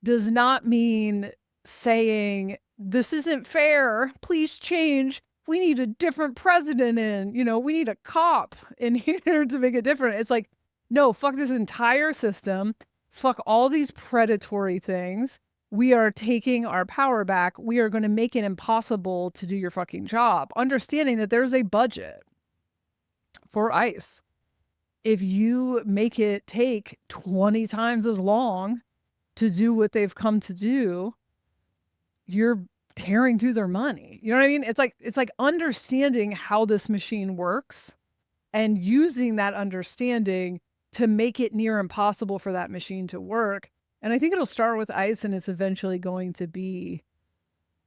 does not mean saying, this isn't fair, please change. We need a different president in, we need a cop in here to make it different. It's like, no, fuck this entire system. Fuck all these predatory things. We are taking our power back. We are going to make it impossible to do your fucking job. Understanding that there's a budget for ICE. If you make it take 20 times as long to do what they've come to do, you're tearing through their money. You know what I mean? It's like understanding how this machine works and using that understanding to make it near impossible for that machine to work. And I think it'll start with ICE, and it's eventually going to be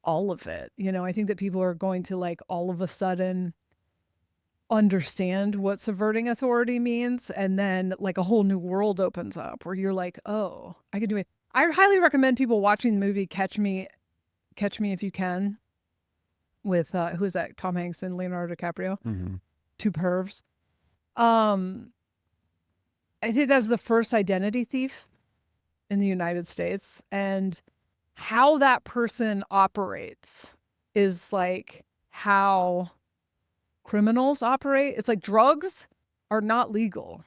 all of it. I think that people are going to, like, all of a sudden understand what subverting authority means, and then, like, a whole new world opens up where you're like, oh, I can do it. I highly recommend people watching the movie Catch Me If You Can with who's that? Tom Hanks and Leonardo DiCaprio. Mm-hmm. Two pervs. I think that's the first identity thief in the United States, and how that person operates is like how criminals operate. It's like drugs are not legal.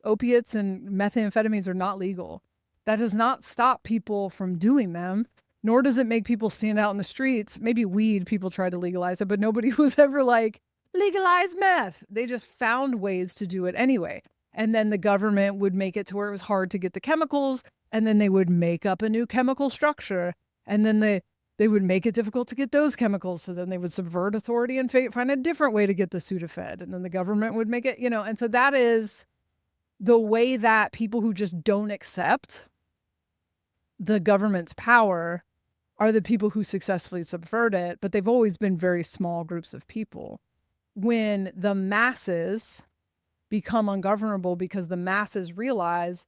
Opiates and methamphetamines are not legal. That does not stop people from doing them, nor does it make people stand out in the streets. Maybe weed, people try to legalize it, but nobody was ever like, legalize meth. They just found ways to do it anyway. And then the government would make it to where it was hard to get the chemicals, and then they would make up a new chemical structure, and then they would make it difficult to get those chemicals. So then they would subvert authority and find a different way to get the Sudafed, and then the government would make it, and so that is the way that people who just don't accept the government's power are the people who successfully subvert it, but they've always been very small groups of people. When the masses become ungovernable because the masses realize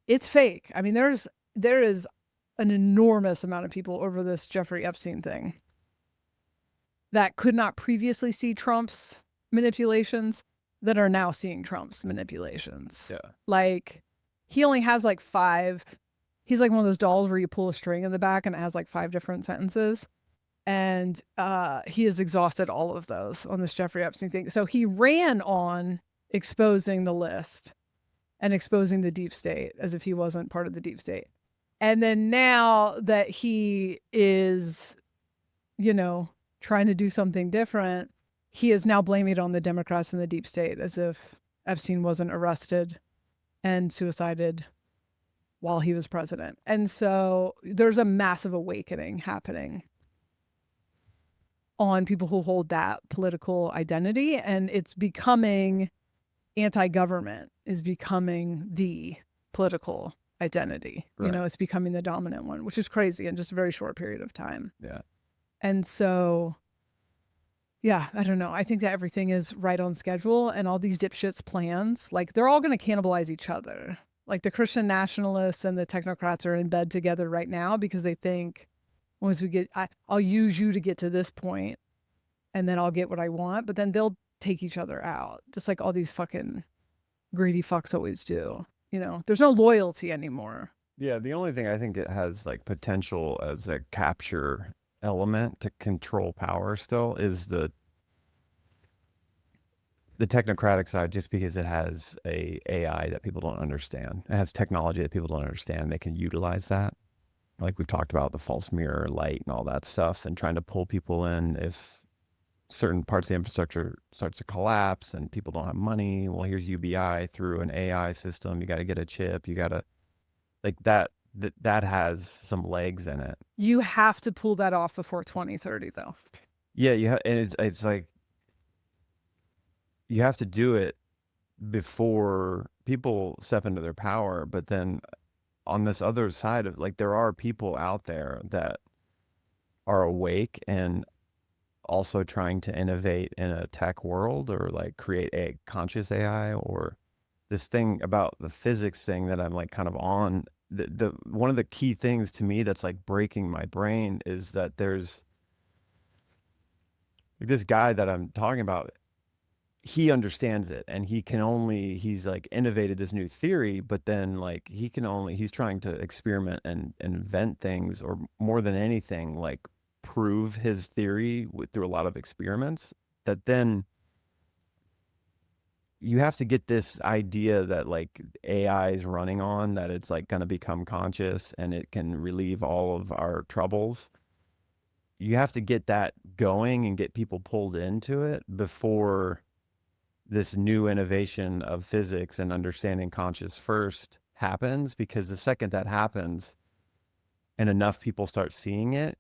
it's fake. I mean, there is an enormous amount of people over this Jeffrey Epstein thing that could not previously see Trump's manipulations that are now seeing Trump's manipulations. Yeah. Like, he only has like 5. He's like one of those dolls where you pull a string in the back and it has like 5 different sentences. And he has exhausted all of those on this Jeffrey Epstein thing. So he ran on exposing the list and exposing the deep state as if he wasn't part of the deep state. And then now that he is, trying to do something different, he is now blaming it on the Democrats and the deep state as if Epstein wasn't arrested and suicided while he was president. And so there's a massive awakening happening on people who hold that political identity, and it's becoming anti-government is becoming the political identity. Right. It's becoming the dominant one, which is crazy in just a very short period of time. Yeah. And so, yeah, I don't know. I think that everything is right on schedule, and all these dipshits' plans, like, they're all going to cannibalize each other. Like, the Christian nationalists and the technocrats are in bed together right now because they think, once we get, I'll use you to get to this point, and then I'll get what I want. But then they'll take each other out, just like all these fucking greedy fucks always do. There's no loyalty anymore. Yeah, the only thing I think it has like potential as a capture element to control power still is the technocratic side, just because it has a AI that people don't understand. It has technology that people don't understand. They can utilize that. Like we've talked about, the false mirror light and all that stuff, and trying to pull people in if certain parts of the infrastructure starts to collapse and people don't have money. Well, here's UBI through an AI system. You got to get a chip. You got to, like, that has some legs in it. You have to pull that off before 2030, though. Yeah, and it's like you have to do it before people step into their power. But then on this other side of, like, there are people out there that are awake and also trying to innovate in a tech world, or like create a conscious AI, or this thing about the physics thing that I'm like kind of on. The one of the key things to me that's like breaking my brain is that there's like this guy that I'm talking about. he understands it, and he's like innovated this new theory, but then like he's trying to experiment and invent things, or more than anything, like prove his theory through a lot of experiments, that then you have to get this idea that like AI is running on, that it's like going to become conscious and it can relieve all of our troubles. You have to get that going and get people pulled into it before this new innovation of physics and understanding conscious first happens. Because the second that happens and enough people start seeing it,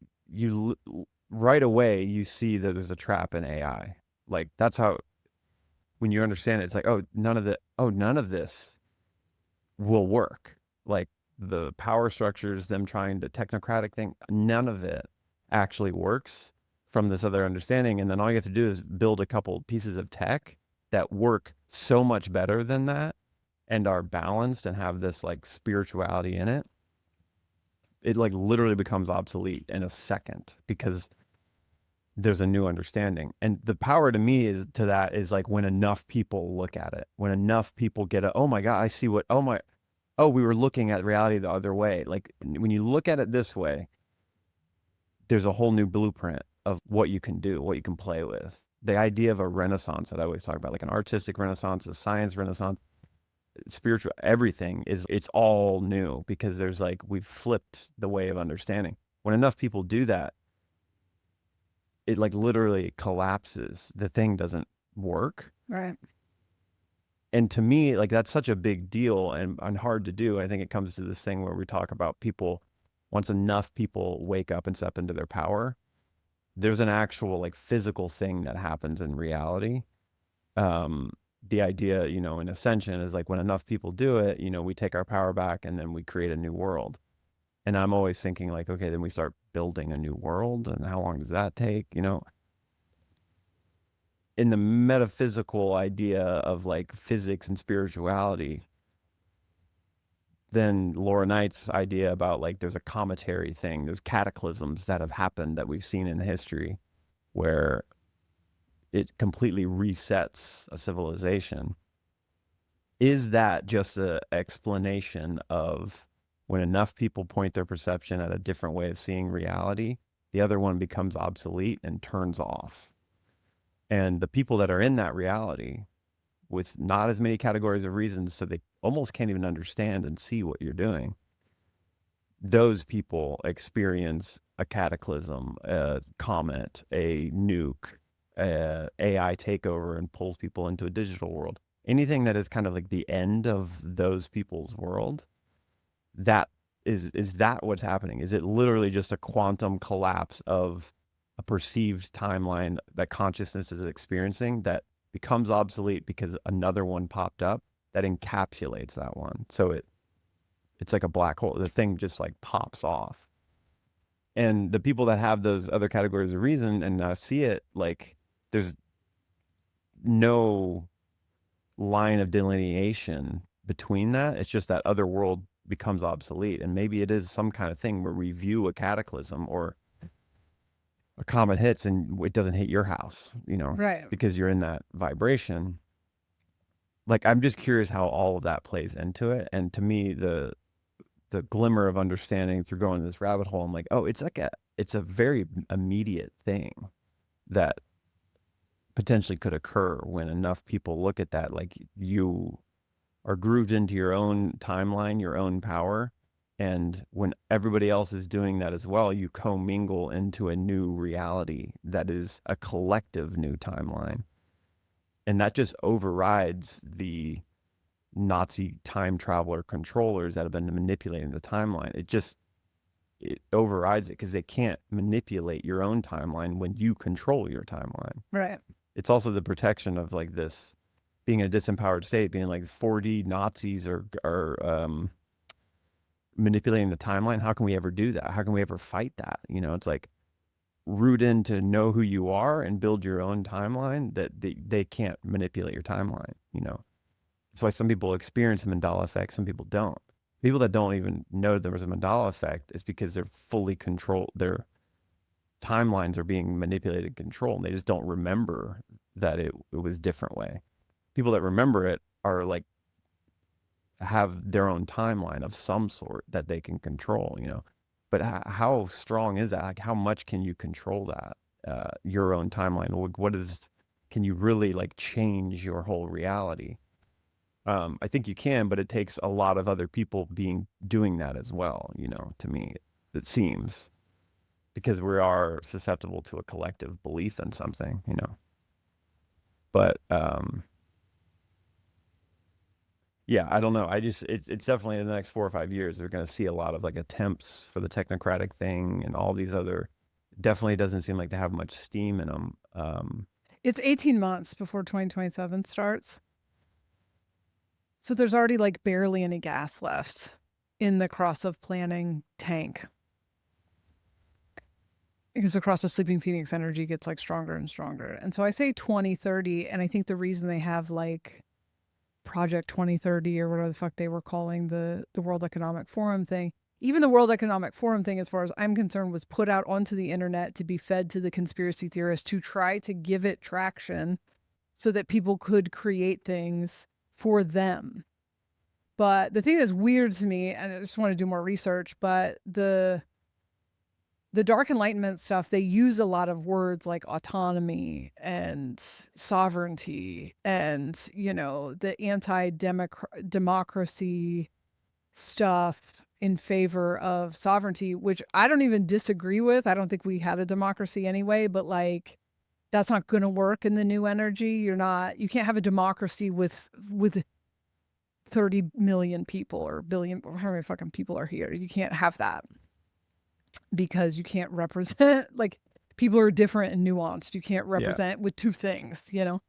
right away you see that there's a trap in AI. Like that's how, when you understand it, it's like, none of this will work. Like the power structures, them trying to technocratic thing, none of it actually works from this other understanding. And then all you have to do is build a couple pieces of tech that work so much better than that and are balanced and have this like spirituality in it. It like literally becomes obsolete in a second because there's a new understanding. And the power to me is like when enough people look at it, when enough people get oh my God, I see what, we were looking at reality the other way. Like when you look at it this way, there's a whole new blueprint of what you can do, what you can play with. The idea of a renaissance that I always talk about, like an artistic renaissance, a science renaissance, spiritual, everything it's all new, because there's like, we've flipped the way of understanding. When enough people do that, it like literally collapses. The thing doesn't work. Right. And to me, like that's such a big deal and hard to do. I think it comes to this thing where we talk about people, once enough people wake up and step into their power, there's an actual like physical thing that happens in reality. The idea, in ascension is like when enough people do it, we take our power back and then we create a new world. And I'm always thinking like, okay, then we start building a new world, and how long does that take? In the metaphysical idea of like physics and spirituality, then Laura Knight's idea about like there's a cometary thing, there's cataclysms that have happened that we've seen in history where it completely resets a civilization. Is that just an explanation of when enough people point their perception at a different way of seeing reality, the other one becomes obsolete and turns off? And the people that are in that reality with not as many categories of reasons, so they almost can't even understand and see what you're doing, those people experience a cataclysm, a comet, a nuke, AI takeover, and pulls people into a digital world. Anything that is kind of like the end of those people's world, that is that what's happening? Is it literally just a quantum collapse of a perceived timeline that consciousness is experiencing that becomes obsolete because another one popped up that encapsulates that one? So it's like a black hole. The thing just like pops off. And the people that have those other categories of reason and see it, like there's no line of delineation between that. It's just that other world becomes obsolete. And maybe it is some kind of thing where we view a cataclysm or a comet hits and it doesn't hit your house, Right. because you're in that vibration. Like, I'm just curious how all of that plays into it. And to me, the glimmer of understanding through going this rabbit hole, I'm like, it's a very immediate thing that potentially could occur when enough people look at that. Like, you are grooved into your own timeline, your own power. And when everybody else is doing that as well, you commingle into a new reality that is a collective new timeline. And that just overrides the Nazi time traveler controllers that have been manipulating the timeline. It overrides it because they can't manipulate your own timeline when you control your timeline. Right. It's also the protection of like this being a disempowered state, being like 4D Nazis are manipulating the timeline. How can we ever do that? How can we ever fight that? It's like root in to know who you are and build your own timeline, that they can't manipulate your timeline. That's why some people experience a Mandela effect, some people don't. People that don't even know there was a Mandela effect is because they're fully controlled. They're timelines are being manipulated and controlled, and they just don't remember that it was a different way. People that remember it are like have their own timeline of some sort that they can control, you know. But how strong is that? Like, how much can you control that? Your own timeline. What is? Can you really like change your whole reality? I think you can, but it takes a lot of other people doing that as well. You know, to me, it seems, because we are susceptible to a collective belief in something. You know, but yeah, I don't know. It's definitely in the next 4 or 5 years, they're going to see a lot of like attempts for the technocratic thing and all these other. Definitely doesn't seem like they have much steam in them. It's 18 months before 2027 starts. So there's already like barely any gas left in the cross of planning tank. Because the cross of sleeping Phoenix energy gets like stronger and stronger. And so I say 2030, and I think the reason they have like Project 2030 or whatever the fuck they were calling the World Economic Forum thing. Even the World Economic Forum thing, as far as I'm concerned, was put out onto the internet to be fed to the conspiracy theorists to try to give it traction so that people could create things for them. But the thing that's weird to me, and I just want to do more research, but the Dark Enlightenment stuff, they use a lot of words like autonomy and sovereignty and, you know, the anti-democracy stuff in favor of sovereignty, which I don't even disagree with. I don't think we had a democracy anyway, but like, that's not going to work in the new energy. You can't have a democracy with 30 million people or billion, or how many fucking people are here. You can't have that, because you can't represent, like, people are different and nuanced. You can't represent with two things, you know?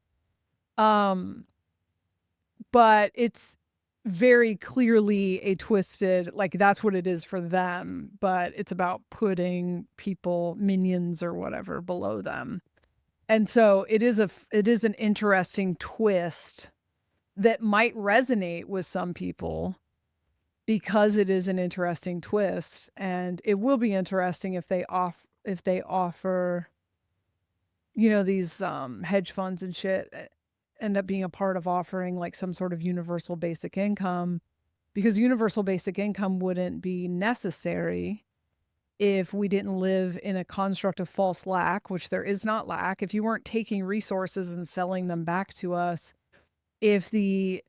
But it's very clearly a twisted, like, that's what it is for them, but it's about putting people, minions or whatever, below them. And so it is an interesting twist that might resonate with some people, because it is an interesting twist, and it will be interesting if they offer, you know, these hedge funds and shit end up being a part of offering like some sort of universal basic income, because universal basic income wouldn't be necessary if we didn't live in a construct of false lack, which there is not lack. If you weren't taking resources and selling them back to us, if the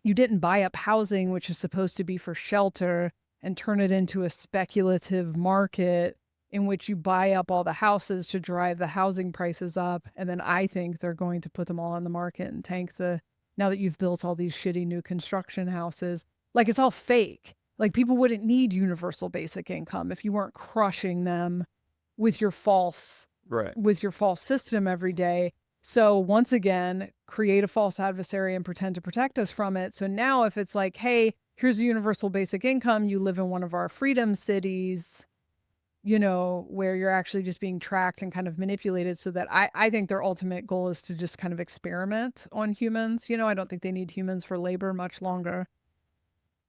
you didn't buy up housing, which is supposed to be for shelter, and turn it into a speculative market in which you buy up all the houses to drive the housing prices up. And then I think they're going to put them all on the market and tank now that you've built all these shitty new construction houses. Like, it's all fake. Like, people wouldn't need universal basic income if you weren't crushing them with your false system every day. So once again, create a false adversary and pretend to protect us from it. So now if it's like, hey, here's a universal basic income, you live in one of our freedom cities, you know, where you're actually just being tracked and kind of manipulated, so that I think their ultimate goal is to just kind of experiment on humans. You know, I don't think they need humans for labor much longer.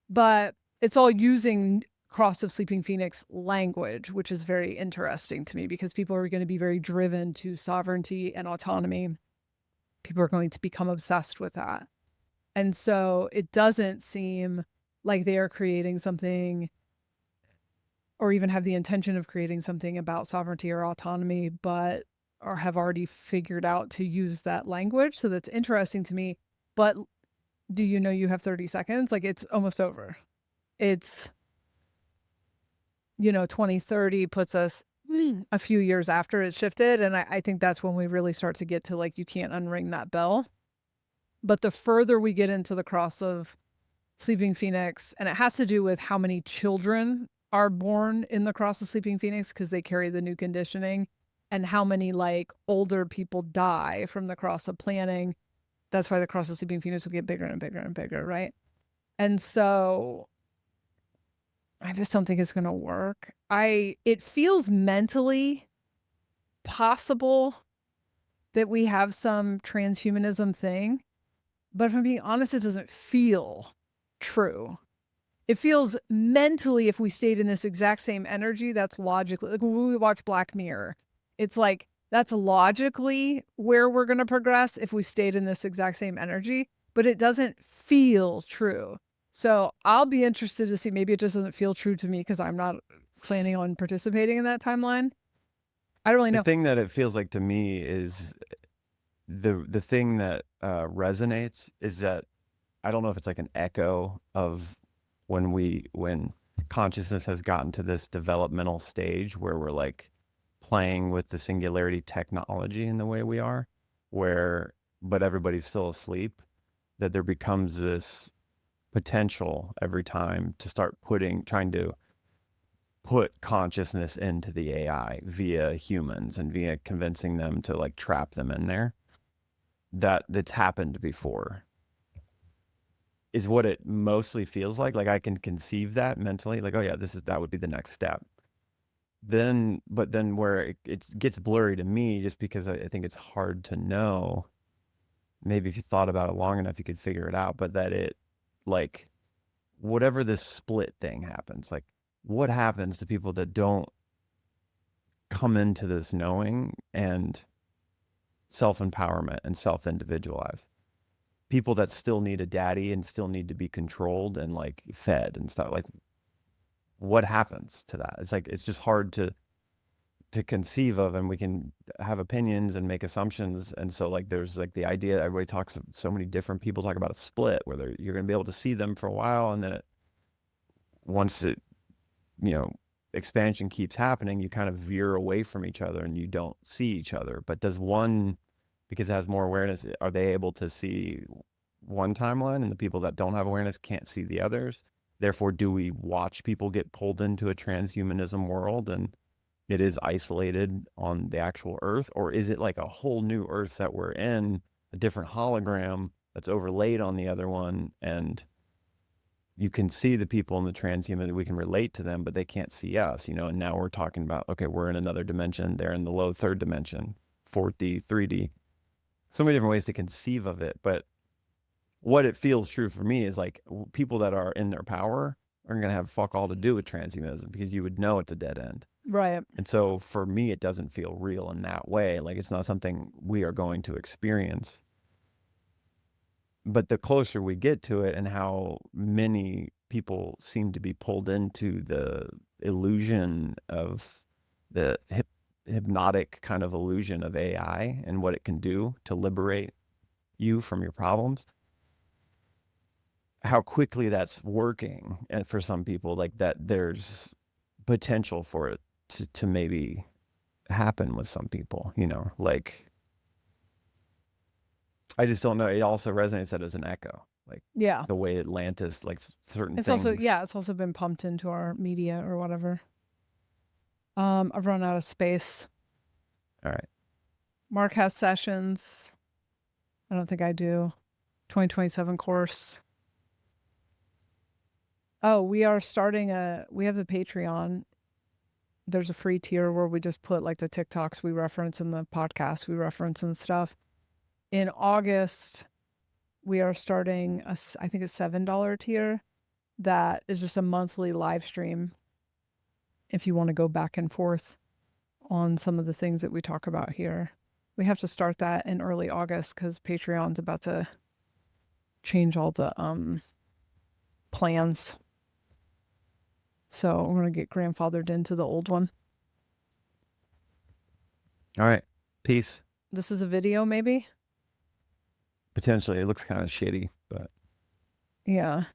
But it's all using Cross of Sleeping Phoenix language, which is very interesting to me, because people are going to be very driven to sovereignty and autonomy. People are going to become obsessed with that. And so it doesn't seem like they are creating something, or even have the intention of creating something about sovereignty or autonomy, or have already figured out to use that language. So that's interesting to me. But do you know you have 30 seconds? Like, it's almost over. It's, you know, 2030 puts us a few years after it shifted. And I think that's when we really start to get to, like, you can't unring that bell. But the further we get into the Cross of Sleeping Phoenix, and it has to do with how many children are born in the Cross of Sleeping Phoenix, because they carry the new conditioning, and how many like older people die from the Cross of Planning. That's why the Cross of Sleeping Phoenix will get bigger and bigger and bigger, right? And so I just don't think it's going to work. It feels mentally possible that we have some transhumanism thing, but if I'm being honest, it doesn't feel true. it feels mentally, if we stayed in this exact same energy, that's logically, like when we watch Black Mirror, it's like that's logically where we're going to progress if we stayed in this exact same energy, but it doesn't feel true. So I'll be interested to see. Maybe it just doesn't feel true to me because I'm not planning on participating in that timeline. I don't really The know. thing that it feels like to me is the thing that resonates is that I don't know if it's like an echo of when consciousness has gotten to this developmental stage where we're like playing with the singularity technology in the way we are, where but everybody's still asleep, that there becomes this potential every time to start trying to put consciousness into the AI via humans and via convincing them to like trap them in there. That's happened before is what it mostly feels like. Like I can conceive that mentally, like, oh yeah, that would be the next step. But then where it gets blurry to me, just because I think it's hard to know. Maybe if you thought about it long enough, you could figure it out. But that it, like, whatever this split thing happens, like, what happens to people that don't come into this knowing and self-empowerment and self-individualize? People that still need a daddy and still need to be controlled and like fed and stuff, like what happens to that? It's like it's just hard to conceive of, and we can have opinions and make assumptions. And so like there's like the idea, everybody talks, so many different people talk about a split where you're going to be able to see them for a while, and then once it, you know, expansion keeps happening, you kind of veer away from each other and you don't see each other. But does one, because it has more awareness, are they able to see one timeline, and the people that don't have awareness can't see the others? Therefore, do we watch people get pulled into a transhumanism world and it is isolated on the actual Earth? Or is it like a whole new Earth that we're in, a different hologram that's overlaid on the other one, and you can see the people in the transhuman, we can relate to them, but they can't see us, you know? And now we're talking about, okay, we're in another dimension, they're in the low third dimension, 4D, 3D. So many different ways to conceive of it. But what it feels true for me is like people that are in their power are going to have fuck all to do with transhumanism, because you would know it's a dead end. Right. And so for me, it doesn't feel real in that way. Like it's not something we are going to experience. But the closer we get to it, and how many people seem to be pulled into the illusion of the hypnotic kind of illusion of AI and what it can do to liberate you from your problems, how quickly that's working. And for some people, like that, there's potential for it to maybe happen with some people, you know, like, I just don't know. It also resonates that as an echo, like Yeah. the way Atlantis, like certain It's things. also, yeah, it's also been pumped into our media or whatever. I've run out of space. All right. Mark has sessions. I don't think I do. 2027 course. Oh, we have the Patreon. There's a free tier where we just put like the TikToks we reference and the podcasts we reference and stuff. In August, we are starting I think a $7 tier that is just a monthly live stream if you want to go back and forth on some of the things that we talk about here. We have to start that in early August because Patreon's about to change all the plans. So we're going to get grandfathered into the old one. All right. Peace. This is a video, maybe? Potentially. It looks kind of shitty, but Yeah.